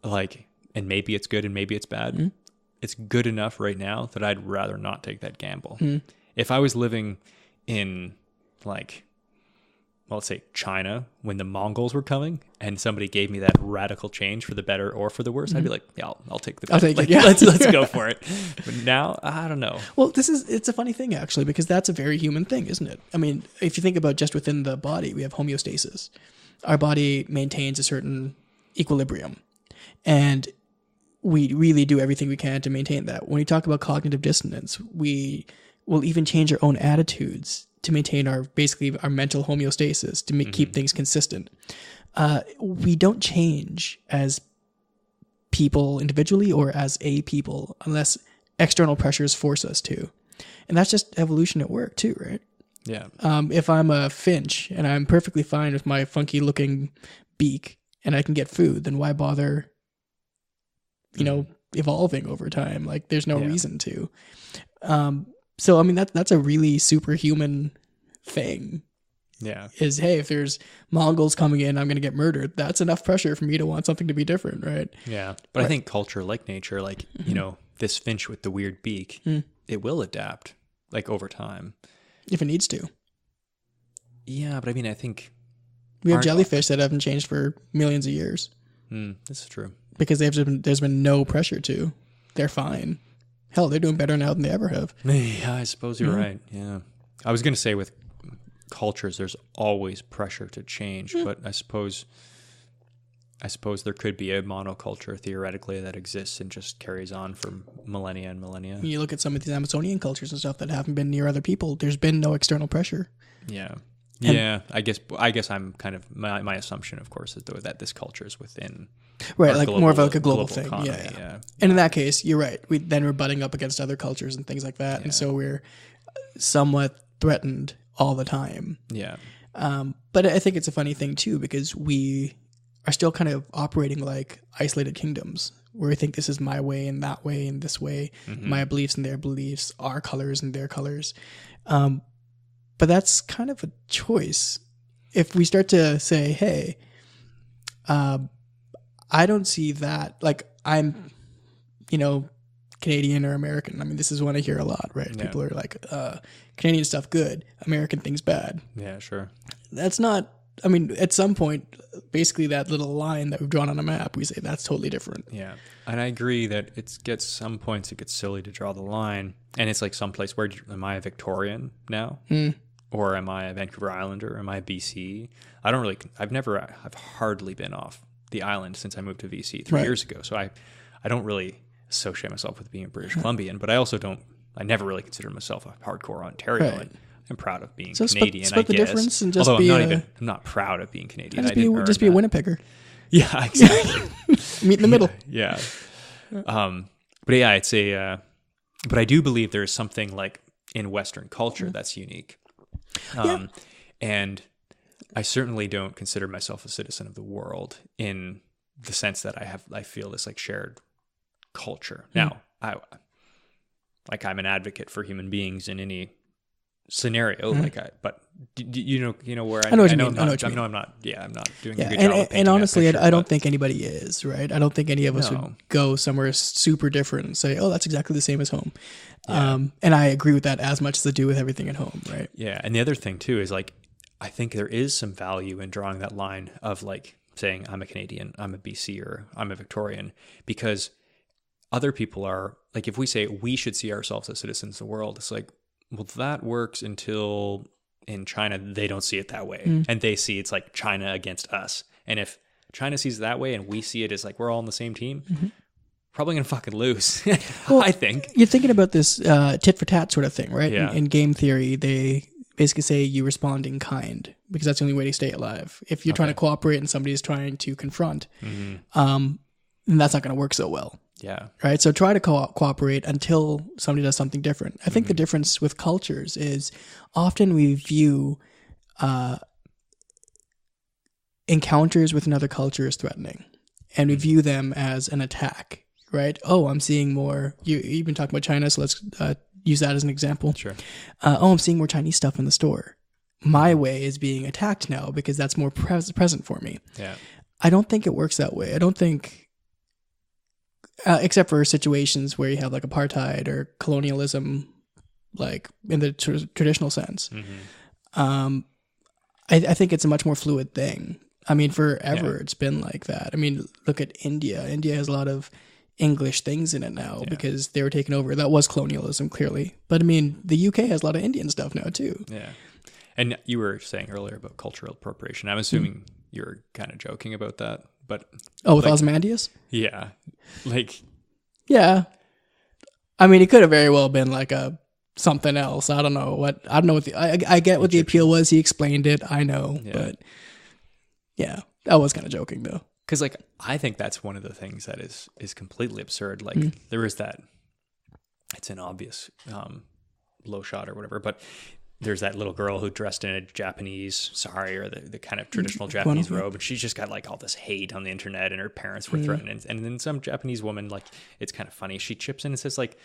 like, and maybe it's good and maybe it's bad, it's good enough right now that I'd rather not take that gamble. If I was living in, like, well, let's say China, when the Mongols were coming, and somebody gave me that radical change for the better or for the worse, I'd be like, yeah, I'll take the better. I'll take it. Yeah. Let's go for it. But now, I don't know. Well, it's a funny thing, actually, because that's a very human thing, isn't it? I mean, if you think about just within the body, we have homeostasis. Our body maintains a certain equilibrium, and we really do everything we can to maintain that. When we talk about cognitive dissonance, we will even change our own attitudes to maintain our mental homeostasis, to keep things consistent. We don't change as people individually or as a people unless external pressures force us to. And that's just evolution at work too, right? Yeah. If I'm a finch and I'm perfectly fine with my funky looking beak and I can get food, then why bother, evolving over time? Like, there's no reason to. So, I mean, that's a really superhuman thing. Yeah. Is, hey, if there's Mongols coming in, I'm going to get murdered. That's enough pressure for me to want something to be different, right? Yeah. But I think culture, like nature, like, this finch with the weird beak, it will adapt, like, over time. If it needs to. Yeah, but I mean, I think... We have jellyfish that haven't changed for millions of years. This is true. Because there's been no pressure to. They're fine. Hell, they're doing better now than they ever have. Yeah, I suppose you're right. Yeah. I was going to say with cultures, there's always pressure to change, but I suppose there could be a monoculture theoretically that exists and just carries on for millennia and millennia. When you look at some of these Amazonian cultures and stuff that haven't been near other people, there's been no external pressure. Yeah. Yeah, I guess I'm kind of my assumption, of course, is though that this culture is within like more of like a global thing. Economy, yeah. And in that case, you're right. We're butting up against other cultures and things like that, and so we're somewhat threatened all the time. Yeah. But I think it's a funny thing too, because we are still kind of operating like isolated kingdoms, where we think this is my way and that way and this way, my beliefs and their beliefs, our colors and their colors. But that's kind of a choice. If we start to say, hey, I don't see that, like, I'm, Canadian or American. I mean, this is one I hear a lot, right? Yeah. People are like, Canadian stuff good, American things bad. Yeah, sure. That's not, I mean, at some point, basically that little line that we've drawn on a map, we say that's totally different. Yeah. And I agree that some points it gets silly to draw the line. And it's like someplace, am I a Victorian now? Or am I a Vancouver Islander? Am I a BC? I've hardly been off the island since I moved to BC 3 years ago. So I don't really associate myself with being a British Columbian, but I never really consider myself a hardcore Ontario. Right. I'm proud of being so Canadian, split the difference and just Although be I'm not proud of being Canadian. Just be a Winnipegger. Yeah, exactly. Meet in the middle. Yeah. But yeah, it's but I do believe there is something like in Western culture that's unique. And I certainly don't consider myself a citizen of the world in the sense that I feel this like shared culture. Now, I'm an advocate for human beings in any scenario. But you know where I know what you know mean. I'm not doing a good job of and painting honestly, that picture, I don't think anybody is, right? I don't think any of us No. would go somewhere super different and say, oh, that's exactly the same as home. Yeah. And I agree with that as much as I do with everything at home, right? Yeah. And the other thing too is like, I think there is some value in drawing that line of like saying I'm a Canadian, I'm a BC, or I'm a Victorian, because other people are like, if we say we should see ourselves as citizens of the world, it's like, well, that works until in China, they don't see it that way. And they see it's like China against us. And if China sees it that way and we see it as like we're all on the same team, probably going to fucking lose, Well, I think. You're thinking about this tit for tat sort of thing, right? Yeah. In game theory, they basically say you respond in kind because that's the only way to stay alive. If you're trying to cooperate and somebody is trying to confront, then that's not going to work so well. Yeah. Right. So try to cooperate until somebody does something different. I think the difference with cultures is often we view encounters with another culture as threatening, and we view them as an attack. Right. Oh, I'm seeing more. You've been talking about China, so let's use that as an example. Sure. Oh, I'm seeing more Chinese stuff in the store. My way is being attacked now because that's more present for me. Yeah. I don't think it works that way. I don't think. Except for situations where you have like apartheid or colonialism, like in the traditional sense. I think it's a much more fluid thing. I mean, forever it's been like that. I mean, look at India. India has a lot of English things in it now because they were taken over. That was colonialism, clearly. But I mean, the UK has a lot of Indian stuff now too. Yeah. And you were saying earlier about cultural appropriation. I'm assuming you're kind of joking about that. But with Ozymandias? Yeah. Like, yeah. I mean, it could have very well been like something else. I don't know what I get what the appeal was. He explained it. I know, but yeah, I was kind of joking though. Because like, I think that's one of the things that is completely absurd. Like there is that, it's an obvious low shot or whatever, but there's that little girl who dressed in a Japanese sari or the kind of traditional Japanese robe, and she's just got like all this hate on the internet, and her parents were threatened. And then some Japanese woman, like, it's kind of funny, she chips in and says like,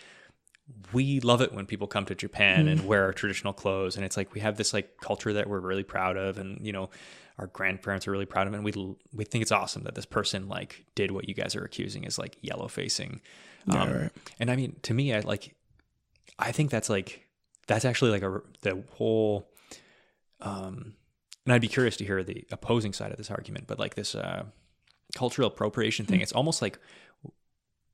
we love it when people come to Japan and wear our traditional clothes, and it's like we have this like culture that we're really proud of, and you know, our grandparents are really proud of it, and we think it's awesome that this person like did what you guys are accusing is like yellow facing. Right. And I mean, to me, I think that's actually like the whole, and I'd be curious to hear the opposing side of this argument, but like this cultural appropriation thing, it's almost like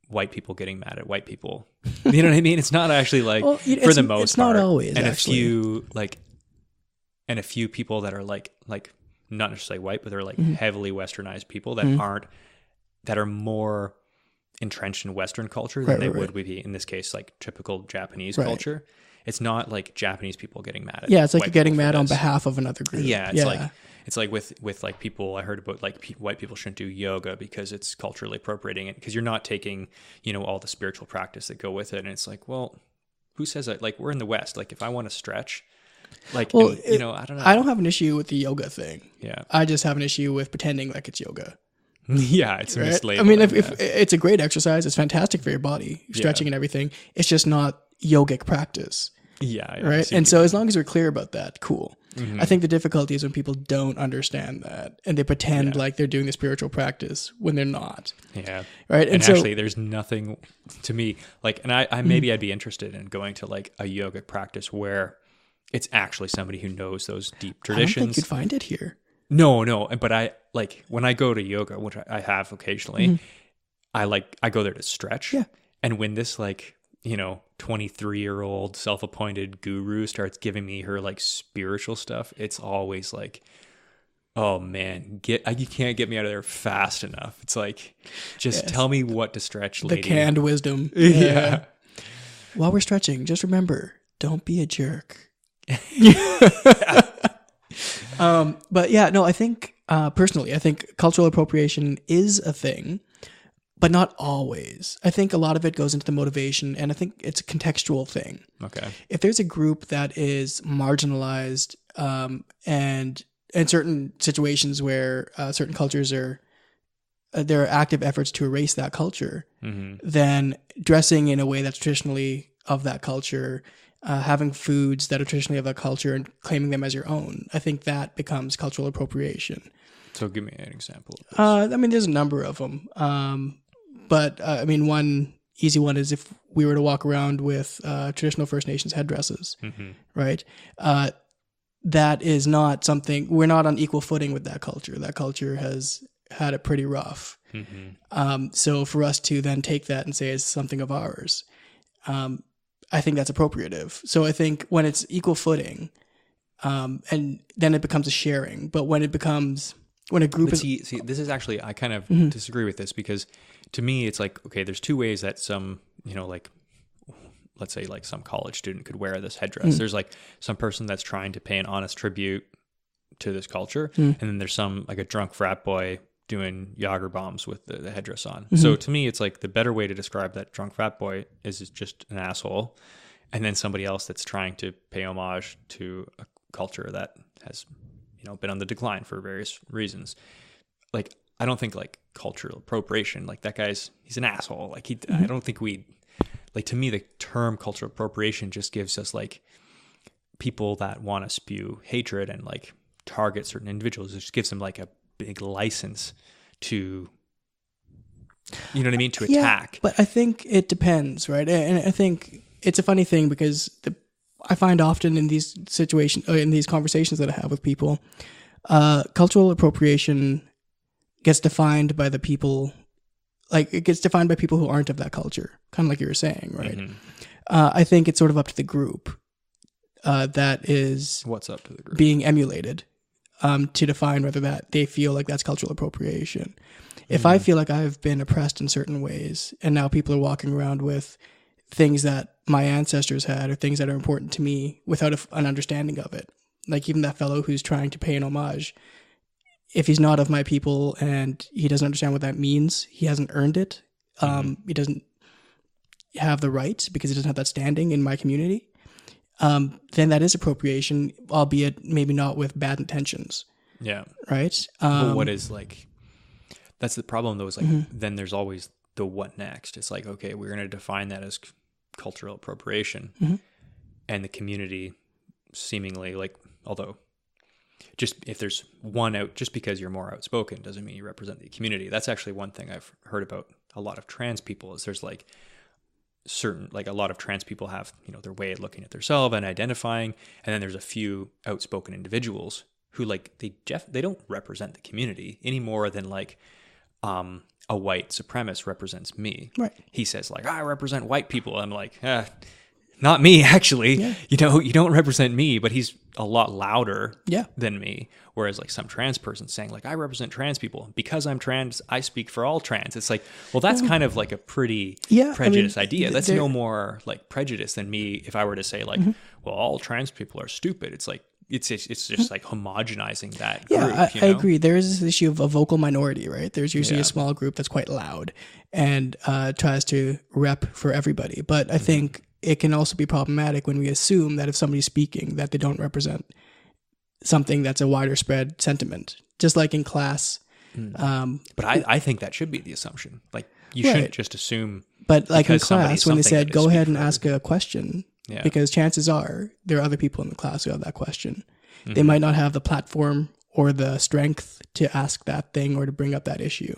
white people getting mad at white people. You know what I mean? It's not actually like, for the most part. It's not always, and actually. a few people that are like not necessarily white, but they're like heavily westernized people that that are more entrenched in Western culture than they would be, in this case, like typical Japanese culture. It's not like Japanese people getting mad at it's like white you're getting people mad for on this. behalf of another group. Yeah, it's like with like people, I heard about like white people shouldn't do yoga because it's culturally appropriating it, because you're not taking, you know, all the spiritual practice that go with it. And it's like, well, who says that? Like, we're in the West. Like, if I want to stretch, like, well, you know, I don't know. I don't have an issue with the yoga thing. Yeah. I just have an issue with pretending like it's yoga. Yeah, it's Right? mislabeling. I mean, if it's a great exercise, it's fantastic for your body, stretching and everything. It's just not yogic practice. Yeah. Right. And so as long as we're clear about that, cool. I think the difficulty is when people don't understand that and they pretend like they're doing the spiritual practice when they're not. Yeah. Right. And so, actually, there's nothing to me like, and I maybe I'd be interested in going to like a yogic practice where it's actually somebody who knows those deep traditions. I don't think you'd find it here. No. But I like when I go to yoga, which I have occasionally, I go there to stretch. Yeah. And when this like, you know, 23-year-old self-appointed guru starts giving me her like spiritual stuff, it's always like, oh man, you can't get me out of there fast enough. It's like, just tell me what to stretch, lady. The canned wisdom. Yeah. While we're stretching, just remember, don't be a jerk. But yeah, no, I think personally, I think cultural appropriation is a thing, but not always. I think a lot of it goes into the motivation, and I think it's a contextual thing. Okay. If there's a group that is marginalized, and in certain situations where certain cultures are there are active efforts to erase that culture, then dressing in a way that's traditionally of that culture, having foods that are traditionally of that culture and claiming them as your own, I think that becomes cultural appropriation. So give me an example of this. I mean, there's a number of them. But I mean, one easy one is if we were to walk around with traditional First Nations headdresses, right? That is not something, we're not on equal footing with that culture. That culture has had it pretty rough. So for us to then take that and say it's something of ours, I think that's appropriative. So I think when it's equal footing, and then it becomes a sharing. But when it becomes, when a group see, this is actually, I kind of disagree with this, because to me, it's like, okay, there's two ways that some, like, let's say like some college student could wear this headdress. There's like some person that's trying to pay an honest tribute to this culture. And then there's some, like a drunk frat boy doing Jager bombs with the headdress on. So to me, it's like the better way to describe that drunk frat boy is just an asshole. And then somebody else that's trying to pay homage to a culture that has, been on the decline for various reasons. Like, I don't think like cultural appropriation, like that he's an asshole. Like I don't think like, to me, the term cultural appropriation just gives us like people that want to spew hatred and like target certain individuals. It just gives them like a big license to, you know what I mean? To attack. But I think it depends, right? And I think it's a funny thing because I find often in these situations, in these conversations that I have with people, cultural appropriation gets defined by the people, like it gets defined by people who aren't of that culture, kind of like you were saying, right? I think it's sort of up to the group that is what's up to the group being emulated to define whether that they feel like that's cultural appropriation. If I feel like I've been oppressed in certain ways and now people are walking around with things that my ancestors had or things that are important to me without an understanding of it, like even that fellow who's trying to pay an homage, if he's not of my people and he doesn't understand what that means, he hasn't earned it. He doesn't have the right because he doesn't have that standing in my community. Then that is appropriation, albeit maybe not with bad intentions. Yeah. Right. But what is like, that's the problem though, is like, then there's always the what next. It's like, okay, we're going to define that as cultural appropriation, and the community seemingly, like, although just if there's one out, just because you're more outspoken doesn't mean you represent the community. That's actually one thing I've heard about a lot of trans people is there's like certain, like a lot of trans people have, their way of looking at themselves and identifying. And then there's a few outspoken individuals who like, they don't represent the community any more than like, a white supremacist represents me. Right. He says like, I represent white people. I'm like, not me actually. Yeah. You don't represent me, but he's a lot louder than me. Whereas like some trans person saying like, I represent trans people because I'm trans. I speak for all trans. It's like, well, that's kind of like a pretty prejudiced idea. That's no more like prejudice than me. If I were to say like, well, all trans people are stupid. It's like, it's just like homogenizing that group. Yeah, I agree. There is this issue of a vocal minority, right? There's usually a small group that's quite loud and tries to rep for everybody. But I think it can also be problematic when we assume that if somebody's speaking, that they don't represent something that's a wider spread sentiment. Just like in class. But I think that should be the assumption. Like you shouldn't just assume. But like in class, when they said, go ahead and ask a question. Yeah. Because chances are there are other people in the class who have that question. They might not have the platform or the strength to ask that thing or to bring up that issue.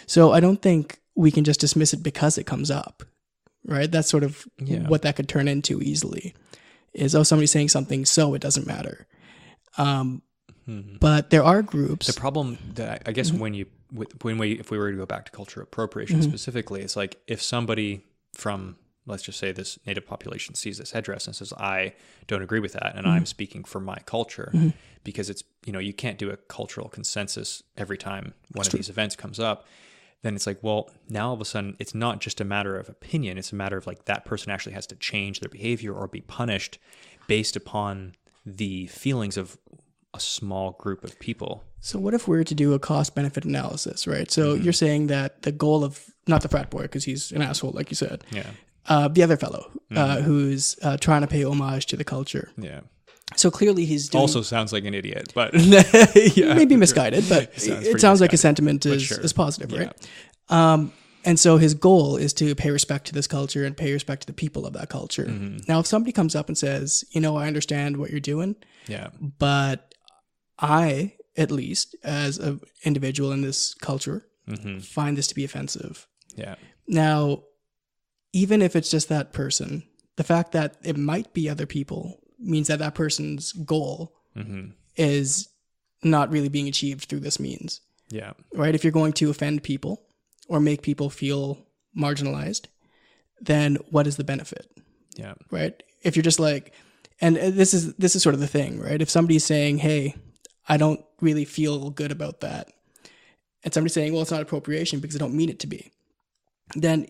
So I don't think we can just dismiss it because it comes up, right? That's sort of what that could turn into easily is, somebody's saying something, so it doesn't matter. But there are groups. The problem that I guess if we were to go back to cultural appropriation specifically, it's like if somebody from, let's just say this native population sees this headdress and says, I don't agree with that. And I'm speaking for my culture because it's, you can't do a cultural consensus every time one of these events comes up. Then it's like, well, now all of a sudden it's not just a matter of opinion. It's a matter of like that person actually has to change their behavior or be punished based upon the feelings of a small group of people. So what if we were to do a cost benefit analysis, right? So you're saying that the goal of, not the frat boy, because he's an asshole, like you said. Yeah. The other fellow who's trying to pay homage to the culture. Yeah. So clearly he's doing... Also sounds like an idiot, but maybe misguided, but it sounds like his sentiment is positive, right? And so his goal is to pay respect to this culture and pay respect to the people of that culture. Now, if somebody comes up and says, I understand what you're doing, but I, at least as an individual in this culture, find this to be offensive. Yeah. Now, even if it's just that person, the fact that it might be other people means that that person's goal is not really being achieved through this means. Yeah. Right? If you're going to offend people or make people feel marginalized, then what is the benefit? Yeah. Right? If you're just like, and this is sort of the thing, right? If somebody's saying, hey, I don't really feel good about that, and somebody's saying, well, it's not appropriation because I don't mean it to be, then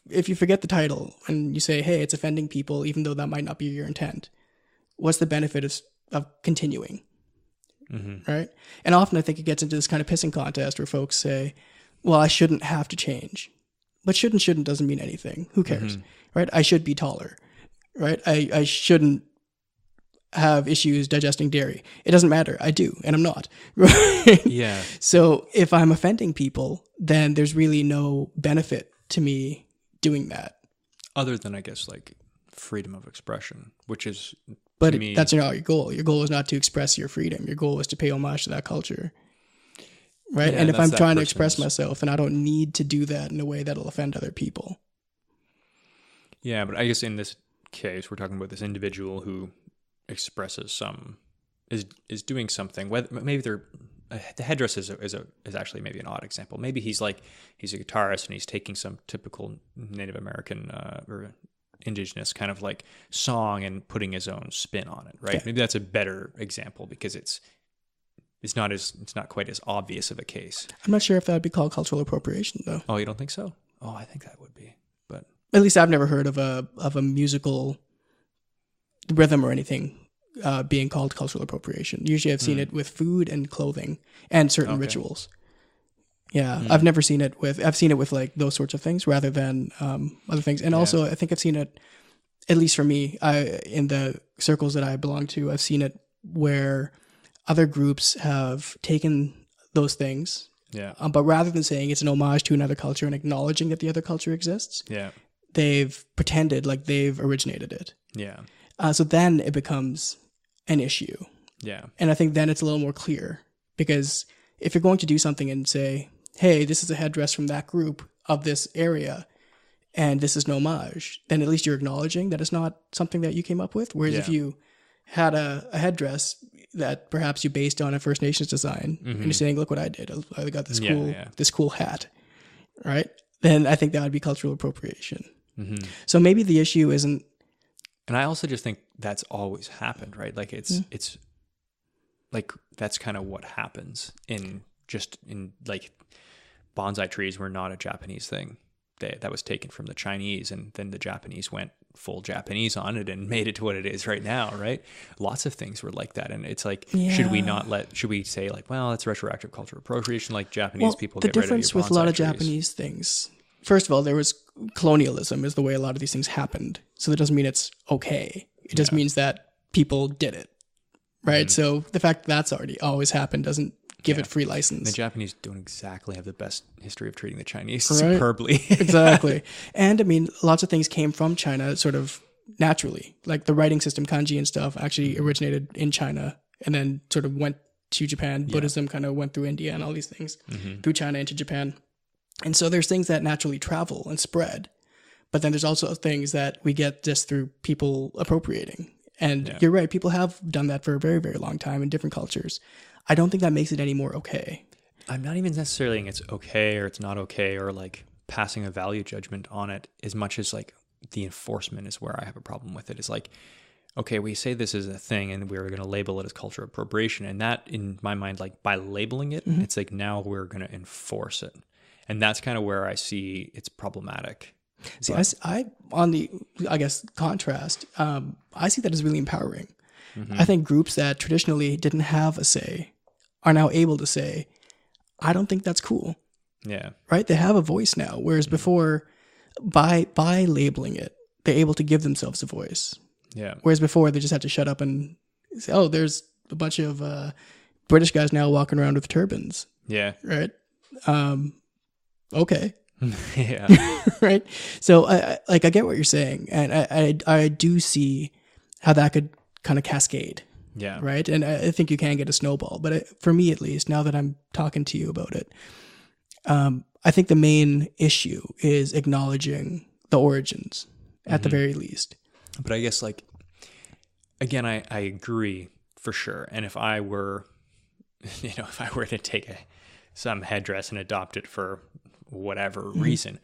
if you forget the title and you say, hey, it's offending people, even though that might not be your intent, what's the benefit of continuing? Right? And often I think it gets into this kind of pissing contest where folks say, well, I shouldn't have to change. But shouldn't doesn't mean anything. Who cares? Right? I should be taller. Right? I shouldn't have issues digesting dairy. It doesn't matter. I do, and I'm not. Right? Yeah. So if I'm offending people, then there's really no benefit to me doing that. Other than, I guess, like freedom of expression, which is... But that's not your goal. Your goal is not to express your freedom. Your goal is to pay homage to that culture. Right? Yeah, and if I'm trying to express myself, and I don't need to do that in a way that'll offend other people. Yeah, but I guess in this case, we're talking about this individual who expresses is doing something. Whether maybe the headdress is actually maybe an odd example. Maybe he's a guitarist and he's taking some typical Native American or indigenous kind of like song and putting his own spin on it, right? Yeah. Maybe that's a better example because it's not quite as obvious of a case. I'm not sure if that would be called cultural appropriation, though. Oh, you don't think so? Oh, I think that would be. But at least I've never heard of a musical rhythm or anything being called cultural appropriation. Usually, I've seen it with food and clothing and certain rituals. Yeah, I've never seen it with. I've seen it with like those sorts of things rather than other things. And also, I think I've seen it, at least for me, in the circles that I belong to, I've seen it where other groups have taken those things, but rather than saying it's an homage to another culture and acknowledging that the other culture exists, they've pretended like they've originated it. Yeah. So then it becomes an issue. Yeah. And I think then it's a little more clear because if you're going to do something and say, hey, this is a headdress from that group of this area, and this is an homage, then at least you're acknowledging that it's not something that you came up with. Whereas if you had a headdress that perhaps you based on a First Nations design, and you're saying, look what I did. I got this cool hat, right? Then I think that would be cultural appropriation. So maybe the issue isn't... And I also just think that's always happened, right? Like it's like that's kind of what happens in like bonsai trees were not a Japanese thing. That was taken from the Chinese, and then the Japanese went full Japanese on it and made it to what it is right now, right? Lots of things were like that. And it's like, should we say like, well, it's retroactive cultural appropriation, like Japanese people get rid of your bonsai trees? The difference with a lot of Japanese things, first of all, there was colonialism is the way a lot of these things happened. So that doesn't mean it's okay. It just means that people did it, right? So the fact that that's already always happened doesn't give it free license. The Japanese don't exactly have the best history of treating the Chinese superbly. Exactly. And I mean, lots of things came from China sort of naturally. Like the writing system, kanji and stuff, actually originated in China and then sort of went to Japan. Buddhism kind of went through India and all these things through China into Japan. And so there's things that naturally travel and spread. But then there's also things that we get just through people appropriating. And you're right, people have done that for a very, very long time in different cultures. I don't think that makes it any more okay. I'm not even necessarily saying it's okay or it's not okay or like passing a value judgment on it as much as like the enforcement is where I have a problem with it. It's like, okay, we say this is a thing and we're going to label it as cultural appropriation. And that in my mind, like by labeling it, it's like now we're going to enforce it. And that's kind of where I see it's problematic. See, I on the, I guess, contrast, I see that as really empowering. I think groups that traditionally didn't have a say are now able to say, I don't think that's cool. Yeah. Right? They have a voice now. Whereas before, by labeling it, they're able to give themselves a voice. Yeah. Whereas before, they just had to shut up and Say, oh, there's a bunch of British guys now walking around with turbans, Yeah. right? Okay. Yeah. Right. So I get what you're saying, and I do see how that could kind of cascade, Yeah. right? And I think you can get a snowball, but for me at least, now that I'm talking to you about it, I think the main issue is acknowledging the origins at the very least. But I guess like, again, I agree for sure. And if I were, if I were to take some headdress and adopt it for whatever reason,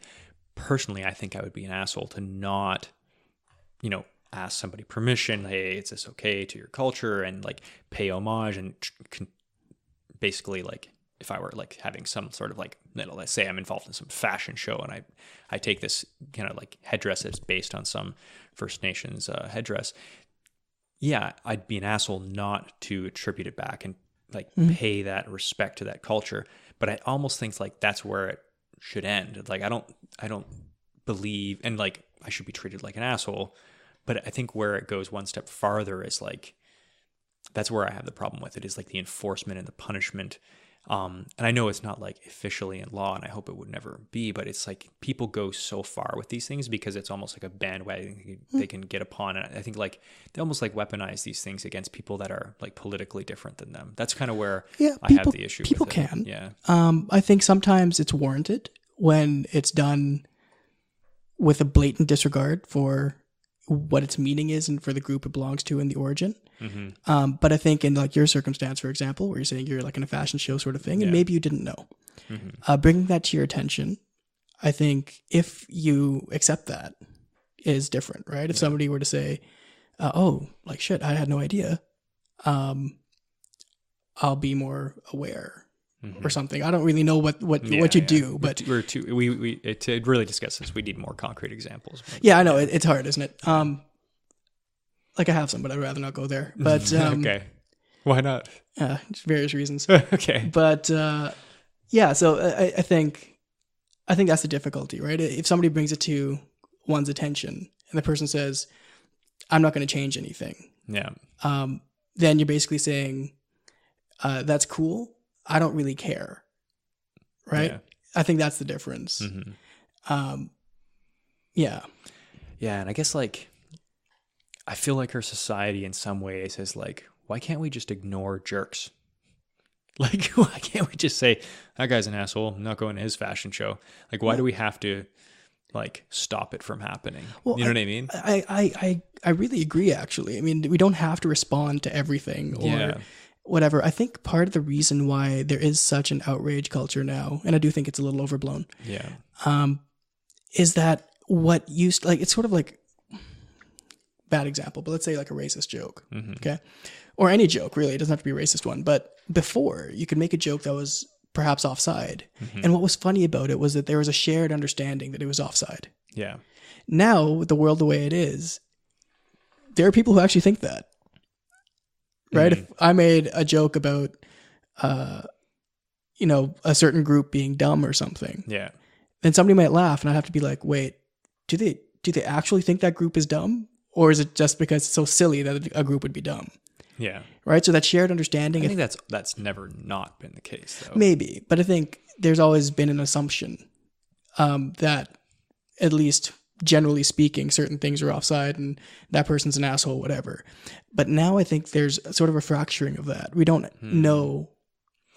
personally, I think I would be an asshole to not, ask somebody permission. Hey, is this okay to your culture? And like pay homage and basically like, if I were like having some sort of like, let's say I'm involved in some fashion show and I take this kind of like headdress that's based on some First Nations headdress. Yeah, I'd be an asshole not to attribute it back and like pay that respect to that culture. But I almost think like that's where it should end. Like I don't believe, and like I should be treated like an asshole. But I think where it goes one step farther is like, that's where I have the problem with it, is like the enforcement and the punishment. And I know it's not like officially in law, and I hope it would never be, but it's like people go so far with these things because it's almost like a bandwagon they can get upon. And I think like they almost like weaponize these things against people that are like politically different than them. That's kind of where I have the issue. People with it. can. Yeah. I think sometimes it's warranted when it's done with a blatant disregard for what its meaning is and for the group it belongs to and the origin. Mm-hmm. But I think in like your circumstance, for example, where you're saying you're like in a fashion show sort of thing, and maybe you didn't know, bringing that to your attention, I think if you accept that is different, right? If somebody were to say, oh, like shit, I had no idea. I'll be more aware or something. I don't really know what you do, but to really discuss this, we need more concrete examples. Yeah, I know it's hard, isn't it? Like I have some, but I'd rather not go there. But okay, why not? Just various reasons. Okay, but yeah, so I think that's the difficulty, right? If somebody brings it to one's attention and the person says, "I'm not going to change anything," then you're basically saying, "That's cool. I don't really care," right? Yeah. I think that's the difference. Yeah, and I guess like I feel like our society in some ways is like, why can't we just ignore jerks? Like, why can't we just say that guy's an asshole, I'm not going to his fashion show? Like, why do we have to like stop it from happening? Well, you know what I mean? I really agree. Actually, I mean, we don't have to respond to everything or whatever. I think part of the reason why there is such an outrage culture now, and I do think it's a little overblown, is that what used like, it's sort of like, bad example, but let's say like a racist joke, okay? Or any joke, really. It doesn't have to be a racist one. But before, you could make a joke that was perhaps offside. And what was funny about it was that there was a shared understanding that it was offside. Yeah. Now, with the world the way it is, there are people who actually think that. Right? If I made a joke about, a certain group being dumb or something, then somebody might laugh, and I'd have to be like, wait, do they actually think that group is dumb? Or is it just because it's so silly that a group would be dumb? Yeah. Right? So that shared understanding. I think that's never not been the case, though. Maybe. But I think there's always been an assumption that, at least generally speaking, certain things are offside and that person's an asshole, whatever. But now I think there's sort of a fracturing of that. We don't know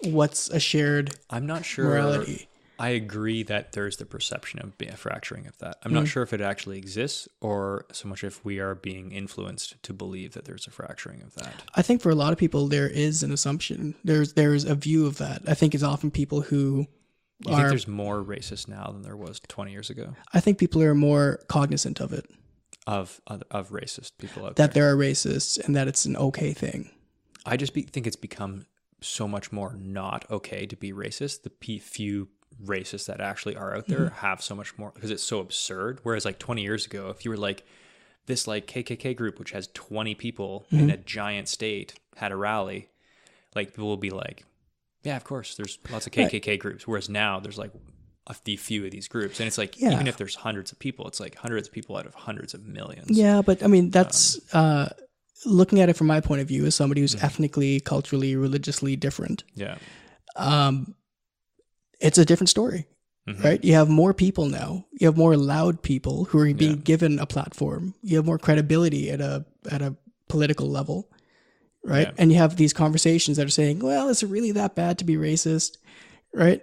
what's a shared I'm not sure. Morality. I agree that there's the perception of a fracturing of that. I'm not sure if it actually exists or so much if we are being influenced to believe that there's a fracturing of that. I think for a lot of people, there is an assumption. There's a view of that. I think it's often people who You think there's more racist now than there was 20 years ago? I think people are more cognizant of it. Of racist people out there. That there are racists and that it's an okay thing. I just think it's become so much more not okay to be racist. The few racists that actually are out there have so much more because it's so absurd. Whereas like 20 years ago, if you were like this like KKK group, which has 20 people in a giant state, had a rally, like people will be like, yeah, of course, there's lots of KKK groups. Whereas now there's like a few of these groups. And it's like, even if there's hundreds of people, it's like hundreds of people out of hundreds of millions. Yeah, but I mean, that's looking at it from my point of view as somebody who's ethnically, culturally, religiously different, Yeah. it's a different story, right? You have more people now. You have more loud people who are being given a platform. You have more credibility at a political level, right? Yeah. And you have these conversations that are saying, well, is it really that bad to be racist, right?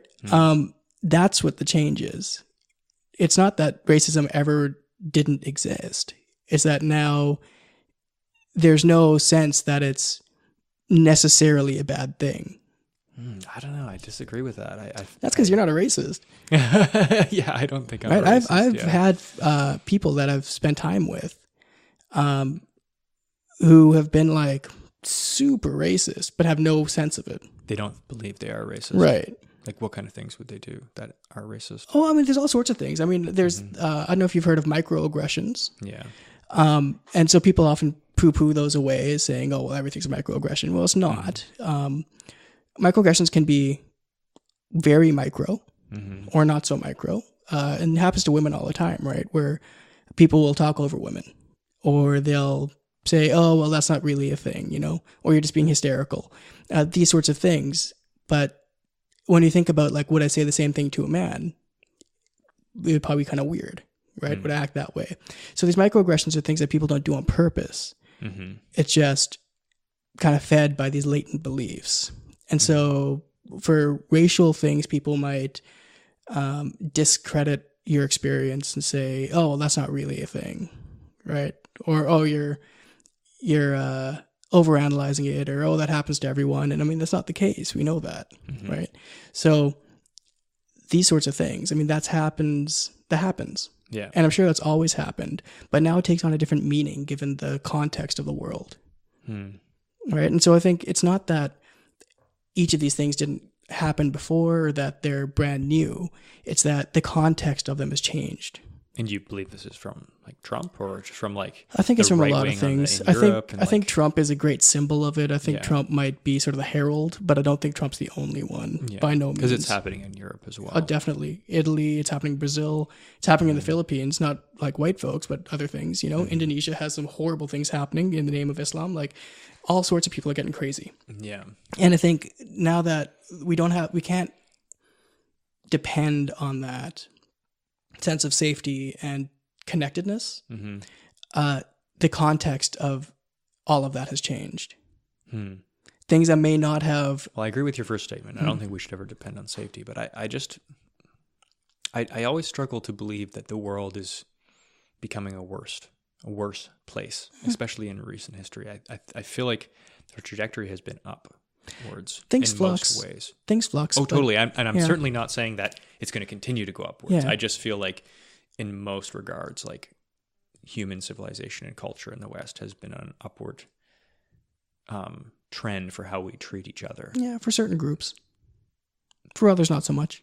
That's what the change is. It's not that racism ever didn't exist. It's that now there's no sense that it's necessarily a bad thing. I don't know. I disagree with that. That's because you're not a racist. Yeah, I don't think I'm Right? a racist. I've had people that I've spent time with who have been like super racist, but have no sense of it. They don't believe they are racist. Right. Like, what kind of things would they do that are racist? Oh, I mean, there's all sorts of things. I mean, there's, I don't know if you've heard of microaggressions. Yeah. And so people often poo-poo those away as saying, oh, well, everything's a microaggression. Well, it's not. Microaggressions can be very micro or not so micro. And it happens to women all the time, right? Where people will talk over women, or they'll say, oh, well, that's not really a thing, you know, or you're just being hysterical. These sorts of things. But when you think about, like, would I say the same thing to a man? It would probably be kind of weird, right? Would I act that way? So these microaggressions are things that people don't do on purpose. It's just kind of fed by these latent beliefs. And so for racial things, people might discredit your experience and say, oh, well, that's not really a thing, right? Or, oh, you're overanalyzing it, or, oh, that happens to everyone. And I mean, that's not the case. We know that, right? So these sorts of things, I mean, that happens. Yeah. And I'm sure that's always happened, but now it takes on a different meaning given the context of the world. Right. And so I think it's not that each of these things didn't happen before or that they're brand new. It's that the context of them has changed. And you believe this is from, like, Trump, or just from, like, I think it's the from a right lot wing of things. in I Europe think Trump is a great symbol of it. I think Yeah. Trump might be sort of the herald, but I don't think Trump's the only one by no means. because it's happening in Europe as well. Definitely. Italy, it's happening in Brazil, it's happening in the Philippines, not like white folks, but other things, you know. Indonesia has some horrible things happening in the name of Islam. Like, all sorts of people are getting crazy. Yeah. And I think now that we can't depend on that sense of safety and connectedness, the context of all of that has changed. Things that may not have. Well, I agree with your first statement. I don't think we should ever depend on safety, but I always struggle to believe that the world is becoming a worse place, especially in recent history. I feel like the trajectory has been upwards in most ways. Things flux. Oh, totally. I'm certainly not saying that it's going to continue to go upwards. Yeah. I just feel like in most regards, like, human civilization and culture in the West has been on an upward trend for how we treat each other. Yeah, for certain groups. For others, not so much.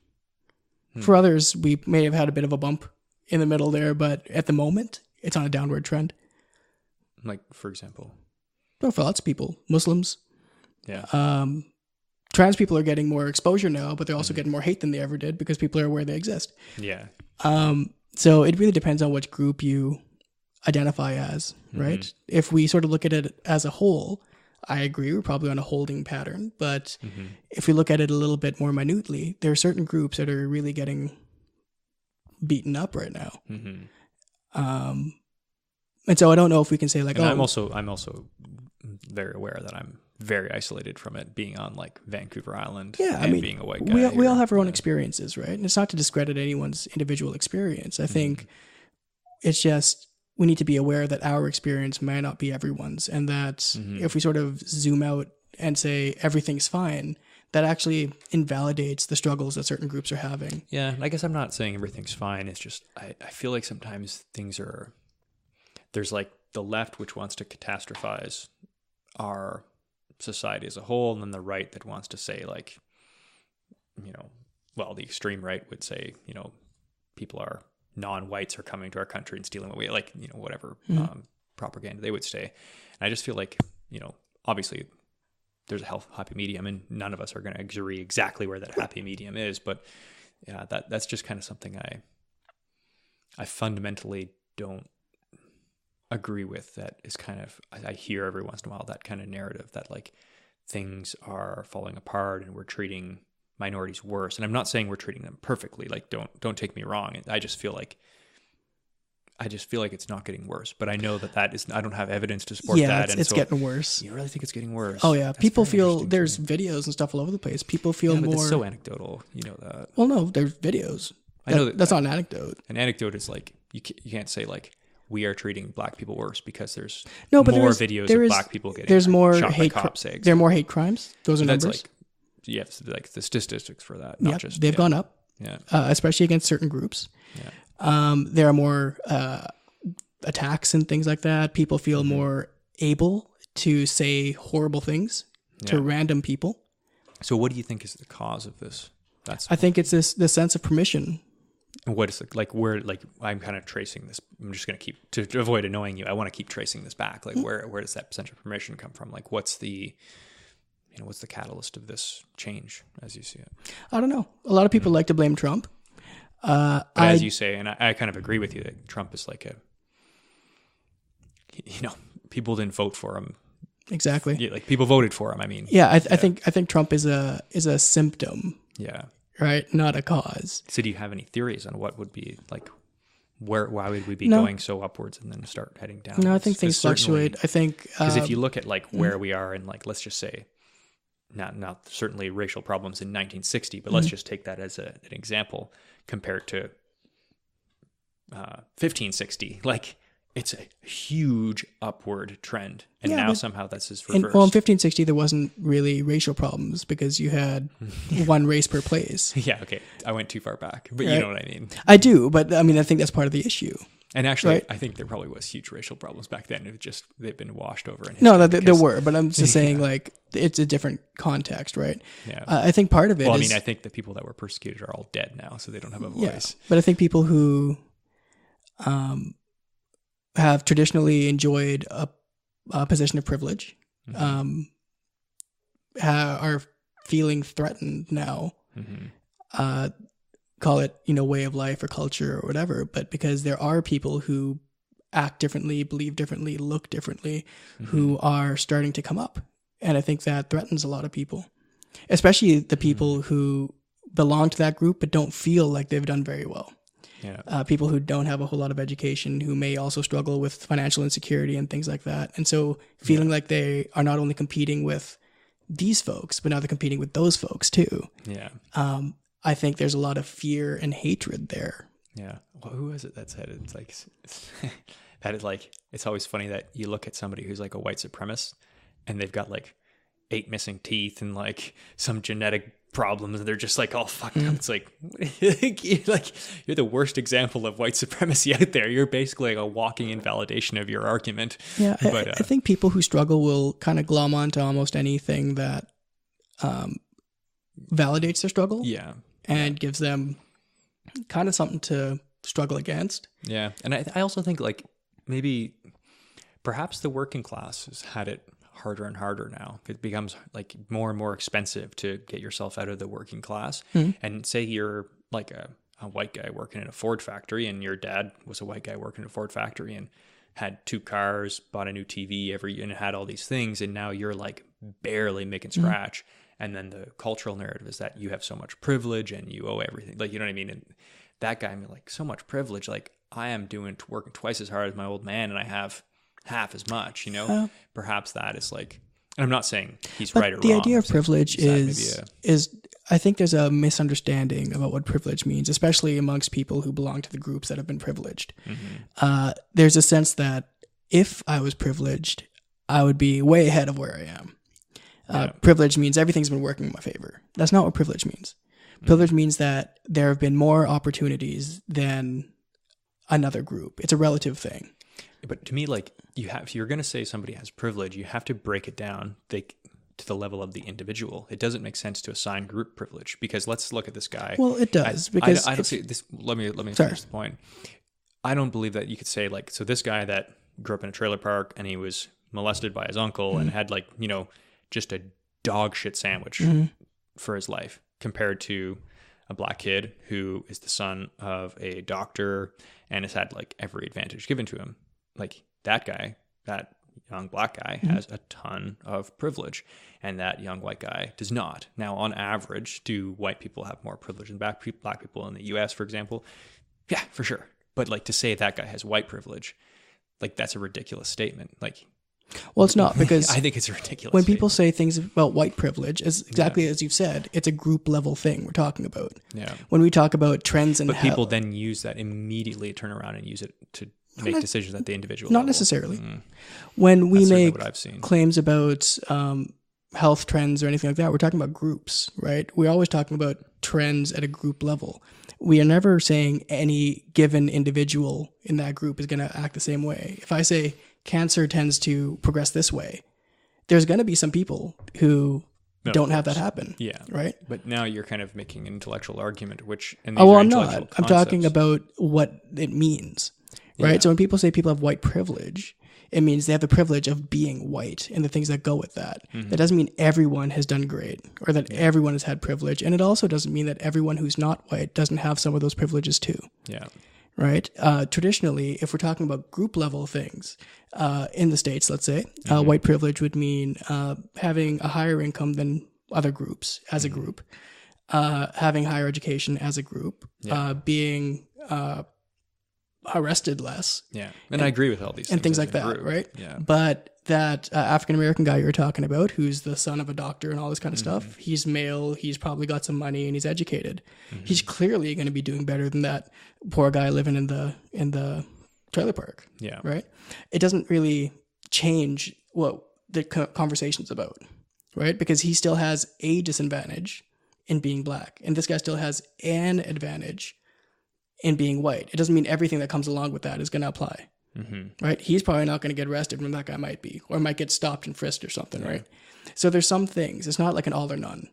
For others, we may have had a bit of a bump in the middle there, but at the moment, it's on a downward trend. Like, for example? Well, for lots of people, Muslims. Yeah. Trans people are getting more exposure now, but they're also getting more hate than they ever did because people are aware they exist. Yeah. So it really depends on which group you identify as, right? If we sort of look at it as a whole, I agree, we're probably on a holding pattern. But if we look at it a little bit more minutely, there are certain groups that are really getting beaten up right now. And so I don't know if we can say, like, and I'm also very aware that I'm very isolated from it, being on, like, Vancouver Island. Yeah, and being a white guy. We all have our own experiences, right? And it's not to discredit anyone's individual experience. I think it's just we need to be aware that our experience may not be everyone's, and that if we sort of zoom out and say everything's fine, that actually invalidates the struggles that certain groups are having. Yeah, I guess I'm not saying everything's fine. It's just I feel like sometimes there's like the left, which wants to catastrophize our society as a whole, and then the right that wants to say, like, you know, well, the extreme right would say, you know, people non-whites are coming to our country and stealing away, like, you know, whatever propaganda they would say. And I just feel like, you know, obviously there's a happy medium, and none of us are going to agree exactly where that happy medium is, but yeah, that's just kind of something I fundamentally don't agree with that is kind of, I hear every once in a while that kind of narrative that like things are falling apart and we're treating minorities worse. And I'm not saying we're treating them perfectly. Like, don't take me wrong. I just feel like it's not getting worse, but I know that is, I don't have evidence to support that. It's getting worse. You really think it's getting worse? Oh yeah. That's People very feel interesting there's to me. videos and stuff all over the place. People feel But more. it's so anecdotal. You know that. Well, no, there's videos. I know that That's not an anecdote. An anecdote is like, you can't say like, we are treating black people worse because there's No, but more videos of black people getting there's more shot hate. by cops. Say There are more hate crimes. Those are that's numbers. like, you have to, like the statistics for that. Not just they've gone up. Yeah. Especially against certain groups. Yeah. There are more attacks and things like that. People feel more able to say horrible things to random people. So what do you think is the cause of this? I think it's this sense of permission. And what is it like? Where like I'm kind of tracing this. I'm just going to keep to avoid annoying you. I want to keep tracing this back. Like where does that sense of permission come from? Like what's the catalyst of this change as you see it? I don't know. A lot of people like to blame Trump. But as you say, and I kind of agree with you that Trump is like people didn't vote for him. Exactly. Yeah, like people voted for him. I mean, I think Trump is a symptom. Yeah. Right. Not a cause. So do you have any theories on what would be like, why would we be going so upwards and then start heading down? No, I think things fluctuate. I think, because if you look at like where we are in like, let's just say, not certainly racial problems in 1960, but let's just take that as an example compared to 1560. Like it's a huge upward trend, and now somehow that's just reversed. In 1560, there wasn't really racial problems because you had one race per place. Yeah, okay, I went too far back, but right. You know what I mean. I do, but I mean, I think that's part of the issue. And actually, right? I think there probably was huge racial problems back then. It just they've been washed over. No, there were, but I'm just saying, like it's a different context, right? Yeah, I think part of it. Well, I mean, I think the people that were persecuted are all dead now, so they don't have a voice. Yeah, but I think people who, have traditionally enjoyed a position of privilege, are feeling threatened now. Call it, way of life or culture or whatever, but because there are people who act differently, believe differently, look differently, who are starting to come up. And I think that threatens a lot of people, especially the people who belong to that group but don't feel like they've done very well. Yeah. People who don't have a whole lot of education, who may also struggle with financial insecurity and things like that. And so feeling like they are not only competing with these folks, but now they're competing with those folks too. Yeah. I think there's a lot of fear and hatred there. Yeah. Well, who is it that said it? It's like, that is like, it's always funny that you look at somebody who's like a white supremacist and they've got like 8 missing teeth and like some genetic problems and they're just like all fucked up. It's like, you're the worst example of white supremacy out there. You're basically like a walking invalidation of your argument. Yeah. But I think people who struggle will kind of glom onto almost anything that validates their struggle. Yeah. And gives them kind of something to struggle against. Yeah. And I also think like maybe perhaps the working class has had it harder and harder now. It becomes like more and more expensive to get yourself out of the working class. And say you're like a white guy working in a Ford factory and your dad was a white guy working in a Ford factory and had 2 cars, bought a new TV every year and had all these things. And now you're like barely making scratch. And then the cultural narrative is that you have so much privilege and you owe everything. Like, you know what I mean? And that guy, I mean, like so much privilege. Like I am working twice as hard as my old man and I have half as much, perhaps that is like, and I'm not saying he's right or wrong. The idea of privilege is I think there's a misunderstanding about what privilege means, especially amongst people who belong to the groups that have been privileged. There's a sense that if I was privileged, I would be way ahead of where I am. Privilege means everything's been working in my favor. That's not what privilege means. Privilege means that there have been more opportunities than another group. It's a relative thing. But to me, like if you're going to say somebody has privilege, you have to break it down to the level of the individual. It doesn't make sense to assign group privilege because let's look at this guy. Well, it does because I don't see this. Let me finish the point. I don't believe that you could say like, so this guy that grew up in a trailer park and he was molested by his uncle and had like, just a dog shit sandwich for his life compared to a black kid who is the son of a doctor and has had like every advantage given to him. Like that guy, that young black guy, has a ton of privilege, and that young white guy does not. Now, on average, do white people have more privilege than black people in the U.S., for example? Yeah, for sure. But like to say that guy has white privilege, like that's a ridiculous statement. Like, Well, it's not, because I think it's a ridiculous. when people say things about white privilege, as exactly as you've said, it's a group level thing we're talking about. Yeah. When we talk about trends and But people then use that immediately, turn around and use it to make decisions at the individual not level. necessarily. When we That's certainly make what I've seen. claims about health trends or anything like that, we're talking about groups, right? We're always talking about trends at a group level. We are never saying any given individual in that group is going to act the same way. If I say cancer tends to progress this way, there's going to be some people who don't have that happen. Yeah. Right? But now you're kind of making an intellectual argument, which I'm not. I'm talking about what it means, right? Yeah. So when people say people have white privilege, it means they have the privilege of being white and the things that go with that. That doesn't mean everyone has done great or that everyone has had privilege. And it also doesn't mean that everyone who's not white doesn't have some of those privileges too. Yeah. Right? Traditionally, if we're talking about group level things in the States, let's say, white privilege would mean having a higher income than other groups as a group, having higher education as a group, being arrested less. Yeah. And I agree with all these things. And things as like a that, group. right? Yeah. But that African-American guy you were talking about, who's the son of a doctor and all this kind of stuff, he's male, he's probably got some money and he's educated. He's clearly going to be doing better than that poor guy living in the trailer park. Yeah. Right? It doesn't really change what the conversation's about, right? Because he still has a disadvantage in being black, and this guy still has an advantage in being white. It doesn't mean everything that comes along with that is going to apply, right? He's probably not going to get arrested when that guy might be, or might get stopped and frisked or something, right? So there's some things. It's not like an all or none.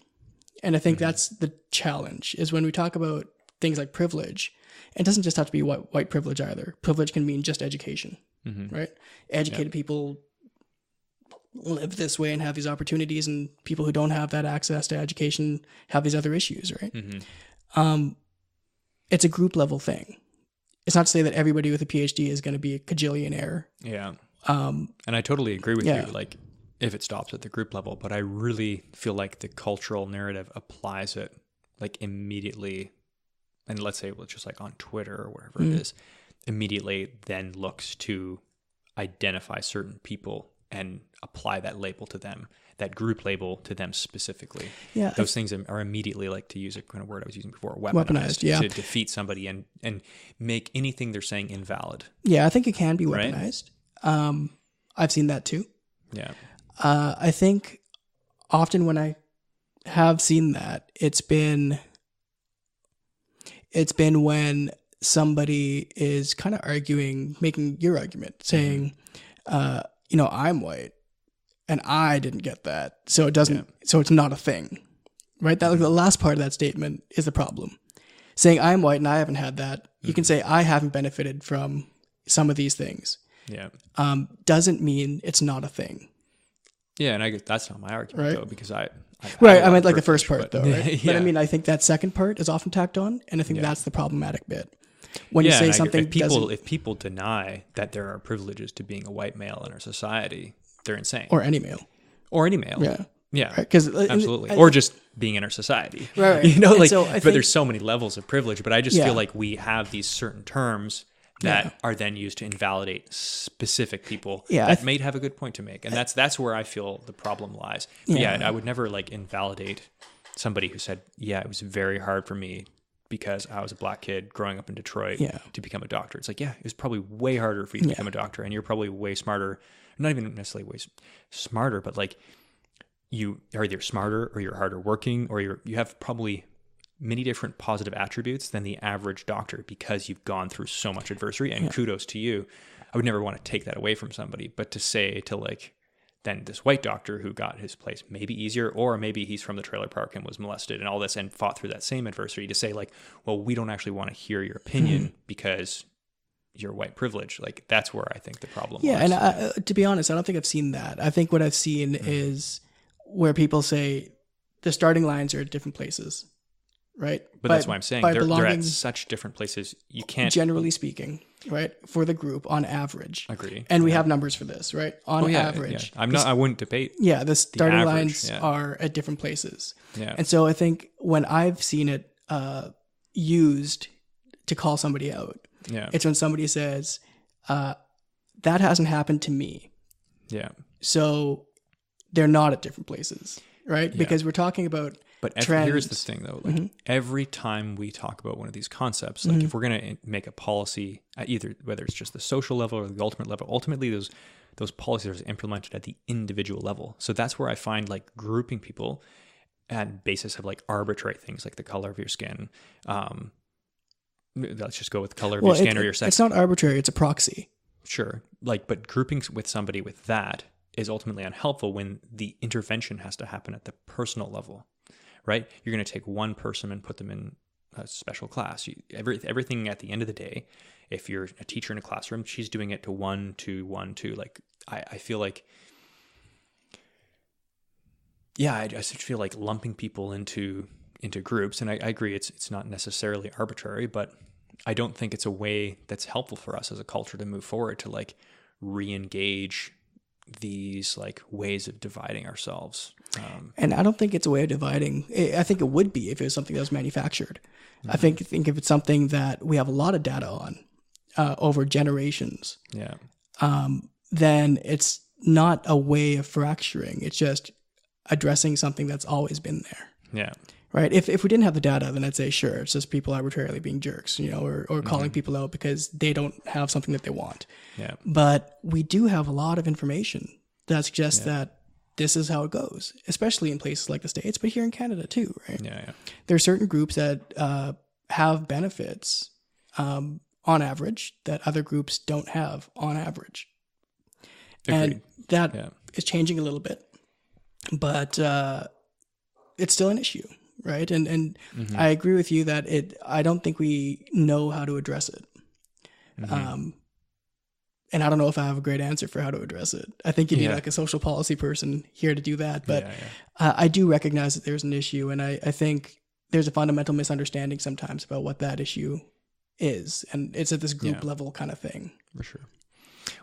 And I think that's the challenge, is when we talk about things like privilege, it doesn't just have to be white privilege either. Privilege can mean just education, right? Educated people live this way and have these opportunities, and people who don't have that access to education have these other issues, right? It's a group level thing. It's not to say that everybody with a PhD is going to be a cajillionaire. Yeah. And I totally agree with yeah. you, like, if it stops at the group level, but I really feel like the cultural narrative applies it like immediately. And let's say it's just like on Twitter or wherever it is, immediately then looks to identify certain people and apply that label to them, that group label to them specifically. Yeah. Those things are immediately, like, to use a kind of word I was using before, weaponized yeah. to defeat somebody and make anything they're saying invalid. Yeah, I think it can be Right? weaponized. I've seen that too. Yeah. I think often when I have seen that, it's been when somebody is kind of making your argument, saying, I'm white and I didn't get that, so it doesn't, so it's not a thing, right? That, like, the last part of that statement is the problem. Saying I'm white and I haven't had that, you can say I haven't benefited from some of these things. Yeah. Doesn't mean it's not a thing. Yeah, and I guess that's not my argument, Right. though, because I meant like the first part, but, though, right? Yeah. But I mean, I think that second part is often tacked on, and I think that's the problematic bit. When you and say I something, if people deny that there are privileges to being a white male in our society, they're insane. or any male, Or any male. yeah, Yeah. because Absolutely. Or just being in our society. Right. You know, And like, so I but think- there's so many levels of privilege, but I just Yeah. feel like we have these certain terms that are then used to invalidate specific people Yeah, that may have a good point to make. And that's where I feel the problem lies. But yeah, I would never, like, invalidate somebody who said, yeah, it was very hard for me because I was a black kid growing up in Detroit to become a doctor. It's like, yeah, it was probably way harder for you to become a doctor, and you're probably way smarter, not even necessarily way smarter, but like, you are either smarter or you're harder working, or you have probably many different positive attributes than the average doctor because you've gone through so much adversity, and kudos to you. I would never want to take that away from somebody, but to say to, like, then this white doctor who got his place maybe easier, or maybe he's from the trailer park and was molested and all this and fought through that same adversity, to say, like, well, we don't actually want to hear your opinion because you're white privilege. Like, that's where I think the problem Yeah, lies. and to be honest, I don't think I've seen that. I think what I've seen is where people say the starting lines are at different places, right? But that's why I'm saying they're at such different places. You can't, generally speaking, right? For the group on average. Agree. And we have numbers for this, right? On average. Yeah. I wouldn't debate. Yeah. The starting lines are at different places. Yeah. And so I think when I've seen it used to call somebody out, it's when somebody says, that hasn't happened to me. Yeah. So they're not at different places, right? Yeah. Because we're talking about here's the thing though, like every time we talk about one of these concepts, like if we're going to make a policy at either, whether it's just the social level or the ultimate level, ultimately those policies are implemented at the individual level. So that's where I find like grouping people at basis of like arbitrary things like the color of your skin. Let's just go with color of your skin or your sex. It's not arbitrary. It's a proxy. Sure. Like, but grouping with somebody with that is ultimately unhelpful when the intervention has to happen at the personal level, right? You're going to take one person and put them in a special class. Everything at the end of the day, if you're a teacher in a classroom, she's doing it to 1, 2, 1, 2. Like, I feel like, I just feel like lumping people into groups. And I agree, it's not necessarily arbitrary, but I don't think it's a way that's helpful for us as a culture to move forward to like re-engage these like ways of dividing ourselves. And I don't think it's a way of dividing. I think it would be if it was something that was manufactured. I think if it's something that we have a lot of data on over generations, then it's not a way of fracturing. It's just addressing something that's always been there. Yeah. Right. If we didn't have the data, then I'd say, sure, it's just people arbitrarily being jerks, or calling people out because they don't have something that they want. Yeah. But we do have a lot of information that suggests that this is how it goes, especially in places like the States, but here in Canada too, right? Yeah. There are certain groups that have benefits on average that other groups don't have on average. Agreed. And that is changing a little bit, but it's still an issue. Right. And I agree with you that I don't think we know how to address it. And I don't know if I have a great answer for how to address it. I think you need like a social policy person here to do that. But I do recognize that there's an issue. And I think there's a fundamental misunderstanding sometimes about what that issue is. And it's at this group level kind of thing. For sure.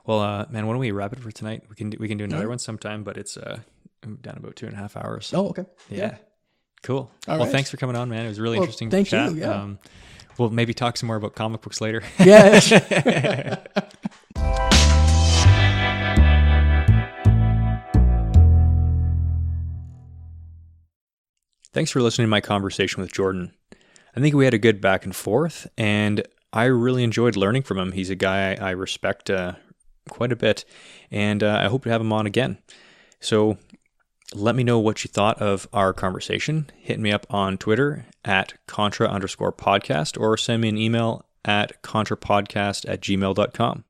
Well, man, why don't we wrap it for tonight? We can do another one sometime, but it's down about 2.5 hours. Oh, okay. Yeah. Cool. All well, right. thanks for coming on, man. It was really interesting. Thank chat. you. Yeah. We'll maybe talk some more about comic books later. Yeah. Thanks for listening to my conversation with Jordan. I think we had a good back and forth, and I really enjoyed learning from him. He's a guy I respect quite a bit, and I hope to have him on again. So let me know what you thought of our conversation. Hit me up on Twitter at @contra_podcast or send me an email at contrapodcast@gmail.com.